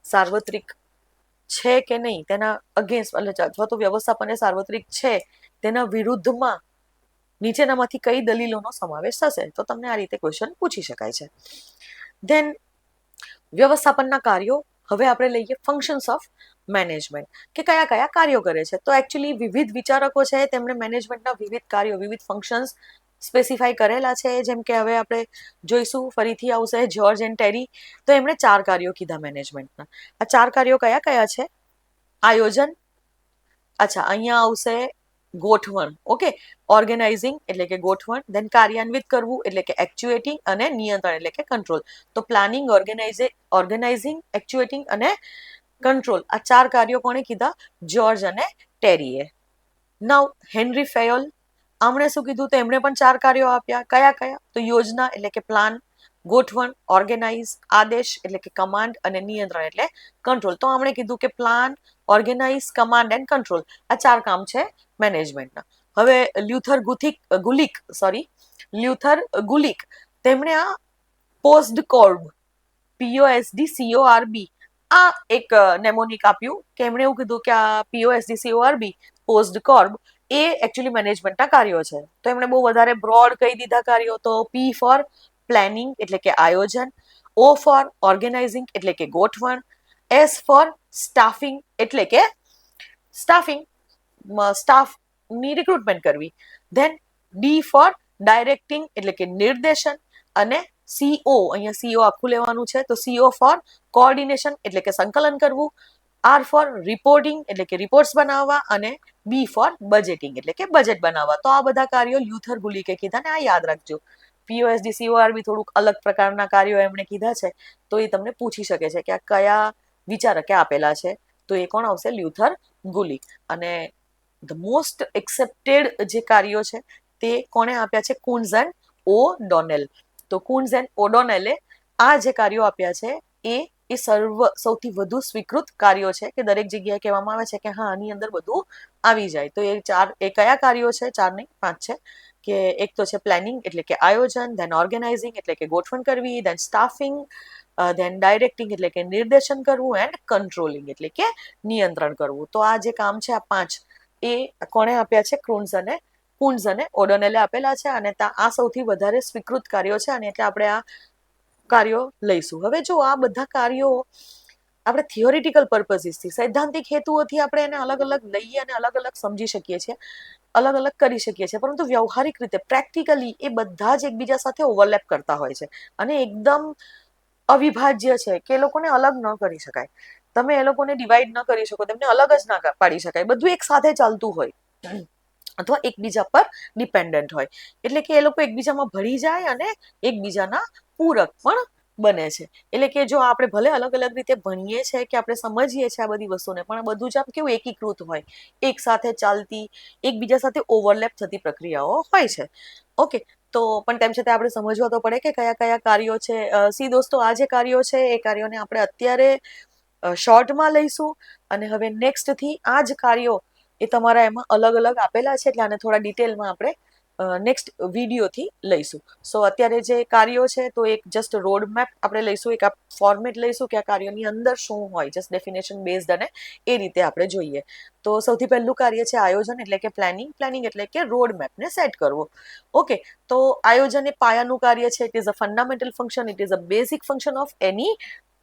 સાર્વત્રિક છે કે નહીં, તેના અગેન્સ્ટ, અથવા તો વ્યવસ્થાપન એ સાર્વત્રિક છે તેના વિરુદ્ધમાં નીચેનામાંથી કઈ દલીલોનો સમાવેશ થશે? તો તમને આ રીતે ક્વેશ્ચન પૂછી શકાય છે. ધેન વ્યવસ્થાપનના કાર્યો. હવે આપણે લઈએ ફંક્શન્સ ઓફ મેનેજમેન્ટ, કે કયા કયા કાર્યો કરે છે. તો એકચ્યુઅલી વિવિધ વિચારકો છે તેમણે મેનેજમેન્ટના વિવિધ કાર્યો, વિવિધ ફંક્શન્સ સ્પેસિફાઈ કરેલા છે. જેમ કે હવે આપણે જોઈશું, ફરીથી આવશે જ્યોર્જ એન્ડ ટેરી. તો એમણે 4 કાર્યો કીધા મેનેજમેન્ટના. આ 4 કાર્યો કયા કયા છે? આયોજન, અચ્છા અહીંયા આવશે ગોઠવણ, ઓકે, ઓર્ગેનાઇઝિંગ એટલે કે ગોઠવણ, ધેન કાર્યાન્વિત કરવું એટલે કે એક્ચ્યુએટિંગ, અને નિયંત્રણ એટલે કે કંટ્રોલ. તો પ્લાનિંગ, ઓર્ગેનાઇઝિંગ, એક્ચ્યુએટિંગ અને કંટ્રોલ, આ 4 કાર્યો કોણે કીધા? જ્યોર્જ અને ટેરીએ. નાઉ હેનરી ફેયોલ, આમણે શું કીધું? તો એમણે પણ 4 કાર્યો આપ્યા. કયા કયા? તો યોજના એટલે કે પ્લાન, ગોઠવણ, ઓર્ગેનાઇઝ, આદેશ એટલે કે કમાન્ડ, અને નિયંત્રણ એટલે કંટ્રોલ. તો આમણે કીધું કે plan, organise, command and control, આ 4 કામ છે મેનેજમેન્ટના. હવે લ્યુથર ગુલિક, તેમણે આ પોસ્ડ કોર્બ, POSDCORB, આ એક નેમોનિક આપ્યું કે એમણે એવું કીધું કે આ POSDCORB, પોસ્ડ કોર્બ, એ એકચ્યુઅલી મેનેજમેન્ટના કાર્યો છે. તો એમણે બહુ વધારે બ્રોડ કહી દીધા કાર્યો. તો P ફોર પ્લાનિંગ એટલે કે આયોજન, O ફોર ઓર્ગેનાઇઝિંગ એટલે કે ગોઠવણ, S ફોર સ્ટાફિંગ એટલે કે સ્ટાફની રિક્રુટમેન્ટ કરવી, ધેન D ફોર ડાયરેક્ટિંગ એટલે કે નિર્દેશન, અને CO, અહીંયા CO આખું લેવાનું છે, તો CO ફોર કોઓર્ડિનેશન એટલે કે સંકલન કરવું, R ફોર રિપોર્ટિંગ એટલે કે રિપોર્ટ્સ બનાવવા, અને B ફોર બજેટિંગ એટલે કે બજેટ બનાવવા. તો આ બધા કાર્યો લ્યુથર ગુલિકે કીધા, ને આ યાદ રાખજો. POSDCORB થોડુંક અલગ પ્રકારના કાર્યો એમણે કીધા છે, તો એ તમને પૂછી શકે છે કે આ કયા વિચારકે આપેલા છે. તો એ કોણ આવશે? લ્યુથર ગુલિક. અને ધ મોસ્ટ એક્સેપ્ટેડ જે કાર્યો છે તે કોણે આપ્યા છે? કુન્ઝ એન્ડ ઓડોનેલ. તો કુન્ઝ એન્ડ ઓડોનેલે આ જે કાર્યો આપ્યા છે એ સૌથી વધુ સ્વીકૃત કાર્યો છે, કે દરેક જગ્યાએ કહેવામાં આવે છે કે હા, આની અંદર બધું આવી જાય. તો એ કયા કાર્યો છે? 4 નહીં 5 છે. કે એક તો છે પ્લાનિંગ એટલે કે આયોજન, ધેન ઓર્ગેનાઇઝિંગ એટલે કે ગોઠવણ કરવી, ધેન સ્ટાફિંગ, ધેન ડાયરેક્ટિંગ એટલે કે નિર્દેશન કરવું, એન્ડ કંટ્રોલિંગ એટલે કે નિયંત્રણ કરવું. તો આ જે કામ છે, આ 5, એ કોણે આપ્યા છે? કુન્ઝ અને ઓડોનેલે આપેલા છે. અને આ સૌથી વધારે સ્વીકૃત કાર્યો છે, અને એટલે આપણે આ કાર્યો લઈશું. હવે જો આ બધા કાર્યો આપણે થિયોરિટિકલ પર્પઝીસથી, સૈદ્ધાંતિક હેતુઓથી આપણે એને અલગ અલગ લઈએ અને અલગ અલગ સમજી શકીએ છીએ, અલગ અલગ કરી શકીએ છીએ, પરંતુ વ્યવહારિક રીતે પ્રેક્ટિકલી એ બધા જ એકબીજા સાથે ઓવરલેપ કરતા હોય છે, અને એકદમ અવિભાજ્ય છે કે એ લોકોને અલગ ન કરી શકાય. તમે એ લોકોને ડિવાઈડ ન કરી શકો, તેમને અલગ જ ના પાડી શકાય, બધું એક સાથે ચાલતું હોય. અથવા એકબીજા પર ડિપેન્ડન્ટ હોય. એટલે કે એ લોકો એકબીજામાં ભળી જાય અને એકબીજાના પૂરક પણ બને છે. એટલે કે જો આપણે ભલે અલગ અલગ રીતે ભણીએ છીએ કે આપણે સમજીએ છીએ આ બધી વસ્તુને, પણ બધું જ આમ કેવું એકીકૃત હોય, એક સાથે ચાલતી, એકબીજા સાથે ઓવરલેપ થતી પ્રક્રિયાઓ હોય છે. ઓકે, તો પણ તેમ છતાં આપણે સમજવા તો પડે કે કયા કયા કાર્યો છે. સી દોસ્તો, આ જે કાર્યો છે એ કાર્યોને આપણે અત્યારે શોર્ટમાં લઈશું, અને હવે નેક્સ્ટથી આ જ કાર્યો એ તમારા એમાં અલગ અલગ આપેલા છે, એટલે આને થોડા ડિટેલમાં આપણે નેક્સ્ટ વિડીયોથી લઈશું. સો અત્યારે જે કાર્યો છે તો એક જસ્ટ રોડ મેપ આપણે લઈશું, એક આ ફોર્મેટ લઈશું કે આ કાર્યોની અંદર શું હોય, જસ્ટ ડેફિનેશન બેઝડ, અને એ રીતે આપણે જોઈએ. તો સૌથી પહેલું કાર્ય છે આયોજન, એટલે કે પ્લાનિંગ. પ્લાનિંગ એટલે કે રોડ મેપને સેટ કરવો. ઓકે, તો આયોજન એ પાયાનું કાર્ય છે. It is a fundamental function, it is a basic function of any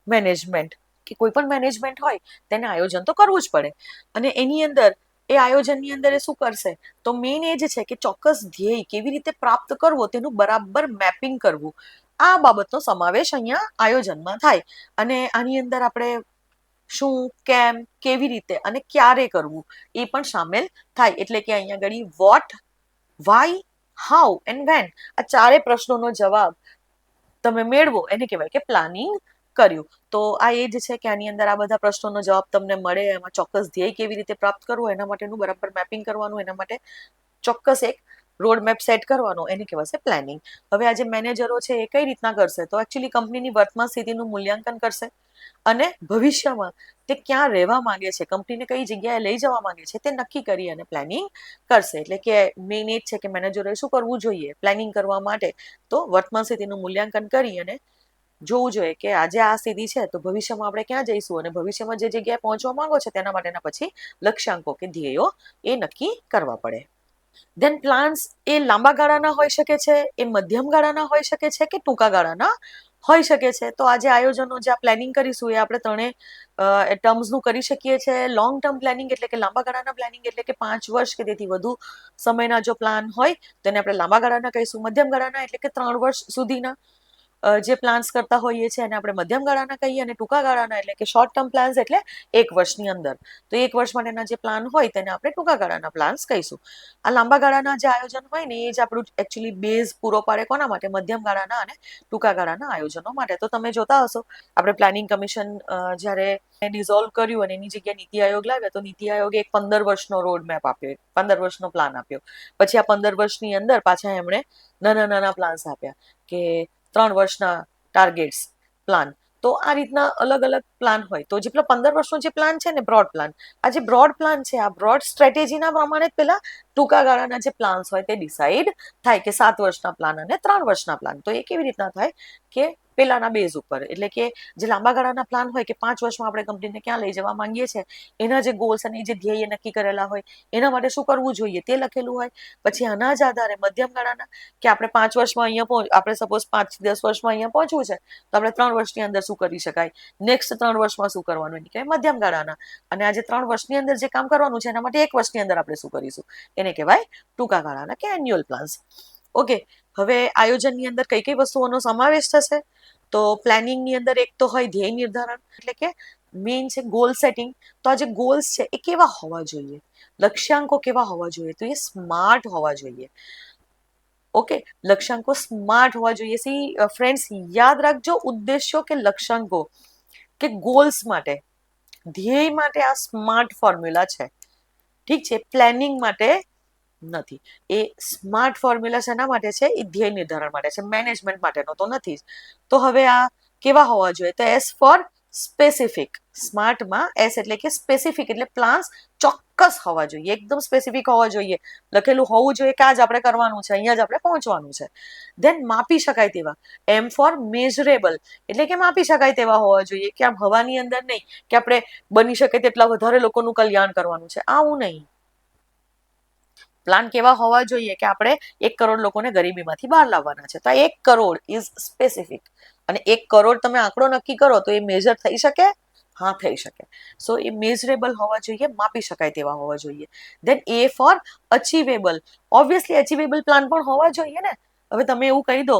management. કે કોઈ પણ મેનેજમેન્ટ હોય તેને આયોજન તો કરવું જ પડે. અને એની અંદર એ આયોજનની અંદર એ શું કરશે, તો મેઇન એ જ છે કે ચોક્કસ ધ્યેય કેવી રીતે પ્રાપ્ત કરવો તેનું બરાબર મેપિંગ કરવું. આ બાબતનો સમાવેશ અહીંયા આયોજનમાં થાય. અને આની અંદર આપણે શું, કેમ, કેવી રીતે અને ક્યારે કરવું એ પણ સામેલ થાય. એટલે કે અહીંયા ઘડી what, why, how and when, આ ચારે પ્રશ્નોનો જવાબ તમે મેળવો એને કહેવાય કે પ્લાનિંગ કર્યું. તો આ એ જ છે કે આની અંદર આ બધા પ્રશ્નોનો જવાબ તમને મળે, એમાં ચોક્કસ ધ્યેય કેવી રીતે પ્રાપ્ત કરવો એના માટેનું બરાબર મેપિંગ કરવાનું, એના માટે ચોક્કસ એક રોડ મેપ સેટ કરવાનો, એને કહેવાશે પ્લાનિંગ. હવે આ જે મેનેજરો છે એ કઈ રીતના કરશે, તો એકચ્યુઅલી કંપનીની વર્તમાન સ્થિતિનું મૂલ્યાંકન કરશે, અને ભવિષ્યમાં તે ક્યાં રહેવા માંગે છે, કંપનીને કઈ જગ્યાએ લઈ જવા માંગે છે તે નક્કી કરી અને પ્લાનિંગ કરશે. એટલે કે મેઇન એ જ છે કે મેનેજરોએ શું કરવું જોઈએ પ્લાનિંગ કરવા માટે, તો વર્તમાન સ્થિતિનું મૂલ્યાંકન કરી અને જોવું જોઈએ કે આજે આ સ્થિતિ છે તો ભવિષ્યમાં આપણે ક્યાં જઈશું, અને ભવિષ્યમાં જે જગ્યાએ પહોંચવા માંગો છો તેના માટેના પછી લક્ષ્યાંકો કે ધ્યેયો એ નક્કી કરવા પડે. ધેન પ્લાન્સ એ લાંબા ગાળાના હોઈ શકે છે, એ મધ્યમ ગાળાના હોઈ શકે છે કે ટૂંકા ગાળાના હોઈ શકે છે. તો આજે આયોજનો જે પ્લાનિંગ કરીશું એ આપણે ત્રણે ટર્મ્સનું કરી શકીએ છીએ. લોંગ ટર્મ પ્લાનિંગ એટલે કે લાંબા ગાળાના પ્લાનિંગ, એટલે કે 5 વર્ષ કે તેથી વધુ સમયના જો પ્લાન હોય તેને આપણે લાંબા ગાળાના કહીશું. મધ્યમ ગાળાના એટલે કે 3 વર્ષ સુધીના જે પ્લાન્સ કરતા હોઈએ છીએ એને આપણે મધ્યમ ગાળાના કહીએ. અને ટૂંકા ગાળાના એટલે કે શોર્ટ ટર્મ પ્લાન્સ એટલે 1 વર્ષની અંદર. તો 1 વર્ષ માટેના જે પ્લાન હોય તેને આપણે ટૂંકા ગાળાના પ્લાન્સ કહીશું. આ લાંબા ગાળાના જે આયોજન હોય ને એ જ આપણું એકચ્યુઅલી બેઝ પૂરો પાડે કોના માટે, મધ્યમ ગાળાના અને ટૂંકા ગાળાના આયોજનો માટે. તો તમે જોતા હશો આપણે પ્લાનિંગ કમિશન જ્યારે ડિઝોલ્વ કર્યું અને એની જગ્યાએ નીતિ આયોગ લાવ્યા, તો નીતિ આયોગે એક 15 વર્ષનો રોડ મેપ આપ્યો, 15 વર્ષનો પ્લાન આપ્યો. પછી આ 15 વર્ષની અંદર પાછા એમણે નાના નાના પ્લાન્સ આપ્યા કે 3 વર્ષના ટાર્ગેટ્સ પ્લાન. તો આ રીતના અલગ અલગ પ્લાન હોય. તો જેટલો 15 વર્ષનો જે પ્લાન છે ને બ્રોડ પ્લાન, આ જે બ્રોડ પ્લાન છે આ બ્રોડ સ્ટ્રેટેજીના પ્રમાણે જ પેલા ટૂંકા ગાળાના જે પ્લાન્સ હોય તે ડિસાઈડ થાય કે 7 વર્ષના પ્લાન અને 3 વર્ષના પ્લાન. તો એ કેવી રીતના થાય કે પેલાના બેઝ ઉપર. એટલે કે જે લાંબા ગાળાના પ્લાન હોય કે 5 વર્ષમાં આપણે કંપનીને ક્યાં લઈ જવા માંગીએ છીએ, એના જે ગોલ્સ અને જે ધ્યેય નક્કી કરેલા હોય એના માટે શું કરવું જોઈએ તે લખેલું હોય. પછી આના જ આધારે મધ્યમ ગાળાના કે આપણે 5 વર્ષમાં અહીંયા આપણે સપોઝ 5-10 વર્ષમાં અહીંયા પહોંચવું છે તો આપણે 3 વર્ષની અંદર શું કરી શકાય, નેક્સ્ટ 3 વર્ષમાં શું કરવાનું, એને કહેવાય મધ્યમ ગાળાના. અને આજે 3 વર્ષની અંદર જે કામ કરવાનું છે એના માટે 1 વર્ષની અંદર આપણે શું કરીશું એને કહેવાય ટૂંકા ગાળાના કે એન્યુઅલ પ્લાન્સ. ઓકે, હવે આયોજનની અંદર કઈ કઈ વસ્તુઓનો સમાવેશ થશે, તો પ્લાનિંગની અંદર એક તો હોય ધ્યેય નિર્ધારણ, એટલે કે મેઇન છે ગોલ સેટિંગ. તો આ જે ગોલ્સ છે એ કેવા હોવા જોઈએ, લક્ષ્યાંકો કેવા હોવા જોઈએ, તો એ સ્માર્ટ હોવા જોઈએ. ઓકે, લક્ષ્યાંકો સ્માર્ટ હોવા જોઈએ. સી ફ્રેન્ડ્સ, યાદ રાખજો ઉદ્દેશ્યો કે લક્ષ્યાંકો કે ગોલ્સ માટે, ધ્યેય માટે આ સ્માર્ટ ફોર્મ્યુલા છે. ઠીક છે, પ્લાનિંગ માટે નથી. એ સ્માર્ટ ફોર્મ્યુલા શેના માટે છે, એ ધ્યેય નિર્ધારણ માટે છે, મેનેજમેન્ટ માટેનો તો નથી જ. તો હવે આ કેવા હોવા જોઈએ, તો એસ ફોર સ્પેસિફિક. સ્માર્ટમાં એસ એટલે કે સ્પેસિફિક, એટલે પ્લાન્સ ચોક્કસ હોવા જોઈએ, એકદમ સ્પેસિફિક હોવા જોઈએ, લખેલું હોવું જોઈએ કે આ જ આપણે કરવાનું છે, અહીંયા જ આપણે પહોંચવાનું છે. ધેન માપી શકાય તેવા. એમ ફોર મેઝરેબલ, એટલે કે માપી શકાય તેવા હોવા જોઈએ, કે આમ હવાની અંદર નહીં કે આપણે બની શકે તેટલા વધારે લોકોનું કલ્યાણ કરવાનું છે, આવું નહીં. પ્લાન કેવા હોવા જોઈએ કે આપણે 1 કરોડ લોકોને ગરીબીમાંથી બહાર લાવવાના છે, તો આ 1 કરોડ ઇઝ સ્પેસિફિક. અને 1 કરોડ તમે આંકડો નક્કી કરો તો એ મેજર થઈ શકે, હા થઈ શકે. સો એ મેઝરેબલ હોવા જોઈએ, માપી શકાય તેવા હોવા જોઈએ. ધેન એ ફોર અચીવેબલ. ઓબ્વિયસલી અચીવેબલ પ્લાન પણ હોવા જોઈએ ને. હવે તમે એવું કહી દો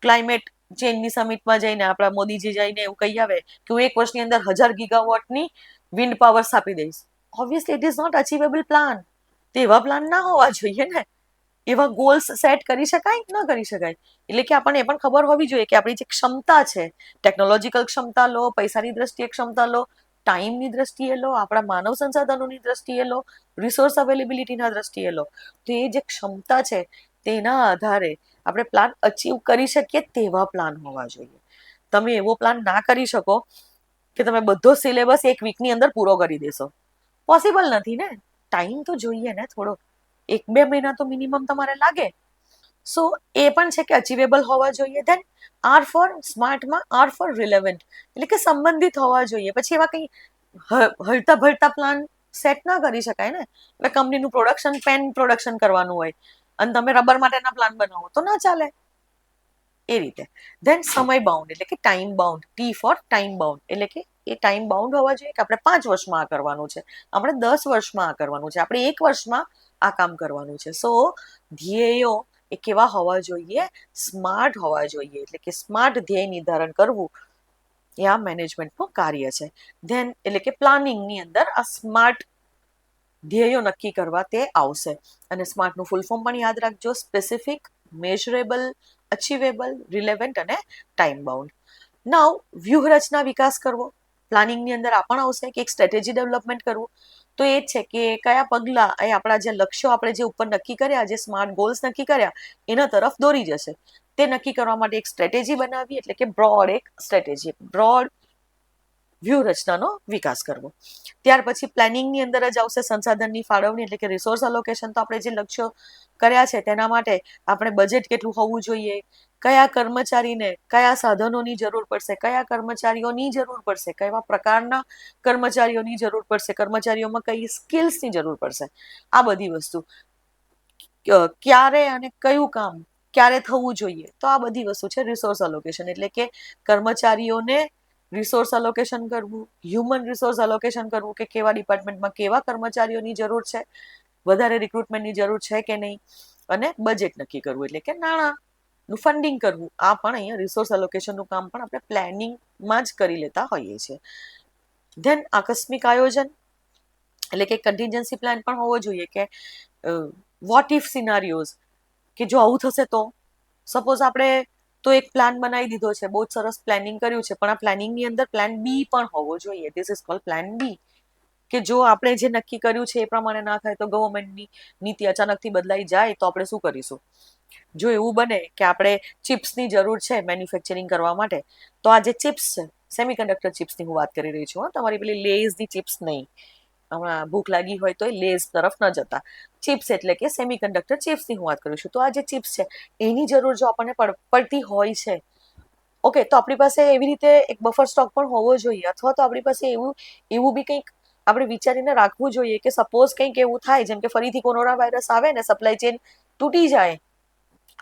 ક્લાઇમેટ ચેન્જની સમિટમાં જઈને આપણા મોદીજી જઈને એવું કહી આવે કે હું 1 વર્ષની અંદર 1000 ગીગાવોટની વિન્ડ પાવર સ્થાપી દઈશ. Obviously it is not achievable plan. તેવા પ્લાન ના હોવા જોઈએ ને. એવા ગોલ્સ સેટ કરી શકાય ન કરી શકાય? એટલે કે આપણને એ પણ ખબર હોવી જોઈએ કે આપણી જે ક્ષમતા છે, ટેકનોલોજીકલ ક્ષમતા લો, પૈસાની દ્રષ્ટિએ ક્ષમતા લો, ટાઈમની દ્રષ્ટિએ લો, આપણા માનવ સંસાધનોની દ્રષ્ટિએ લો, રિસોર્સ અવેલેબિલિટીના દ્રષ્ટિએ લો, તો એ જે ક્ષમતા છે તેના આધારે આપણે પ્લાન અચીવ કરી શકીએ તેવા પ્લાન હોવા જોઈએ. તમે એવો પ્લાન ના કરી શકો કે તમે બધો સિલેબસ એક વીકની અંદર પૂરો કરી દેશો. પોસિબલ નથી ને. ટાઈમ તો જોઈએ ને થોડો. 1-2 મહિના તો મિનિમમ તમારે લાગે. સો એ પણ છે કે અચીવેબલ હોવા જોઈએ. ધેન આર ફોર સ્માર્ટમાં આર ફોર રિલેવન્ટ, એટલે કે સંબંધિત હોવા જોઈએ. પછી એવા કંઈ હળતા ભળતા પ્લાન સેટ ના કરી શકાય ને. એટલે કંપનીનું પ્રોડક્શન, પેન પ્રોડક્શન કરવાનું હોય અને તમે રબર માટેના પ્લાન બનાવો તો ના ચાલે. એ રીતે. ધેન સમય બાઉન્ડ, એટલે કે time bound. T for time bound, એટલે કે એ ટાઈમ બાઉન્ડ હોવા જોઈએ કે આપણે 5 વર્ષમાં આ કરવાનું છે, આપણે 10 વર્ષમાં આ કરવાનું છે, આપણે 1 વર્ષમાં આ કામ કરવાનું છે. સો ધ્યેયો એ કેવા હોવા જોઈએ? સ્માર્ટ હોવા જોઈએ. એટલે કે સ્માર્ટ ધ્યેય નિર્ધારણ કરવું એ આ મેનેજમેન્ટનું કાર્ય છે. ધેન એટલે કે પ્લાનિંગની અંદર આ સ્માર્ટ ધ્યેયો નક્કી કરવા તે આવશે. અને સ્માર્ટનું ફૂલ ફોર્મ પણ યાદ રાખજો: સ્પેસિફિક, મેઝરેબલ, અચીવેબલ, રિલેવન્ટ અને ટાઈમ બાઉન્ડ. નાઉ વ્યૂહરચના વિકાસ કરવો. પ્લાનિંગની અંદર આ પણ આવશે કે એક સ્ટ્રેટેજી ડેવલપમેન્ટ કરવું. તો એ જ છે કે કયા પગલાં એ આપણા જે લક્ષ્યો આપણે જે ઉપર નક્કી કર્યા, જે સ્માર્ટ ગોલ્સ નક્કી કર્યા એના તરફ દોરી જશે. તે નક્કી કરવા માટે એક સ્ટ્રેટેજી બનાવવી, એટલે કે બ્રોડ એક સ્ટ્રેટેજી, બ્રોડ વ્યૂહરચનાનો વિકાસ કરવો. ત્યાર પછી પ્લાનિંગની અંદર જ આવશે સંસાધનની ફાળવણી, એટલે કે રિસોર્સ અલોકેશન. તો આપણે જે લક્ષ્યો કર્યા છે તેના માટે આપણે બજેટ કેટલું હોવું જોઈએ, કયા કર્મચારીને કયા સાધનોની જરૂર પડશે, કયા કર્મચારીઓની જરૂર પડશે, કેવા પ્રકારના કર્મચારીઓની જરૂર પડશે, કર્મચારીઓમાં કઈ સ્કિલ્સની જરૂર પડશે, આ બધી વસ્તુ ક્યારે અને કયું કામ ક્યારે થવું જોઈએ. તો આ બધી વસ્તુ છે રિસોર્સ અલોકેશન, એટલે કે કર્મચારીઓને રિસોર્સ અલોકેશન કરવું, હ્યુમન રિસોર્સ અલોકેશન કરવું કે કેવા ડિપાર્ટમેન્ટમાં કેવા કર્મચારીઓની જરૂર છે, વધારે રિક્રુટમેન્ટની જરૂર છે કે નહીં, અને બજેટ નક્કી કરવું, એટલે કે નાણાંનું ફંડિંગ કરવું. આ પણ અહીંયા રિસોર્સ અલોકેશનનું કામ પણ આપણે પ્લાનિંગમાં જ કરી લેતા હોઈએ છીએ. ધેન આકસ્મિક આયોજન, એટલે કે કન્ટિન્જન્સી પ્લાન પણ હોવો જોઈએ કે વોટ ઇફ સિનારીઓઝ, કે જો આવું થશે તો. સપોઝ આપણે તો એક પ્લાન બનાવી દીધો છે, બહુ જ સરસ પ્લાનિંગ કર્યું છે, પણ આ પ્લાનિંગની અંદર પ્લાન બી પણ હોવો જોઈએ. ધીસ ઇઝ કોલ્ડ પ્લાન બી, કે જો આપણે જે નક્કી કર્યું છે એ પ્રમાણે ના થાય તો ગવર્મેન્ટની નીતિ અચાનકથી બદલાઈ જાય તો આપણે શું કરીશું? જો એવું બને કે આપણે ચિપ્સની જરૂર છે મેન્યુફેક્ચરિંગ કરવા માટે, તો આ જે ચિપ્સ છે, સેમિકન્ડક્ટર ચિપ્સની હું વાત કરી રહી છું, તમારી પેલી લેઝની ચિપ્સ નહીં. હમણાં ભૂખ લાગી હોય તો એ લેઝ તરફ ન જતા, ચિપ્સ એટલે કે સેમિકન્ડક્ટર ચિપ્સની હું વાત કરું છું. તો આ જે ચિપ્સ છે એની જરૂર જો આપણને પડતી હોય છે, ઓકે, તો આપણી પાસે એવી રીતે એક બફર સ્ટોક પણ હોવો જોઈએ. અથવા તો આપણી પાસે એવું બી કંઈક આપણે વિચારીને રાખવું જોઈએ કે સપોઝ કંઈક એવું થાય, જેમ કે ફરીથી કોરોના વાયરસ આવે ને, સપ્લાય ચેન તૂટી જાય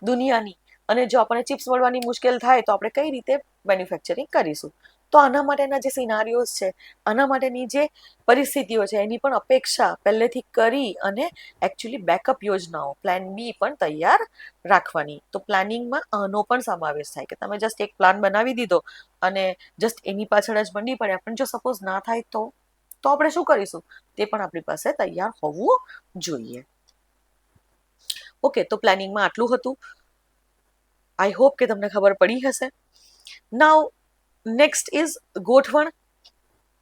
દુનિયાની, અને જો આપણને ચિપ્સ મળવાની મુશ્કેલ થાય તો આપણે કઈ રીતે મેન્યુફેક્ચરિંગ કરીશું? તો આના માટેના જે સિનારીઓઝ છે, આના માટેની જે પરિસ્થિતિઓ છે, એની પણ અપેક્ષા પહેલેથી કરી અને એકચ્યુઅલી બેકઅપ યોજનાઓ, પ્લાન બી પણ તૈયાર રાખવાની. તો પ્લાનિંગમાં આનો પણ સમાવેશ થાય કે તમે જસ્ટ એક પ્લાન બનાવી દીધો અને જસ્ટ એની પાછળ જ મંડી પડ્યા, પણ જો સપોઝ ના થાય તો આપણે શું કરીશું? તે પણ આપણી પાસે તૈયાર હોવું જોઈએ. ઓકે, તો પ્લાનિંગમાં આટલું હતું. આઈ હોપ કે તમને ખબર પડી હશે. નાઉ નેક્સ્ટ ઇઝ ગોઠવણ,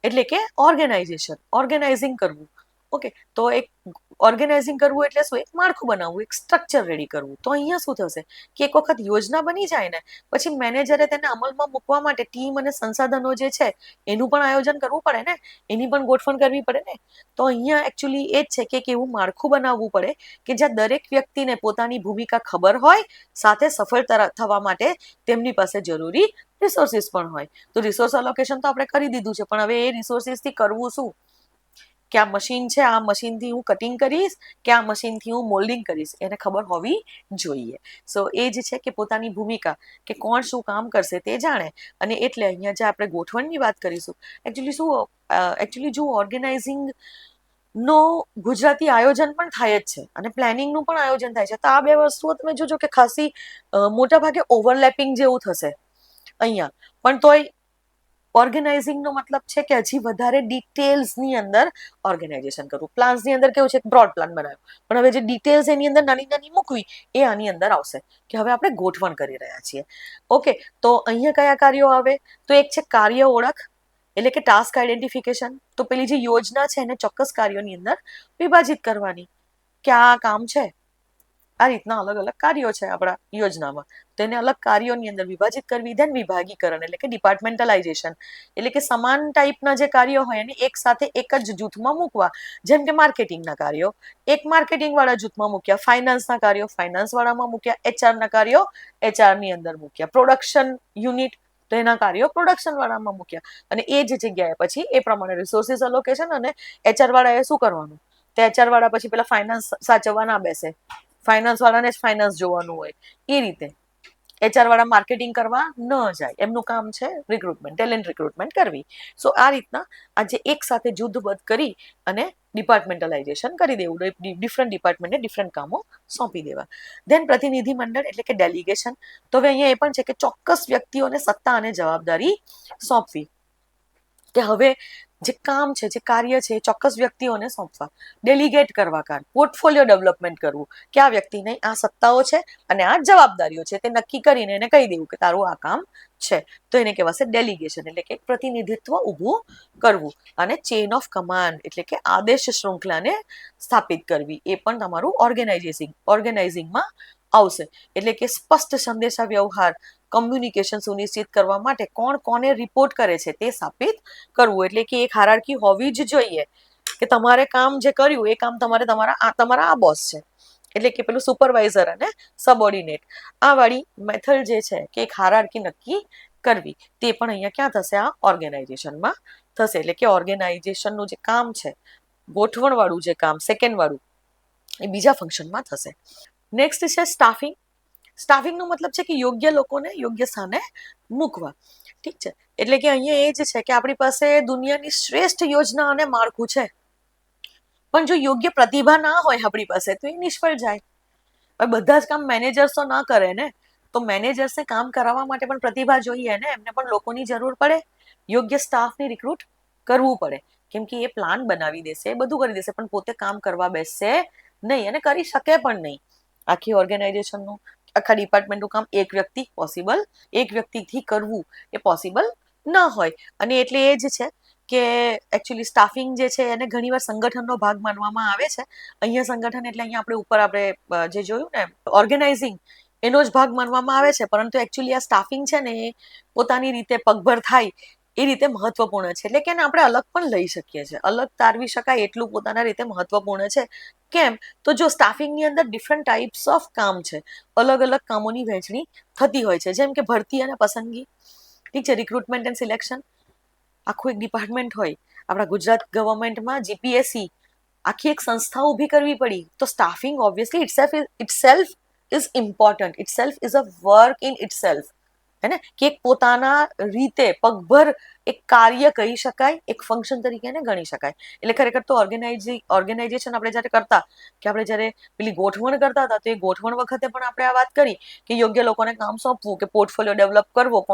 એટલે કે ઓર્ગેનાઇઝેશન, ઓર્ગેનાઇઝિંગ કરવું. ઓકે, તો એક ઓર્ગેનાઇઝિંગ કરવું એટલે શું? એક માળખું બનાવવું, એક સ્ટ્રક્ચર રેડી કરવું. તો અહીંયા શું થશે કે એક વખત યોજના બની જાય ને પછી મેનેજરે તેને અમલમાં મૂકવા માટે ટીમ અને સંસાધનો જે છે એનું પણ આયોજન કરવું પડે ને, એની પણ ગોઠવણ કરવી પડે ને. તો અહીંયા એકચ્યુઅલી એ જ છે કે એક એવું માળખું બનાવવું પડે કે જ્યાં દરેક વ્યક્તિને પોતાની ભૂમિકા ખબર હોય, સાથે સફળ થવા માટે તેમની પાસે જરૂરી રિસોર્સિસ પણ હોય. તો રિસોર્સ અલોકેશન તો આપણે કરી દીધું છે, પણ હવે એ રિસોર્સિસથી કરવું શું? કે આ મશીન છે, આ મશીનથી હું કટિંગ કરીશ કે આ મશીનથી હું મોલ્ડિંગ કરીશ, એને ખબર હોવી જોઈએ. સો એ જ છે કે પોતાની ભૂમિકા, કે કોણ શું કામ કરશે તે જાણે. અને એટલે અહીંયા જે આપણે ગોઠવણની વાત કરીશું, એકચ્યુઅલી જો ઓર્ગેનાઇઝિંગ નો ગુજરાતી આયોજન પણ થાય જ છે અને પ્લાનિંગનું પણ આયોજન થાય છે. તો આ બે વસ્તુઓ તમે જોજો કે ખાસી મોટા ભાગે ઓવરલેપિંગ જેવું થશે અહીંયા, પણ તોય ઓર્ગેનાઇઝિંગનો મતલબ છે કે હજી વધારે ડિટેલ્સની અંદર ઓર્ગેનાઇઝેશન કરવું. પ્લાન્સની અંદર કેવું છે, બ્રોડ પ્લાન બનાવ્યો, પણ હવે જે ડિટેલ્સ એની અંદર નાની નાની મૂકવી એ આની અંદર આવશે કે હવે આપણે ગોઠવણ કરી રહ્યા છીએ. ઓકે, તો અહીંયા કયા કાર્યો આવે? તો એક છે કાર્ય ઓળખ, એટલે કે ટાસ્ક આઈડેન્ટિફિકેશન. તો પેલી જે યોજના છે એને ચોક્કસ કાર્યોની અંદર વિભાજિત કરવાની કે આ કામ છે, આ રીતના અલગ અલગ કાર્યો છે આપણા યોજનામાં, તો એને અલગ કાર્યોની અંદર વિભાજિત કરવી. ધેન વિભાગીકરણ એટલે કે ડિપાર્ટમેન્ટલાઇઝેશન, એટલે કે સમાન ટાઈપના જે કાર્યો હોય એને એક સાથે એક જ જૂથમાં મૂકવા. જેમ કે માર્કેટિંગના કાર્યો એક માર્કેટિંગ વાળા જૂથમાં મૂક્યા, ફાઇનાન્સના કાર્યો ફાઇનાન્સ વાળામાં મૂક્યા, એચઆરના કાર્યો એચઆરની અંદર મૂક્યા, પ્રોડક્શન યુનિટ તો એના કાર્યો પ્રોડક્શન વાળામાં મૂક્યા. અને એ જ જગ્યાએ પછી એ પ્રમાણે રિસોર્સિસ અલોકેશન અને એચઆર વાળાએ શું કરવાનું, તો એચઆર વાળા પછી પેલા ફાઇનાન્સ સાચવવા ના બેસે, ફાઇનાન્સ વાળાને જ ફાઇનાન્સ જોવાનું હોય. એ રીતે એચઆર વાળા માર્કેટિંગ કરવા ન જાય, એમનું કામ છે રિક્રુટમેન્ટ, ટેલેન્ટ રિક્રુટમેન્ટ કરવી. સો આ રીતના આજે એક સાથે જૂથબદ્ધ કરી અને ડિપાર્ટમેન્ટલાઇઝેશન કરી દેવું, ડિફરન્ટ ડિપાર્ટમેન્ટને ડિફરન્ટ કામો સોંપી દેવા. ધેન પ્રતિનિધિ મંડળ એટલે કે ડેલિગેશન. તો હવે અહીંયા એ પણ છે કે ચોક્કસ વ્યક્તિઓને સત્તા અને જવાબદારી સોંપવી, કે હવે જે કામ છે, જે કાર્ય છે એ ચોક્કસ વ્યક્તિઓને સોંપવા, ડેલિગેટ કરવા. પોર્ટફોલિયો ડેવલપમેન્ટ કરવું કે આ વ્યક્તિને આ સત્તાઓ છે અને આ જવાબદારીઓ છે તે નક્કી કરીને એને કહી દેવું કે તારું આ કામ છે. તો એને કહેવાશે ડેલિગેશન, એટલે કે પ્રતિનિધિત્વ ઊભું કરવું. અને ચેઇન ઓફ કમાન્ડ એટલે કે આદેશ શૃંખલાને સ્થાપિત કરવી, એ પણ તમારું ઓર્ગેનાઇઝિંગમાં આવશે. એટલે કે સ્પષ્ટ સંદેશા વ્યવહાર કમ્યુનિકેશન સુનિશ્ચિત કરવા માટે કોણ કોને રિપોર્ટ કરે છે તે સ્થાપિત કરવું. એટલે કે એક હાયરાર્કી હોવી જ જોઈએ કે તમારે કામ જે કર્યું એ કામ તમારા આ બોસ છે, એટલે કે પેલું સુપરવાઇઝર અને સબઓર્ડિનેટ, આ વાળી મેથડ જે છે કે એક હાયરાર્કી નક્કી કરવી, તે પણ અહીંયા ક્યાં થશે, આ ઓર્ગેનાઇઝેશનમાં થશે. એટલે કે ઓર્ગેનાઇઝેશનનું જે કામ છે, ગોઠવણ વાળું જે કામ સેકન્ડ વાળું, એ બીજા ફંક્શનમાં થશે. નેક્સ્ટ છે સ્ટાફિંગ. સ્ટાફિંગનો મતલબ છે કે યોગ્ય લોકોને યોગ્ય સ્થાને મૂકવા. ઠીક છે, એટલે કે અહીંયા એ જ છે કે આપણી પાસે દુનિયાની શ્રેષ્ઠ યોજના અને માળખું છે, પણ જો યોગ્ય પ્રતિભા ના હોય આપણી પાસે તો એ નિષ્ફળ જાય. બધા જ કામ મેનેજર્સ તો ના કરે ને, તો મેનેજર્સને કામ કરાવવા માટે પણ પ્રતિભા જોઈએ ને, એમને પણ લોકોની જરૂર પડે, યોગ્ય સ્ટાફને રિક્રુટ કરવું પડે. કેમ કે એ પ્લાન બનાવી દેશે, એ બધું કરી દેશે, પણ પોતે કામ કરવા બેસશે નહીં અને કરી શકે પણ નહીં. આખી ઓર્ગેનાઇઝેશનનું, આખા ડિપાર્ટમેન્ટનું કામ એક વ્યક્તિથી કરવું એ પોસિબલ ન હોય. અને એટલે એ જ છે કે એકચ્યુઅલી સ્ટાફિંગ જે છે એને ઘણીવાર સંગઠનનો ભાગ માનવામાં આવે છે. અહીંયા સંગઠન એટલે અહીંયા આપણે જે જોયું ને ઓર્ગેનાઇઝિંગ, એનો જ ભાગ માનવામાં આવે છે, પરંતુ એકચ્યુઅલી આ સ્ટાફિંગ છે ને એ પોતાની રીતે પગભર થાય એ રીતે મહત્વપૂર્ણ છે. એટલે કે એને આપણે અલગ પણ લઈ શકીએ છીએ, અલગ તારવી શકાય એટલું પોતાના રીતે મહત્વપૂર્ણ છે. કેમ? તો જો સ્ટાફિંગની અંદર ડિફરન્ટ ટાઈપ્સ ઓફ કામ છે, અલગ અલગ કામોની વહેંચણી થતી હોય છે. જેમ કે ભરતી અને પસંદગી, ઠીક છે, રિક્રુટમેન્ટ એન્ડ સિલેક્શન, આખું એક ડિપાર્ટમેન્ટ હોય. આપણા ગુજરાત ગવર્મેન્ટમાં જીપીએસસી આખી એક સંસ્થા ઊભી કરવી પડી, તો staffing obviously itself is important, itself is a work in itself, હે ને, કે એક પોતાના રીતે પગભર એક કાર્ય કહી શકાય, એક ફંક્શન તરીકે એને ગણી શકાય. એટલે ખરેખર તો ઓર્ગેનાઇઝેશન આપણે જ્યારે કરતા, કે આપણે જ્યારે પેલી ગોઠવણ કરતા હતા, તો એ ગોઠવણ વખતે પણ આપણે આ વાત કરી કે યોગ્ય લોકોને કામ સોંપવું, કે પોર્ટફોલિયો ડેવલપ કરવો,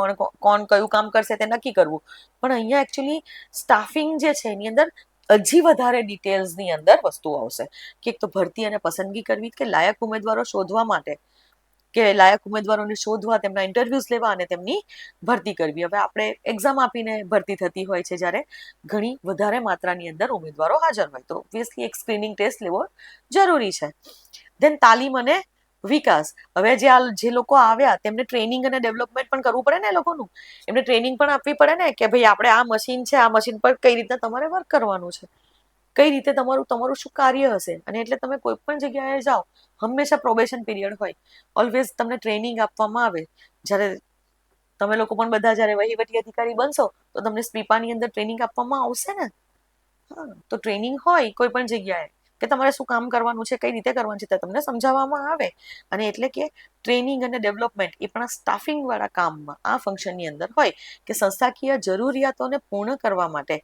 કોણ કયું કામ કરશે તે નક્કી કરવું. પણ અહીંયા એકચ્યુઅલી સ્ટાફિંગ જે છે એની અંદર હજી વધારે ડિટેલ્સની અંદર વસ્તુઓ આવશે, કે એક તો ભરતી અને પસંદગી કરવી, કે લાયક ઉમેદવારો શોધવા માટે, કે લાયક ઉમેદવારોને શોધવા, તેમના ઇન્ટરવ્યુઝ લેવા અને તેમની ભરતી કરવી. હવે આપણે એક્ઝામ આપીને ભરતી થતી હોય છે, જ્યારે ઘણી વધારે માત્રાની અંદર ઉમેદવારો હાજર હોય, તો ઓબ્વિયસલી એક સ્ક્રીનિંગ ટેસ્ટ લેવો જરૂરી છે. ધેન તાલીમ અને વિકાસ. હવે જે લોકો આવ્યા તેમને ટ્રેનિંગ અને ડેવલપમેન્ટ પણ કરવું પડે ને, એ લોકોનું એમને ટ્રેનિંગ પણ આપવી પડે ને, કે ભાઈ આપણે આ મશીન છે, આ મશીન પર કઈ રીતે તમારે વર્ક કરવાનું છે, કઈ રીતે તમારું શું કાર્ય હશે. અને એટલે તમે કોઈ પણ જગ્યાએ જાઓ, હંમેશા પ્રોબેશન પીરિયડ હોય, ઓલવેઝ તમને ટ્રેનિંગ આપવામાં આવે. જ્યારે તમે લોકો પણ બધા જ્યારે વહીવટી અધિકારી બનશો તો તમને સ્પીપાની અંદર ટ્રેનિંગ આપવામાં આવશે ને. હા, તો ટ્રેનિંગ હોય કોઈ પણ જગ્યાએ કે તમારે શું કામ કરવાનું છે, કઈ રીતે કરવાનું છે, તે તમને સમજાવવામાં આવે. અને એટલે કે ટ્રેનિંગ અને ડેવલપમેન્ટ એ પણ આ સ્ટાફિંગ વાળા કામમાં, આ ફંક્શનની અંદર હોય, કે સંસ્થાકીય જરૂરિયાતોને પૂર્ણ કરવા માટે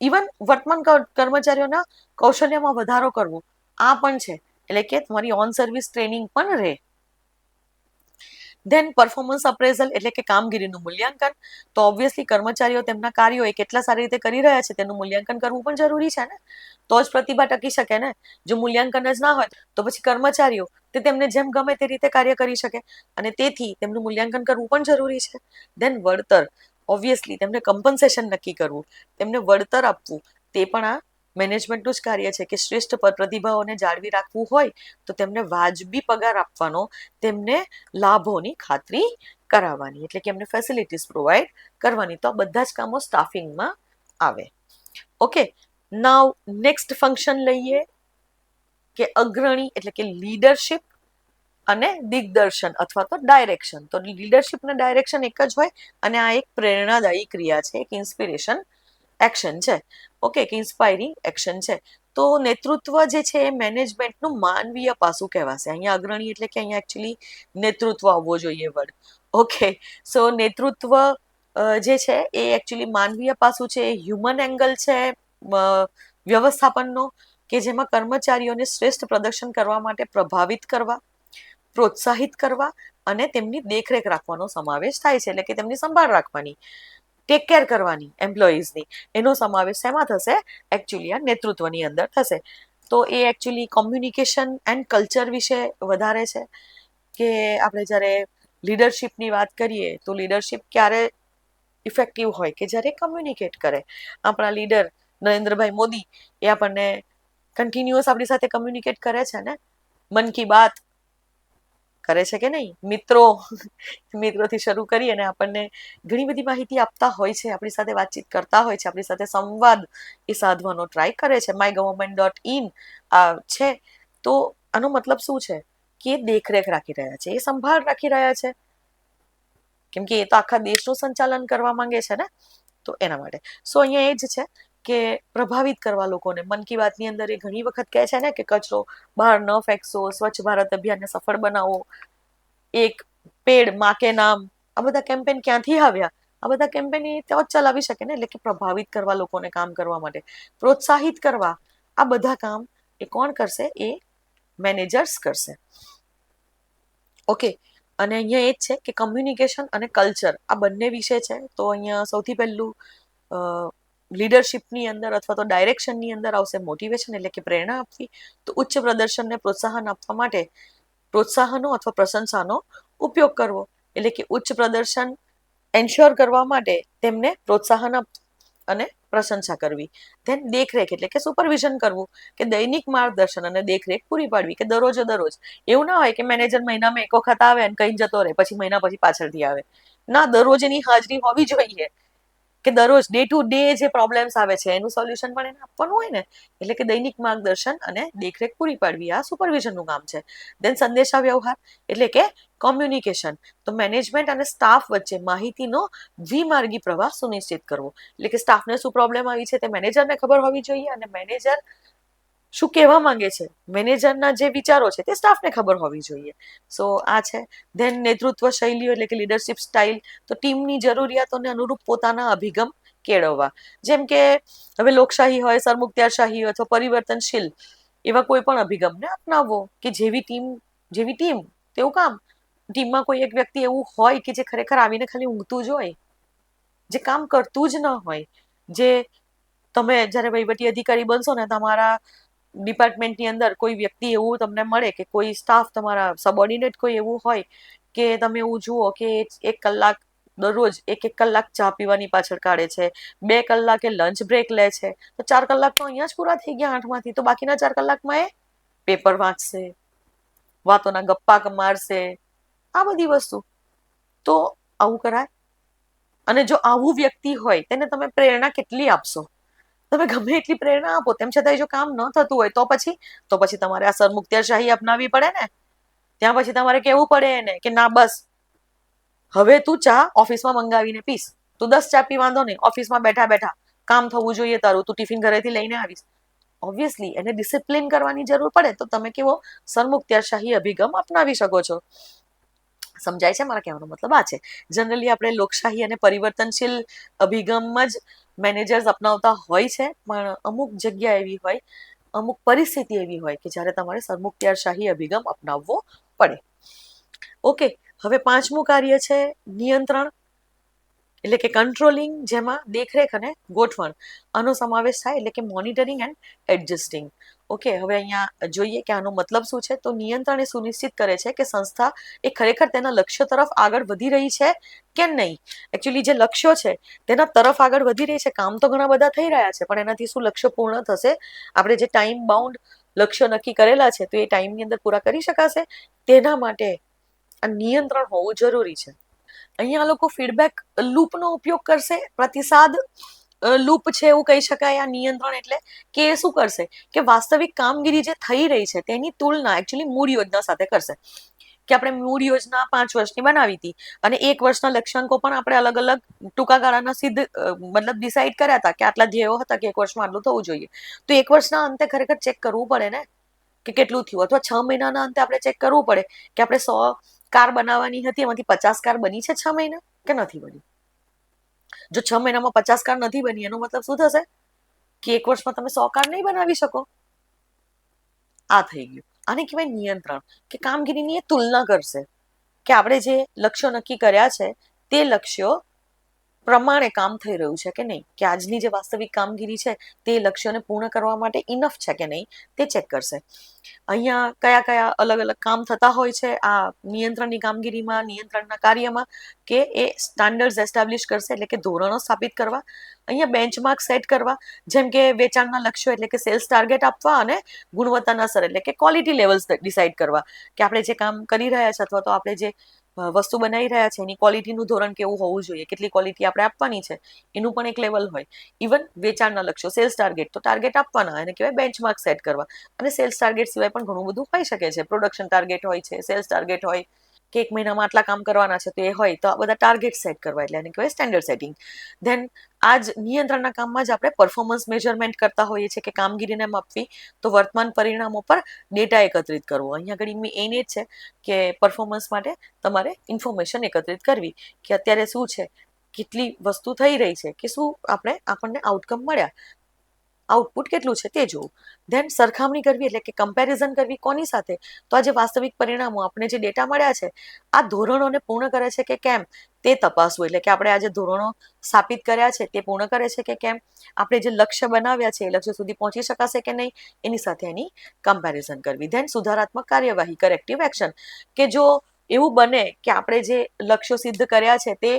ઇવન વર્તમાન કર્મચારીઓના કૌશલ્યમાં વધારો કરવો, આ પણ છે. એટલે કે તમારી ઓન સર્વિસ ટ્રેનિંગ પણ રહે. ધેન પરફોર્મન્સ અપ્રેઝલ એટલે કે કામગીરીનું મૂલ્યાંકન. તો ઓબ્વિયસલી કર્મચારીઓ તેમના કાર્યો એ કેટલા સારી રીતે કરી રહ્યા છે તેનું મૂલ્યાંકન કરવું પણ જરૂરી છે ને, તો જ પ્રતિભા ટકી શકે ને. જો મૂલ્યાંકન જ ના હોય તો પછી કર્મચારીઓ તે તેમને જેમ ગમે તે રીતે કાર્ય કરી શકે, અને તેથી તેમનું મૂલ્યાંકન કરવું પણ જરૂરી છે. ધેન વળતર, ઓબ્વિયસલી તેમને કમ્પન્સેશન નક્કી કરવું, તેમને વળતર આપવું, તે પણ આ મેનેજમેન્ટનું જ કાર્ય છે કે શ્રેષ્ઠ પ્રતિભાઓને જાળવી રાખવું હોય તો તેમને વાજબી પગાર આપવાનો, તેમને લાભોની ખાતરી કરાવવાની, એટલે કે એમને ફેસિલિટીઝ પ્રોવાઈડ કરવાની. તો આ બધા જ કામો સ્ટાફિંગમાં આવે. ઓકે, નાવ નેક્સ્ટ ફંક્શન લઈએ કે અગ્રણી એટલે કે લીડરશિપ અને દિગ્દર્શન અથવા તો ડાયરેક્શન. તો લીડરશિપ અને ડાયરેક્શન એક જ હોય, અને આ એક પ્રેરણાદાયી ક્રિયા છે, એક ઇન્સ્પિરેશન એક્શન છે. ઓકે, કે ઇન્સ્પાયરિંગ એક્શન છે. તો નેતૃત્વ જે છે એ મેનેજમેન્ટનું માનવીય પાસું કહેવાશે. અહીંયા અગ્રણી એટલે કે અહીંયા એકચ્યુઅલી નેતૃત્વ આવવો જોઈએ વર્ડ. ઓકે, સો નેતૃત્વ જે છે એ એકચ્યુઅલી માનવીય પાસું છે, એ હ્યુમન એંગલ છે વ્યવસ્થાપનનો, કે જેમાં કર્મચારીઓને શ્રેષ્ઠ પ્રદર્શન કરવા માટે પ્રભાવિત કરવા, પ્રોત્સાહિત કરવા અને તેમની દેખરેખ રાખવાનો સમાવેશ થાય છે, એટલે કે તેમની સંભાળ રાખવાની, ટેક કેર કરવાની એમ્પ્લોઈઝની, એનો સમાવેશ શેમાં થશે? એકચ્યુઅલી આ નેતૃત્વની અંદર થશે. તો એ એકચ્યુઅલી કોમ્યુનિકેશન એન્ડ કલ્ચર વિશે વધારે છે, કે આપણે જ્યારે લીડરશિપની વાત કરીએ તો લીડરશિપ ક્યારે ઇફેક્ટિવ હોય કે જ્યારે કમ્યુનિકેટ કરે. આપણા લીડર નરેન્દ્રભાઈ મોદી એ આપણને કન્ટિન્યુઅસ આપણી સાથે કમ્યુનિકેટ કરે છે ને, મન કી બાત કરે છે કે નહીં, મિત્રોથી શરૂ કરી અને આપણને ઘણી બધી માહિતી આપતા હોય છે, આપણી સાથે વાતચીત કરતા હોય છે, આપણી સાથે સંવાદ એ સાધવાનો ટ્રાય કરે છે. MyGovernment.in છે. તો આનો મતલબ શું છે? કે દેખરેખ રાખી રહ્યા છે, એ સંભાળ રાખી રહ્યા છે, કેમ કે એ તો આખા દેશનું સંચાલન કરવા માંગે છે ને, તો એના માટે. સો અહીંયા એ જ છે કે પ્રભાવિત કરવા લોકોને. મન કી બાતની અંદર એ ઘણી વખત કહે છે ને કે કચરો બહાર ન ફેંકશો, સ્વચ્છ ભારત અભિયાનને સફળ બનાવો, એક પેડ માં કે નામ, આ બધા કેમ્પેન ક્યાંથી આવ્યા? આ બધા કેમ્પેન એ તો જ ચલાવી શકે ને, એટલે કે પ્રભાવિત કરવા લોકોને કામ કરવા માટે, પ્રોત્સાહિત કરવા, આ બધા કામ એ કોણ કરશે? એ મેનેજર્સ કરશે. ઓકે, અને અહીંયા એ જ છે કે કમ્યુનિકેશન અને કલ્ચર આ બંને વિશે છે. તો અહીંયા સૌથી પહેલું લીડરશિપની અંદર અથવા તો ડાયરેક્શનની અંદર આવશે મોટિવેશન, એટલે કે પ્રેરણા આપવી. તો ઉચ્ચ પ્રદર્શનને પ્રોત્સાહન આપવા માટે પ્રોત્સાહનો અથવા પ્રશંસાનો ઉપયોગ કરવો, એટલે કે ઉચ્ચ પ્રદર્શન એન્શ્યોર કરવા માટે તેમને પ્રોત્સાહન અને પ્રશંસા કરવી. ધેન દેખરેખ એટલે કે સુપરવિઝન કરવું, કે દૈનિક માર્ગદર્શન અને દેખરેખ પૂરી પાડવી, કે દરરોજ એવું ના હોય કે મેનેજર મહિનામાં એક વખત આવે અને કઈ જતો રહે, પછી મહિના પછી પાછળથી આવે. ના, દરરોજ એની હાજરી હોવી જોઈએ, કે દરરોજ ડે ટુ ડે જે પ્રોબ્લેમ્સ આવે છે એનું સોલ્યુશન પણ એને આપવાનું હોય ને, એટલે કે દૈનિક માર્ગદર્શન અને દેખરેખ પૂરી પાડવી, આ સુપરવિઝનનું કામ છે. દેન સંદેશા વ્યવહાર એટલે કે કોમ્યુનિકેશન. તો મેનેજમેન્ટ અને સ્ટાફ વચ્ચે માહિતીનો દ્વિમાર્ગી પ્રવાહ સુનિશ્ચિત કરવો, એટલે કે સ્ટાફને શું પ્રોબ્લેમ આવી છે તે મેનેજરને ખબર હોવી જોઈએ, અને મેનેજર શું કહેવા માંગે છે, મેનેજરના જે વિચારો છે તે સ્ટાફને ખબર હોવી જોઈએ. સો આ છે. ધેન નેતૃત્વ શૈલીઓ એટલે કે લીડરશિપ સ્ટાઇલ. તો ટીમની જરૂરિયાતોને અનુરૂપ પોતાના અભિગમ કેળવવા, જેમ કે હવે લોકશાહી હોય, સરમુખત્યારશાહી હોય અથવા પરિવર્તનશીલ એવા કોઈ પણ અભિગમને અપનાવવો, કે જેવી ટીમ તેવું કામ. ટીમમાં કોઈ એક વ્યક્તિ એવું હોય કે જે ખરેખર આવીને ખાલી ઊંઘતું જ હોય, જે કામ કરતું જ ન હોય, જે તમે જ્યારે વહીવટી અધિકારી બનશો ને તમારા ડિપાર્ટમેન્ટની અંદર કોઈ વ્યક્તિ એવું તમને મળે, કે કોઈ સ્ટાફ તમારા સબઓર્ડિનેટ કોઈ એવું હોય કે તમે એવું જુઓ કે 1 કલાક દરરોજ 1 કલાક ચા પીવાની પાછળ કાઢે છે, 2 કલાકે લંચ બ્રેક લે છે, તો 4 કલાક તો અહીંયા જ પૂરા થઈ ગયા 8માંથી. તો બાકીના 4 કલાકમાં એ પેપર વાંચશે, વાતોના ગપ્પા મારશે, આ બધી વસ્તુ. તો આવું કરાય. અને જો આવું વ્યક્તિ હોય તેને તમે પ્રેરણા કેટલી આપશો? તમે ગમે એટલી પ્રેરણા આપો, તેમ છતાં જો કામ ન થતું હોય તો પછી તમારે આ સરમુખત્યારશાહી અપનાવવી પડે ને. ત્યાં પછી તમારે કહેવું પડે એને કે ના બસ, હવે તું ચા ઓફિસમાં મંગાવીને પીસ, તું 10 ચા પી, વાંધો નહીં, ઓફિસમાં બેઠા બેઠા કામ થવું જોઈએ તારું, તું ટિફિન ઘરેથી લઈને આવીશ. ઓબ્વિયસલી એને ડિસિપ્લિન કરવાની જરૂર પડે, તો તમે કેવો સરમુખત્યારશાહી અભિગમ અપનાવી શકો છો. સમજાય છે? મારા કહેવાનો મતલબ આ છે. જનરલી આપણે લોકશાહી અને પરિવર્તનશીલ અભિગમ જ મેનેજર્સ અપનાવતા હોય છે, પણ અમુક જગ્યા એવી હોય, અમુક પરિસ્થિતિ એવી હોય કે જ્યારે તમારે સરમુખત્યારશાહી અભિગમ અપનાવવો પડે. ઓકે, હવે પાંચમું કાર્ય છે નિયંત્રણ એટલે કે કંટ્રોલિંગ, જેમાં દેખરેખ અને ગોઠવણ આનો સમાવેશ થાય, એટલે કે મોનિટરિંગ એન્ડ એડજસ્ટિંગ. ઓકે, હવે અહીંયા જોઈએ કે આનો મતલબ શું છે. તો નિયંત્રણ એ સુનિશ્ચિત કરે છે કે સંસ્થા એ ખરેખર તેના લક્ષ્ય તરફ આગળ વધી રહી છે કે નહીં. એકચ્યુઅલી જે લક્ષ્યો છે તેના તરફ આગળ વધી રહી છે. કામ તો ઘણા બધા થઈ રહ્યા છે, પણ એનાથી શું લક્ષ્ય પૂર્ણ થશે, આપણે જે ટાઈમ બાઉન્ડ લક્ષ્ય નક્કી કરેલા છે તો એ ટાઈમની અંદર પૂરા કરી શકાશે, તેના માટે આ નિયંત્રણ હોવું જરૂરી છે. અહીંયા લોકો ફીડબેક લૂપનો ઉપયોગ કરશે. પ્રતિસાદ લૂપ છે એવું કહી શકાય આ નિયંત્રણ. એટલે કે એ શું કરશે કે વાસ્તવિક કામગીરી જે થઈ રહી છે તેની તુલના એકચ્યુઅલી મૂળ યોજના સાથે કરશે. કે આપણે મૂળ યોજના 5 વર્ષની બનાવી હતી અને 1 વર્ષના લક્ષ્યાંકો પણ આપણે અલગ અલગ ટૂંકા ગાળાના સિદ્ધ મતલબ ડિસાઈડ કર્યા હતા કે આટલા ધ્યેયો હતા કે 1 વર્ષમાં આટલું થવું જોઈએ. તો 1 વર્ષના અંતે ખરેખર ચેક કરવું પડે ને કે કેટલું થયું, અથવા 6 મહિનાના અંતે આપણે ચેક કરવું પડે કે આપણે 100 કાર બનાવવાની હતી, એમાંથી 50 કાર બની છે 6 મહિના કે નથી બની. જો 6 મહિનામાં 50 કાર નથી બની, એનો મતલબ શું થશે કે 1 વર્ષમાં તમે 100 કાર નહીં બનાવી શકો. આ થઈ ગયું. આને કહેવાય નિયંત્રણ, કે કામગીરીની એ તુલના કરશે કે આપણે જે લક્ષ્યો નક્કી કર્યા છે તે લક્ષ્યો પ્રમાણે કામ થઈ રહ્યું છે કે નહીં, કે આજની જે વાસ્તવિક કામગીરી છે તે લક્ષ્યને પૂર્ણ કરવા માટે ઇનફ છે કે નહીં તે ચેક કરશે. અહીંયા કયા કયા અલગ અલગ કામ થતા હોય છે આ નિયંત્રણની કામગીરીમાં, નિયંત્રણના કાર્યમાં, કે એ સ્ટાન્ડર્ડ્સ એસ્ટાબ્લિશ કરશે, એટલે કે ધોરણો સ્થાપિત કરવા. અહીંયા બેન્ચમાર્ક સેટ કરવા, જેમ કે વેચાણના લક્ષ્યો એટલે કે સેલ્સ ટાર્ગેટ આપવા, અને ગુણવત્તાના સ્તર એટલે કે ક્વોલિટી લેવલ્સ ડિસાઇડ કરવા કે આપણે જે કામ કરી રહ્યા છે અથવા તો આપણે જે વસ્તુ બનાવી રહ્યા છે એની ક્વોલિટીનું ધોરણ કેવું હોવું જોઈએ, કેટલી ક્વોલિટી આપણે આપવાની છે એનું પણ એક લેવલ હોય. ઇવન વેચાણના લક્ષ્યો, સેલ્સ ટાર્ગેટ, તો ટાર્ગેટ આપવાના, એને કહેવાય બેન્ચમાર્ક સેટ કરવા. અને સેલ્સ ટાર્ગેટ સિવાય પણ ઘણું બધું હોઈ શકે છે. પ્રોડક્શન ટાર્ગેટ હોય છે, સેલ્સ ટાર્ગેટ હોય, કે 1 મહિનામાં આટલા કામ કરવાના છે તો એ હોય, તો આ બધા ટાર્ગેટ સેટ કરવા, એટલે એને કહેવાય સ્ટેન્ડર્ડ સેટિંગ. ધેન આ જ નિયંત્રણના કામમાં જ આપણે પરફોર્મન્સ મેજરમેન્ટ કરતા હોઈએ છીએ કે કામગીરીને માપવી, તો વર્તમાન પરિણામો પર ડેટા એકત્રિત કરવો. અહીંયા આગળ મેઇન એ જ છે કે પરફોર્મન્સ માટે તમારે ઇન્ફોર્મેશન એકત્રિત કરવી કે અત્યારે શું છે, કેટલી વસ્તુ થઈ રહી છે, કે શું આપણને આઉટકમ મળ્યા, આઉટપુટ કેટલું છે તે જોવું. ધેન સરખામણી કરવી, એટલે કે કમ્પેરિઝન કરવી કોની સાથે, તો આ જે વાસ્તવિક પરિણામો આપણે જે ડેટા મળ્યા છે આ ધોરણોને પૂર્ણ કરે છે કે કેમ તે તપાસવું. એટલે કે આપણે આ જે ધોરણો સ્થાપિત કર્યા છે તે પૂર્ણ કરે છે કે કેમ, આપણે જે લક્ષ્ય બનાવ્યા છે એ લક્ષ્ય સુધી પહોંચી શકાશે કે નહીં, એની સાથે એની કમ્પેરિઝન કરવી. ધેન સુધારાત્મક કાર્યવાહી, કરેક્ટિવ એક્શન, કે જો એવું બને કે આપણે જે લક્ષ્યો સિદ્ધ કર્યા છે તે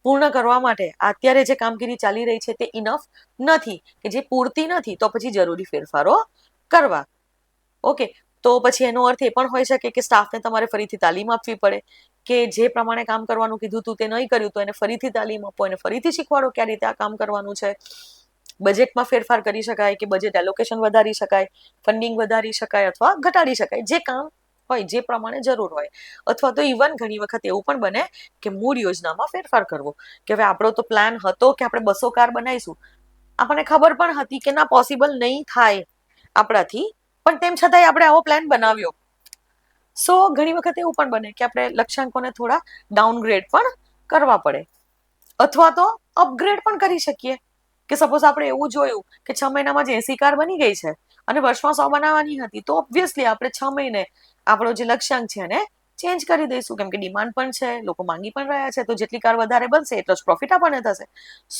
પૂર્ણ કરવા માટે અત્યારે જે કામગીરી ચાલી રહી છે તે ઇનફ નથી, કે જે પૂરતી નથી, તો પછી જરૂરી ફેરફારો કરવા. ઓકે, તો પછી એનો અર્થ એ પણ હોઈ શકે કે સ્ટાફને તમારે ફરીથી તાલીમ આપવી પડે, કે જે પ્રમાણે કામ કરવાનું કીધું હતું તે નહીં કર્યું તો એને ફરીથી તાલીમ આપો, એને ફરીથી શીખવાડો કે આ રીતે આ કામ કરવાનું છે. બજેટમાં ફેરફાર કરી શકાય, કે બજેટ એલોકેશન વધારી શકાય, ફંડિંગ વધારી શકાય અથવા ઘટાડી શકાય, જે કામ હોય, જે પ્રમાણે જરૂર હોય. અથવા તો ઇવન ઘણી વખત એવું પણ બને કે મૂળ યોજનામાં ફેરફાર કરવો, કે હવે આપણો તો પ્લાન હતો કે આપણે 200 કાર બનાવીશું, આપણને ખબર પણ હતી કે ના પોસિબલ નહીં થાય આપણાથી, પણ તેમ છતાંય આપણે આવો પ્લાન બનાવ્યો. સો ઘણી વખત એવું પણ બને કે આપણે લક્ષ્યાંકોને થોડા ડાઉનગ્રેડ પણ કરવા પડે, અથવા તો અપગ્રેડ પણ કરી શકીએ. કે સપોઝ આપણે એવું જોયું કે 6 મહિનામાં જ 80 કાર બની ગઈ છે અને વર્ષમાં 100 બનાવવાની હતી, તો ઓબ્વિયસલી આપણે 6 મહિને આપણો જે લક્ષ્યાંક છે એને ચેન્જ કરી દઈશું, કેમ કે ડિમાન્ડ પણ છે, લોકો માંગી પણ રહ્યા છે, તો જેટલી કાર વધારે બનશે એટલો જ પ્રોફિટ આપણને થશે.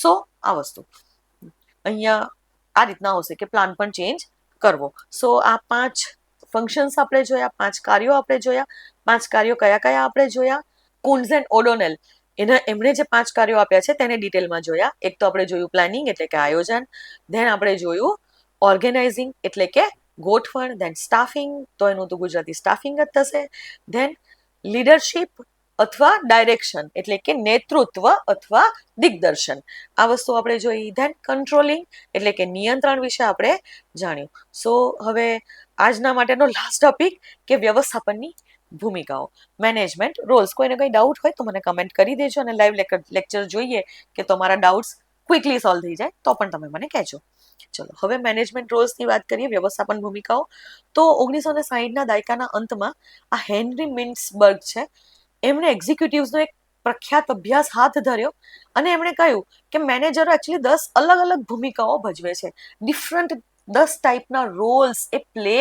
સો આ વસ્તુ અહીંયા આ રીતના આવશે કે પ્લાન પણ ચેન્જ કરવો. સો આ 5 ફંક્શન્સ આપણે જોયા, 5 કાર્યો આપણે જોયા. 5 કાર્યો કયા કયા આપણે જોયા? કુન્ઝ એન્ડ ઓડોનેલ એમણે જે 5 કાર્યો આપ્યા છે તેને ડિટેલમાં જોયા. એક તો આપણે જોયું પ્લાનિંગ એટલે કે આયોજન, ધેન આપણે જોયું ઓર્ગેનાઇઝિંગ એટલે કે ગોઠવણ, ધેન સ્ટાફિંગ, તો એનું તો ગુજરાતી સ્ટાફિંગ જ થશે. ધેન લીડરશિપ અથવા ડાયરેક્શન એટલે કે નેતૃત્વ અથવા દિગ્દર્શન, આ વસ્તુ આપણે જોઈ. ધેન કંટ્રોલિંગ એટલે કે નિયંત્રણ વિશે આપણે જાણ્યું. સો હવે આજના માટેનો લાસ્ટ ટોપિક કે વ્યવસ્થાપનની ભૂમિકાઓ, મેનેજમેન્ટ રોલ્સ. કોઈને કંઈ ડાઉટ હોય તો મને કમેન્ટ કરી દેજો, અને લાઈવ લેક્ચર જોઈએ કે તમારા ડાઉટ્સ ક્વિકલી સોલ્વ થઈ જાય તો પણ તમે મને કહેજો. ચલો હવે મેનેજમેન્ટ રોલ્સની વાત કરીએ, વ્યવસ્થાપન ભૂમિકાઓ. તો 1960ના દાયકાના અંતમાં આ હેનરી મિન્ટ્સબર્ગ છે, એમણે એક્ઝિક્યુટિવ્સનો એક પ્રખ્યાત અભ્યાસ હાથ ધર્યો અને એમણે કહ્યું કે મેનેજરો એકચ્યુઅલી 10 અલગ અલગ ભૂમિકાઓ ભજવે છે, ડિફરન્ટ 10 ટાઈપના રોલ્સ એ પ્લે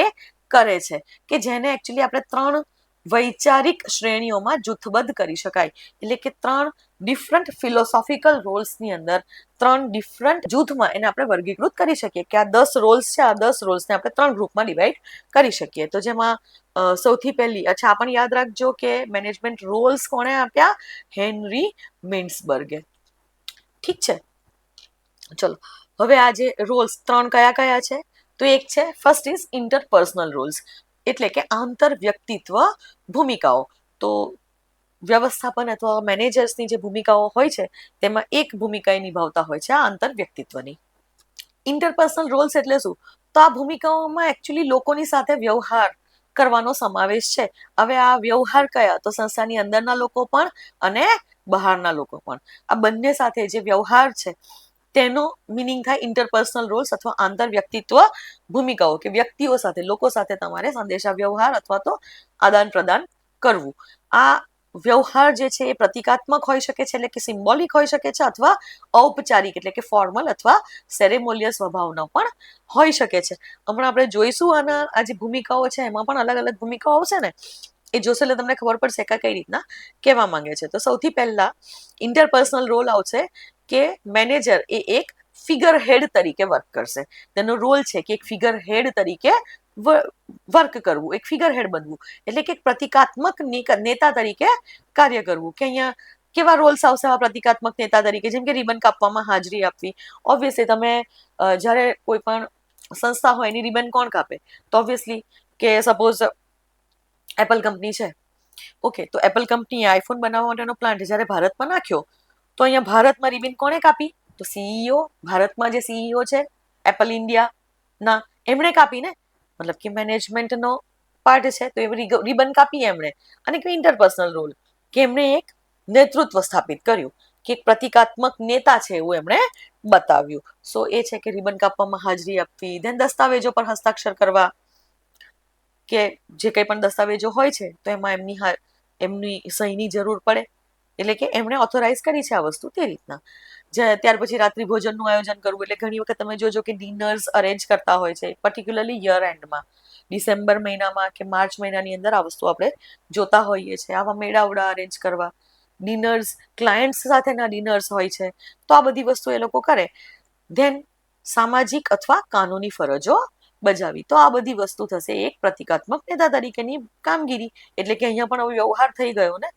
કરે છે, કે જેને એકચ્યુઅલી આપણે 3 વૈચારિક શ્રેણીઓમાં જૂથબદ્ધ કરી શકાય. એટલે કે 3 ડિફરન્ટ ફિલોસોફિકલ રોલ્સની અંદર 3 ડિફરન્ટ જૂથમાં એને આપણે વર્ગીકૃત કરી શકીએ કે આ 10 રોલ્સ છે, આ 10 રોલ્સને આપણે 3 ગ્રુપમાં ડિવાઈડ કરી શકીએ. તો જેમાં સૌથી પહેલી, અચ્છા આ પણ યાદ રાખજો કે મેનેજમેન્ટ રોલ્સ કોણે આપ્યા? હેનરી મિન્ટ્સબર્ગે. ઠીક છે, ચલો હવે આ જે રોલ્સ 3 કયા કયા છે? તો એક છે ફર્સ્ટ ઇઝ ઇન્ટરપર્સનલ રોલ્સ, એટલે કે આંતર વ્યક્તિત્વ ભૂમિકાઓ. તો વ્યવસ્થાપન અથવા મેનેજર્સની જે ભૂમિકાઓ હોય છે તેમાં એક ભૂમિકા નિભાવતા હોય છે આ આંતર વ્યક્તિત્વની. ઇન્ટરપર્સનલ રોલ્સ એટલે શું? તો આ ભૂમિકાઓમાં એકચ્યુઅલી લોકોની સાથે વ્યવહાર કરવાનો સમાવેશ છે. હવે આ વ્યવહાર કયા? તો સંસ્થાની અંદરના લોકો પણ અને બહારના લોકો પણ, આ બંને સાથે જે વ્યવહાર છે તેનો મિનિંગ થાય ઇન્ટરપર્સનલ રોલ્સ અથવા આંતર વ્યક્તિત્વ ભૂમિકાઓ, કે વ્યક્તિઓ સાથે, લોકો સાથે તમારે સંદેશા વ્યવહાર અથવા તો આદાન પ્રદાન કરવું. આ વ્યવહાર જે છે એ પ્રતિકાત્મક હોઈ શકે છે, એટલે કે સિમ્બોલિક હોઈ શકે છે, અથવા ઔપચારિક એટલે કે ફોર્મલ અથવા સેરેમોનિયલ સ્વભાવનો પણ હોઈ શકે છે. હમણાં આપણે જોઈશું આના આ જે ભૂમિકાઓ છે એમાં પણ અલગ અલગ ભૂમિકાઓ આવશે ને, એ જોશે એટલે તમને ખબર પડશે કે કઈ રીતના કહેવા માંગે છે. તો સૌથી પહેલા ઇન્ટરપર્સનલ રોલ આવશે કે મેનેજર એ એક ફિગર હેડ તરીકે વર્ક કરશે. તેનો રોલ છે કે એક ફિગર હેડ તરીકે વર્ક કરવું, એક ફિગર હેડ બનવું, એટલે કે પ્રતિકાત્મક નેતા તરીકે કાર્ય કરવું. કે અહીંયા કેવા રોલ્સ આવશે આ પ્રતિકાત્મક નેતા તરીકે? જેમ કે રિબન કાપવામાં હાજરી આપવી. ઓબ્વિયસલી તમે જ્યારે કોઈ પણ સંસ્થા હોય એની રિબન કોણ કાપે? તો ઓબ્વિયસલી કે સપોઝ એપલ કંપની છે, ઓકે, તો એપલ કંપનીએ આઈફોન બનાવવા માટેનો પ્લાન્ટ જ્યારે ભારતમાં નાખ્યો તો અહીંયા ભારતમાં રિબન કોણે કાપી? તો સીઈઓ, ભારતમાં જે સીઈઓ છે એપલ ઇન્ડિયાના, એમણે કાપી ને, મતલબ કે મેનેજમેન્ટનો પાર્ટ છે તો એ રિબન કાપી એમણે. અને કે ઇન્ટરપર્સનલ રોલ, કે એમણે એક નેતૃત્વ સ્થાપિત કર્યું, કે એક પ્રતિકાત્મક નેતા છે એવું એમણે બતાવ્યું. સો એ છે કે રિબન કાપવામાં હાજરી આપવી, ધેન દસ્તાવેજો પર હસ્તાક્ષર કરવા, કે જે કંઈ પણ દસ્તાવેજો હોય છે તો એમાં એમની સહીની જરૂર પડે, એટલે કે એમણે ઓથોરાઇઝ કરી છે આ વસ્તુ તે રીતના. ત્યાર પછી રાત્રિ ભોજનનું આયોજન કરવું, એટલે ઘણી વખત તમે જોજો કે ડિનર્સ અરેન્જ કરતા હોય છે, પર્ટિક્યુલરલી યર એન્ડમાં, ડિસેમ્બર મહિનામાં કે માર્ચ મહિનાની અંદર આ વસ્તુ આપણે જોતા હોઈએ છીએ. આવા મેળાવડા અરેન્જ કરવા, ડિનર્સ, ક્લાયન્ટ્સ સાથેના ડિનર્સ હોય છે, તો આ બધી વસ્તુ એ લોકો કરે. ધેન સામાજિક અથવા કાનૂની ફરજો બજાવી, તો આ બધી વસ્તુ થશે એક પ્રતિકાત્મક નેતા તરીકેની કામગીરી. એટલે કે અહીંયા પણ વ્યવહાર થઈ ગયો ને,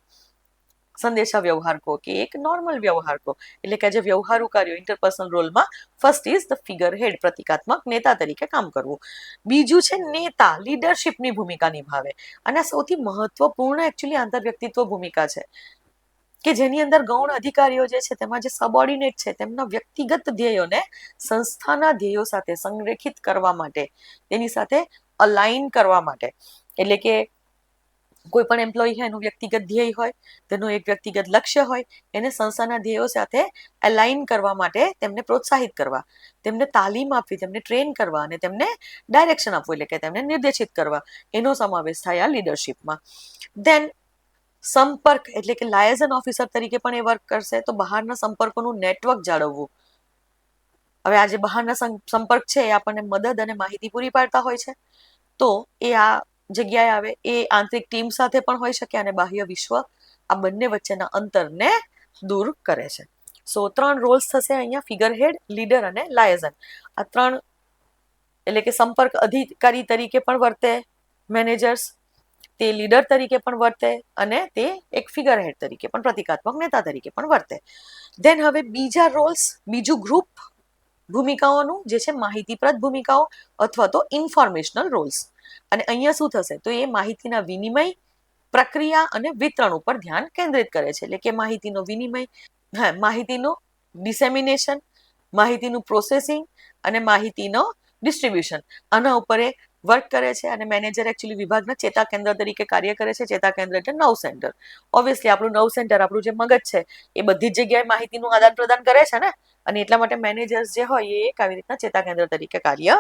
સંદેશા વ્યવહાર કહો કે એક નોર્મલ વ્યવહાર કહો, એટલે કે જે વ્યવહારુ કાર્યો ઇન્ટરપર્સનલ રોલમાં ફર્સ્ટ ઇઝ ધ ફિગર હેડ, પ્રતિકાત્મક નેતા તરીકે કામ કરવું. બીજું છે નેતા, લીડરશિપની ભૂમિકા નિભાવે. અને સૌથી મહત્વપૂર્ણ એકચ્યુઅલી આંતરવ્યક્તિત્વ ભૂમિકા છે, કે જેની અંદર ગૌણ અધિકારીઓ જે છે તેમાં જે સબઓર્ડિનેટ છે તેમના વ્યક્તિગત ધ્યેયોને સંસ્થાના ધ્યેયો સાથે સંરેખિત કરવા માટે, તેની સાથે અલાઇન કરવા માટે, એટલે કે કોઈ પણ એમ્પ્લોય હોય એનું વ્યક્તિગત ધ્યેય હોય, તેનું એક વ્યક્તિગત લક્ષ્ય હોય, એને સંસ્થાના ધ્યેયો સાથે અલાઇન કરવા માટે તેમને પ્રોત્સાહિત કરવા, તેમને તાલીમ આપવી, તેમને ટ્રેન કરવા અને તેમને ડાયરેક્શન આપવું, એટલે કે તેમને નિર્દેશિત કરવા, એનો સમાવેશ થાય આ લીડરશિપમાં. ધેન સંપર્ક, એટલે કે લાયઝન ઓફિસર તરીકે પણ એ વર્ક કરશે. તો બહારના સંપર્કોનું નેટવર્ક જાળવવું. હવે આ જે બહારના સંપર્ક છે એ આપણને મદદ અને માહિતી પૂરી પાડતા હોય છે, તો એ આ જગ્યાએ આવે. એ આંતરિક ટીમ સાથે પણ હોઈ શકે અને બાહ્ય વિશ્વ, આ બંને વચ્ચેના અંતરને દૂર કરે છે. સો 3 રોલ્સ થશે અહીંયા, ફિગર હેડ, લીડર અને લાયઝન. આ 3 એટલે કે સંપર્ક અધિકારી તરીકે પણ વર્તે મેનેજર્સ, તે લીડર તરીકે પણ વર્તે અને તે એક ફિગર હેડ તરીકે પણ, પ્રતિકાત્મક નેતા તરીકે પણ વર્તે. ધેન હવે બીજા રોલ્સ, બીજું ગ્રુપ ભૂમિકાઓનું જે છે માહિતીપ્રદ ભૂમિકાઓ અથવા તો ઇન્ફોર્મેશનલ રોલ્સ. અને અહીંયા શું થશે? તો એ માહિતીના વિનિમય, પ્રક્રિયા અને વિતરણ ઉપર ધ્યાન કેન્દ્રિત કરે છે. એટલે કે માહિતીનો વિનિમય, માહિતીનું ડિસેમિનેશન, માહિતીનું પ્રોસેસિંગ અને માહિતીનો ડિસ્ટ્રીબ્યુશન, આના ઉપર એ વર્ક કરે છે. અને મેનેજર એકચ્યુઅલી વિભાગના ચેતા કેન્દ્ર તરીકે કાર્ય કરે છે. ચેતા કેન્દ્ર એટલે નવ સેન્ટર. ઓબ્વિયસલી આપણું નવ સેન્ટર, આપણું જે મગજ છે એ બધી જ જગ્યાએ માહિતીનું આદાન પ્રદાન કરે છે ને, અને એટલા માટે મેનેજર્સ જે હોય એ આવી રીતના ચેતા કેન્દ્ર તરીકે કાર્ય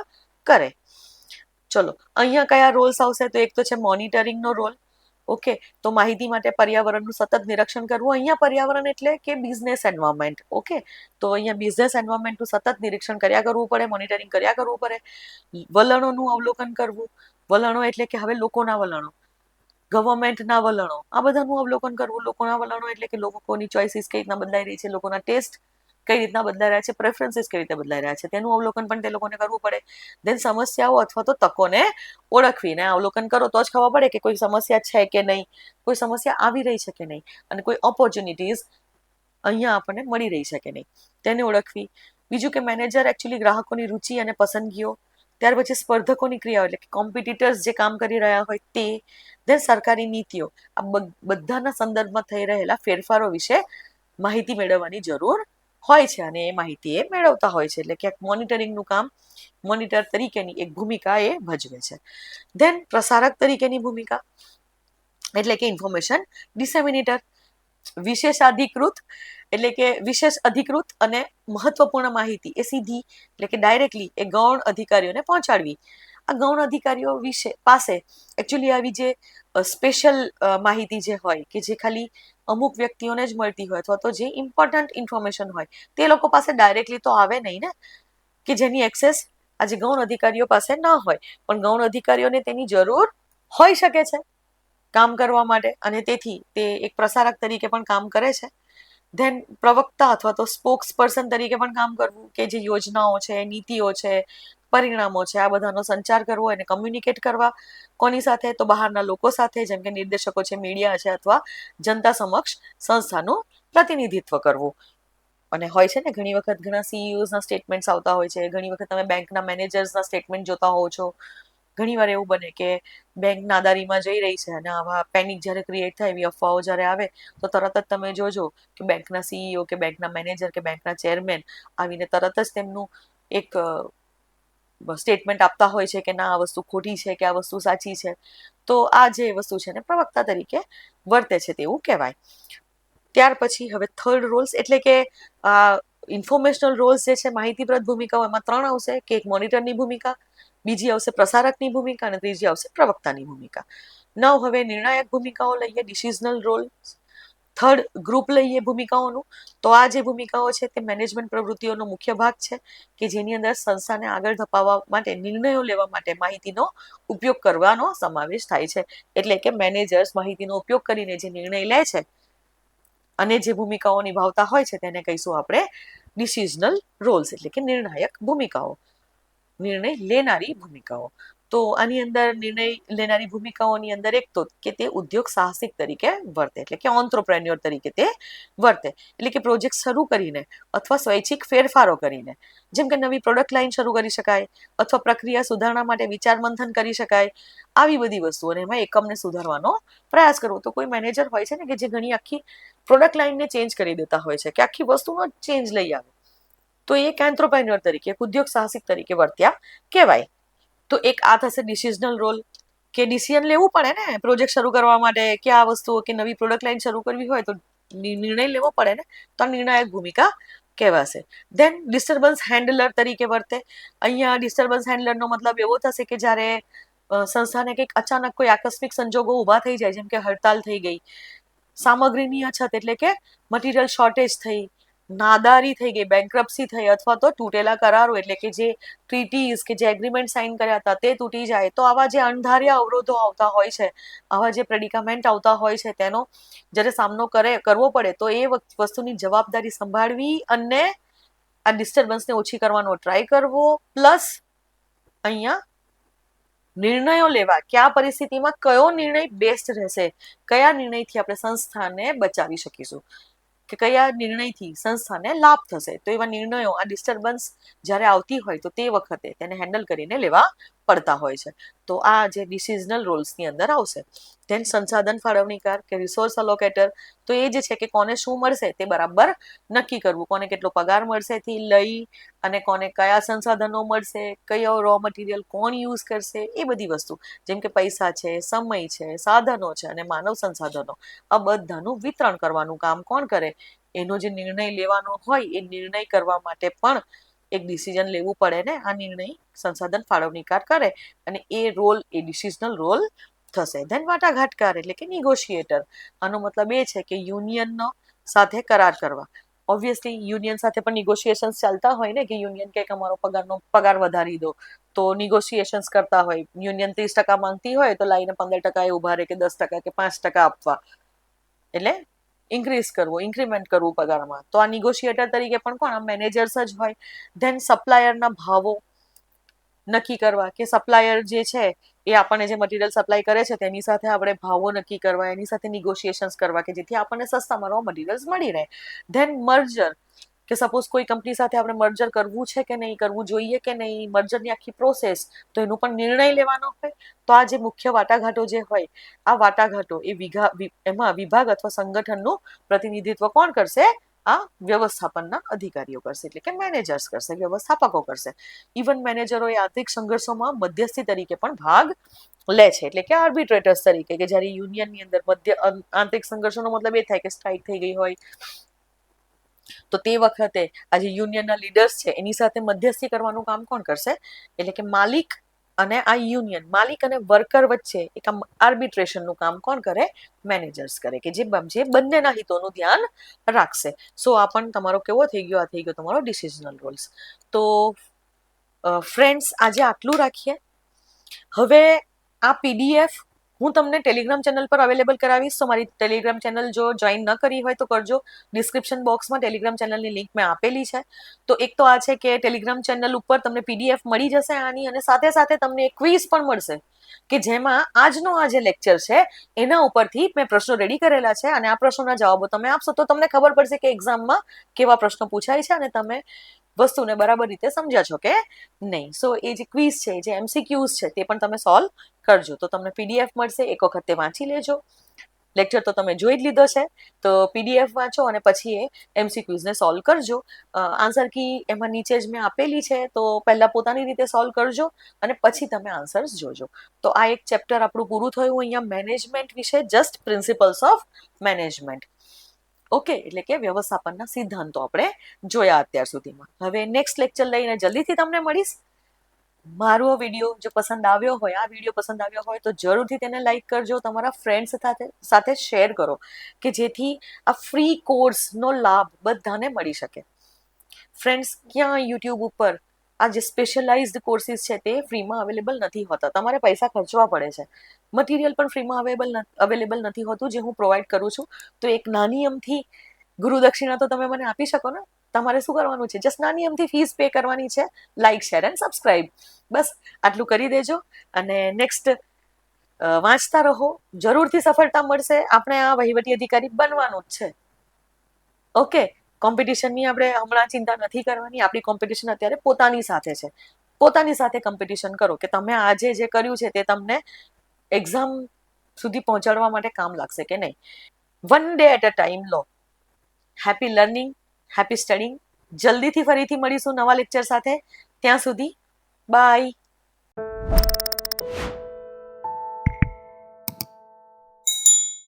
કરે. ચલો અહીંયા કયા રોલ્સ આવશે? તો એક તો છે મોનિટરિંગનો રોલ. ઓકે, તો માહિતી માટે પર્યાવરણનું સતત નિરીક્ષણ કરવું. અહીંયા પર્યાવરણ એટલે કે બિઝનેસ એન્વાયરમેન્ટ. ઓકે, તો અહીંયા બિઝનેસ એન્વાયરમેન્ટનું સતત નિરીક્ષણ કર્યા કરવું પડે, મોનિટરિંગ કર્યા કરવું પડે. વલણોનું અવલોકન કરવું. વલણો એટલે કે હવે લોકોના વલણો, ગવર્મેન્ટના વલણો, આ બધાનું અવલોકન કરવું. લોકોના વલણો એટલે કે લોકોની ચોઇસીસ કઈ રીતના બદલાઈ રહી છે, લોકોના ટેસ્ટ કઈ રીતના બદલાઈ રહ્યા છે, પ્રેફરન્સીસ કઈ રીતે બદલાઈ રહ્યા છે, તેનું અવલોકન પણ તે લોકોને કરવું પડે. દેન સમસ્યાઓ અથવા તો તકોને ઓળખવીને અવલોકન કરો તો જ ખબર પડે કે કોઈ સમસ્યા છે કે નહીં, કોઈ સમસ્યા આવી રહી છે કે નહીં, અને કોઈ ઓપોર્ચ્યુનિટીઝ અહીંયા આપણને મળી રહી છે કે નહીં, તેને ઓળખવી. બીજું કે મેનેજર એકચ્યુઅલી ગ્રાહકોની રુચિ અને પસંદગીઓ, ત્યાર પછી સ્પર્ધકોની ક્રિયાઓ એટલે કે કોમ્પિટિટર્સ જે કામ કરી રહ્યા હોય તે, દેન સરકારી નીતિઓ, આ બધાના સંદર્ભમાં થઈ રહેલા ફેરફારો વિશે માહિતી મેળવવાની જરૂર હોય છે, અને એ માહિતી એ મેળવતા હોય છે. એટલે ક્યાંક મોનિટરિંગનું કામ, મોનિટર તરીકેની એક ભૂમિકા એ ભજવે છે. ધેન પ્રસારક તરીકેની ભૂમિકા એટલે કે ઇન્ફોર્મેશન ડિસેમિનેટર, વિશેષાધિકૃત એટલે કે વિશેષ અધિકૃત અને મહત્વપૂર્ણ માહિતી એ સીધી એટલે કે ડાયરેક્ટલી એ ગૌણ અધિકારીઓને પહોંચાડવી. આ ગૌણ અધિકારીઓ વિશે પાસે એકચ્યુઅલી આવી જે સ્પેશિયલ માહિતી જે હોય કે જે ખાલી અમુક વ્યક્તિઓને જ મળતી હોય અથવા તો જે ઇમ્પોર્ટન્ટ ઇન્ફોર્મેશન હોય તે લોકો પાસે ડાયરેક્ટલી તો આવે નહીં ને, કે જેની એક્સેસ આજે ગૌણ અધિકારીઓ પાસે ન હોય, પણ ગૌણ અધિકારીઓને તેની જરૂર હોઈ શકે છે કામ કરવા માટે, અને તેથી તે એક પ્રસારક તરીકે પણ કામ કરે છે. ધેન પ્રવક્તા અથવા તો સ્પોક્સ પર્સન તરીકે પણ કામ કરવું, કે જે યોજનાઓ છે, નીતિઓ છે, પરિણામો છે, આ બધાનો સંચાર કરવો અને કમ્યુનિકેટ કરવા. કોની સાથે? તો બહારના લોકો સાથે, જેમ કે નિર્દેશકો છે, મીડિયા છે, અથવા જનતા સમક્ષ સંસ્થાનું પ્રતિનિધિત્વ કરવું. અને હોય છે ને ઘણી વખત ઘણા સીઈઓઝના સ્ટેટમેન્ટ્સ આવતા હોય છે, ઘણી વખત તમે બેંકના મેનેજર્સના સ્ટેટમેન્ટ જોતા હોવ છો. ઘણી વાર એવું બને કે બેંક નાદારીમાં જઈ રહી છે અને આવા પેનિક જ્યારે ક્રિએટ થાય, એવી અફવાઓ જ્યારે આવે તો તરત જ તમે જોજો કે બેંકના સીઈઓ કે બેંકના મેનેજર કે બેંકના ચેરમેન આવીને તરત જ તેમનું એક સ્ટેટમેન્ટ આપતા હોય છે કે ના આ વસ્તુ ખોટી છે કે આ વસ્તુ સાચી છે. તો આ જે વસ્તુ છે ને પ્રવક્તા તરીકે વર્તે છે તેવું કહેવાય. ત્યાર પછી હવે થર્ડ રોલ્સ એટલે કે ઇન્ફોર્મેશનલ રોલ્સ જે છે, માહિતીપ્રદ ભૂમિકાઓ, એમાં 3 આવશે કે એક મોનિટરની ભૂમિકા, બીજી આવશે પ્રસારકની ભૂમિકા, અને ત્રીજી આવશે પ્રવક્તાની ભૂમિકા. હવે નિર્ણાયક ભૂમિકાઓ લઈએ, ડિસિઝનલ રોલ. થર્ડ ગ્રુપ લઈએ ભૂમિકાઓનું, તો આ જે ભૂમિકાઓ છે તે મેનેજમેન્ટ પ્રવૃત્તિઓનો મુખ્ય ભાગ છે કે જેની અંદર સંસ્થાને આગળ ધપાવવા માટે, નિર્ણયો લેવા માટે માહિતીનો ઉપયોગ કરવાનો સમાવેશ થાય છે. એટલે કે મેનેજર્સ માહિતીનો ઉપયોગ કરીને જે નિર્ણય લે છે અને જે ભૂમિકાઓ નિભાવતા હોય છે તેને કહીશું આપણે ડિસિઝનલ રોલ્સ એટલે કે નિર્ણાયક ભૂમિકાઓ, નિર્ણય લેનારી ભૂમિકાઓ. તો આની અંદર નિર્ણય લેનારી ભૂમિકાઓની અંદર એક તો કે તે ઉદ્યોગ સાહસિક તરીકે વર્તે, એટલે કે ઓન્ટ્રપ્રેન્યોર તરીકે તે વર્તે, એટલે કે પ્રોજેક્ટ શરૂ કરીને અથવા સ્વૈચ્છિક ફેરફારો કરીને, જેમ કે નવી પ્રોડક્ટ લાઇન શરૂ કરી શકાય અથવા પ્રક્રિયા સુધારણા માટે વિચાર મંથન કરી શકાય, આવી બધી વસ્તુઓ. અને એમાં એકમને સુધારવાનો પ્રયાસ કરવો. તો કોઈ મેનેજર હોય છે ને કે જે ઘણી આખી પ્રોડક્ટ લાઇનને ચેન્જ કરી દેતા હોય છે, કે આખી વસ્તુનો ચેન્જ લઈ આવે, તો એ એક એન્ટ્રપ્રેન્યોર તરીકે, એક ઉદ્યોગ સાહસિક તરીકે વર્ત્યા કહેવાય. તો એક આ થશે ડિસિઝનલ રોલ, કે ડિસિઝન લેવું પડે ને પ્રોજેક્ટ શરૂ કરવા માટે, કે આ વસ્તુઓ કે નવી પ્રોડક્ટ લાઇન શરૂ કરવી હોય તો નિર્ણય લેવો પડે ને, તો આ નિર્ણાયક ભૂમિકા કહેવાશે. ધેન ડિસ્ટર્બન્સ હેન્ડલર તરીકે વર્તે. અહીંયા ડિસ્ટર્બન્સ હેન્ડલરનો મતલબ એવો થશે કે જ્યારે સંસ્થાને કંઈક અચાનક કોઈ આકસ્મિક સંજોગો ઊભા થઈ જાય, જેમ કે હડતાલ થઈ ગઈ, સામગ્રીની અછત એટલે કે મટીરિયલ શોર્ટેજ થઈ, નાદારી થઈ ગઈ, બેન્કરપ્સી થઈ, અથવા તો તૂટેલા કરારો એટલે કે જે ટ્રીટીઝ કે જે એગ્રીમેન્ટ સાઇન કર્યા હતા તે તૂટી જાય, તો આવા જે અણધાર્યા અવરોધો આવતા હોય છે, આવા જે પ્રેડિકામેન્ટ આવતા હોય છે, તેનો જ્યારે સામનો કરવો પડે તો એ વસ્તુની જવાબદારી સંભાળવી અને આ ડિસ્ટર્બન્સને ઓછી કરવાનો ટ્રાય કરવો, પ્લસ અહીંયા નિર્ણયો લેવા કે આ પરિસ્થિતિમાં કયો નિર્ણય બેસ્ટ રહેશે, કયા નિર્ણયથી આપણે સંસ્થાને બચાવી શકીશું, કે કયા નિર્ણયથી સંસ્થાને લાભ થશે. તો એવા નિર્ણયો આ ડિસ્ટર્બન્સ જ્યારે આવતી હોય તો તે વખતે તેને હેન્ડલ કરીને લેવા પડતા હોય છે. તો આ જે ડિસિઝનલ રોલ્સની અંદર આવશે. ધેન સંસાધન ફાળવણીકાર કે રિસોર્સ અલોકેટર, તો એ જે છે કે કોને શું મળશે તે બરાબર નક્કી કરવું, કોને કેટલો પગાર મળશે થી લઈ અને કોને કયા સંસાધનો મળશે, કયો રો મટીરિયલ કોણ યુઝ કરશે, એ બધી વસ્તુ, જેમ કે પૈસા છે, સમય છે, સાધનો છે અને માનવ સંસાધનો, આ બધાનું વિતરણ કરવાનું કામ કોણ કરે, એનો જે નિર્ણય લેવાનો હોય એ નિર્ણય કરવા માટે પણ એક ડિસિઝન લેવું પડે ને, આ નિર્ણય સંસાધન ફાળવણીકાર કરે અને એ રોલ એ ડિસિઝનલ રોલ થશે. ધેન વાટાઘાટકાર એટલે કે નિગોશિએટર, આનો મતલબ એ છે કે યુનિયનનો સાથે કરાર કરવા, ઓબ્વિયસલી યુનિયન સાથે પણ નિગોશિએશન્સ ચાલતા હોય ને, કે યુનિયન કે અમારો પગાર વધારી દો, તો નિગોશિએશન્સ કરતા હોય. યુનિયન 30% માંગતી હોય તો લાઈને 15% એ ઉભા રહે, કે 10% કે 5% આપવા, એટલે ઇન્ક્રીઝ કરવું, ઇન્ક્રીમેન્ટ કરવું પગારમાં. તો આ નિગોશિએટર તરીકે પણ કોણ, આ મેનેજર્સ જ હોય. ધેન સપ્લાયરના ભાવો નક્કી કરવા, કે સપ્લાયર જે છે એ આપણને જે મટીરિયલ સપ્લાય કરે છે તેની સાથે આપણે ભાવો નક્કી કરવા, એની સાથે નિગોશિએશન્સ કરવા, કે જેથી આપણને સસ્તામાં રો મટીરિયલ્સ મળી રહે. ધેન મર્જર, કે સપોઝ કોઈ કંપની સાથે આપણે મર્જર કરવું છે કે નહીં, કરવું જોઈએ કે નહીં, મર્જરની આખી પ્રોસેસ, તો એનું પણ નિર્ણય લેવાનો હોય. તો આ જે મુખ્ય વાટાઘાટો જે હોય, આ વાટાઘાટો એ એમાં વિભાગ અથવા સંગઠનનું પ્રતિનિધિત્વ કોણ કરશે? આ વ્યવસ્થાપનના અધિકારીઓ કરશે, એટલે કે મેનેજર્સ કરશે, વ્યવસ્થાપકો કરશે. ઇવન મેનેજરો એ આર્થિક સંઘર્ષોમાં મધ્યસ્થી તરીકે પણ ભાગ લે છે, એટલે કે આર્બિટ્રેટર્સ તરીકે, કે જ્યારે યુનિયનની અંદર આંતરિક સંઘર્ષોનો મતલબ એ થાય કે સ્ટ્રાઇક થઈ ગઈ હોય, તો તે વખતે આ જે યુનિયનના લીડર્સ છે એની સાથે મધ્યસ્થી કરવાનું કામ કોણ કરશે? એટલે કે માલિક અને આ યુનિયન, માલિક અને વર્કર વચ્ચે એક આર્બિટ્રેશનનું કામ કોણ કરે? મેનેજર્સ કરે, કે જે બંનેના હિતોનું ધ્યાન રાખશે. સો આ પણ તમારો કેવો થઈ ગયો? આ થઈ ગયો તમારો ડિસિઝનલ રોલ્સ. તો ફ્રેન્ડ્સ, આજે આટલું રાખીએ. હવે આ પીડીએફ હું તમને ટેલિગ્રામ ચેનલ પર અવેલેબલ કરાવીશ, તો મારી ટેલિગ્રામ ચેનલ જો જોઈન ન કરી હોય તો કરજો. ડિસ્ક્રિપ્શન બોક્સમાં ટેલિગ્રામ ચેનલની લિંક મેં આપેલી છે. તો એક તો આ છે કે ટેલિગ્રામ ચેનલ ઉપર તમને પીડીએફ મળી જશે આની, અને સાથે સાથે તમને એક ક્વિઝ પણ મળશે, કે જેમાં આજનો આ જે લેક્ચર છે એના ઉપરથી મેં પ્રશ્નો રેડી કરેલા છે, અને આ પ્રશ્નોના જવાબો તમે આપશો તો તમને ખબર પડશે કે એક્ઝામમાં કેવા પ્રશ્નો પૂછાય છે અને તમે વસ્તુને બરાબર રીતે સમજ્યા છો કે નહીં. સો એ જે ક્વિઝ છે, જે એમસીક્યુઝ છે, તે પણ તમે સોલ્વ કરજો. તો તમને પીડીએફ મળશે, એક વખત તે વાંચી લેજો. લેક્ચર તો તમે જોઈ જ લીધો છે, તો પીડીએફ વાંચો અને પછી એ એમસીક્યુઝને સોલ્વ કરજો. આન્સર કી એમાં નીચે જ મેં આપેલી છે, તો પહેલા પોતાની રીતે સોલ્વ કરજો અને પછી તમે આન્સર્સ જોજો. તો આ એક ચેપ્ટર આપણું પૂરું થયું અહીંયા મેનેજમેન્ટ વિશે, just principles of management. Okay, એટલે કે વ્યવસ્થાપનના સિદ્ધાંતો આપણે જોયા અત્યાર સુધીમાં. હવે નેક્સ્ટ લેક્ચર લઈને જલ્દીથી તમને મળીશ. મારો વિડીયો જો પસંદ આવ્યો હોય, આ વિડીયો પસંદ આવ્યો હોય, તો જરૂરથી તેને લાઈક કરજો, તમારા ફ્રેન્ડ્સ સાથે શેર કરો, કે જેથી આ ફ્રી કોર્સનો લાભ બધાને મળી શકે. ફ્રેન્ડ્સ, ક્યાં યુટ્યુબ ઉપર આ જે સ્પેશિયલાઇઝ્ડ કોર્સિસ છે તે ફ્રીમાં અવેલેબલ નથી હોતા, તમારે પૈસા ખર્ચવા પડે છે. મટીરિયલ પણ ફ્રીમાં અવેલેબલ નથી હોતું જે હું પ્રોવાઈડ કરું છું. તો એક નાની અમથી ગુરુદક્ષિણા તો તમે મને આપી શકો ને. તમારે શું કરવાનું છે? જસ્ટ નાની અમથી ફીસ પે કરવાની છે. લાઈક, શેર એન્ડ સબસ્ક્રાઇબ, બસ આટલું કરી દેજો. અને નેક્સ્ટ વાંચતા રહો, જરૂરથી સફળતા મળશે. આપણે આ વહીવટી અધિકારી બનવાનું જ છે. ઓકે, કોમ્પિટિશનની આપણે હમણાં ચિંતા નથી કરવાની. આપણી કોમ્પિટિશન અત્યારે પોતાની સાથે છે. પોતાની સાથે કોમ્પિટિશન કરો, કે તમે આજે જે કર્યું છે તે તમને એક્ઝામ સુધી પહોંચાડવા માટે કામ લાગશે કે નહીં. One day at a time લો. Happy learning, happy studying. જલ્દીથી ફરીથી મળીશું નવા લેક્ચર સાથે. ત્યાં સુધી બાય.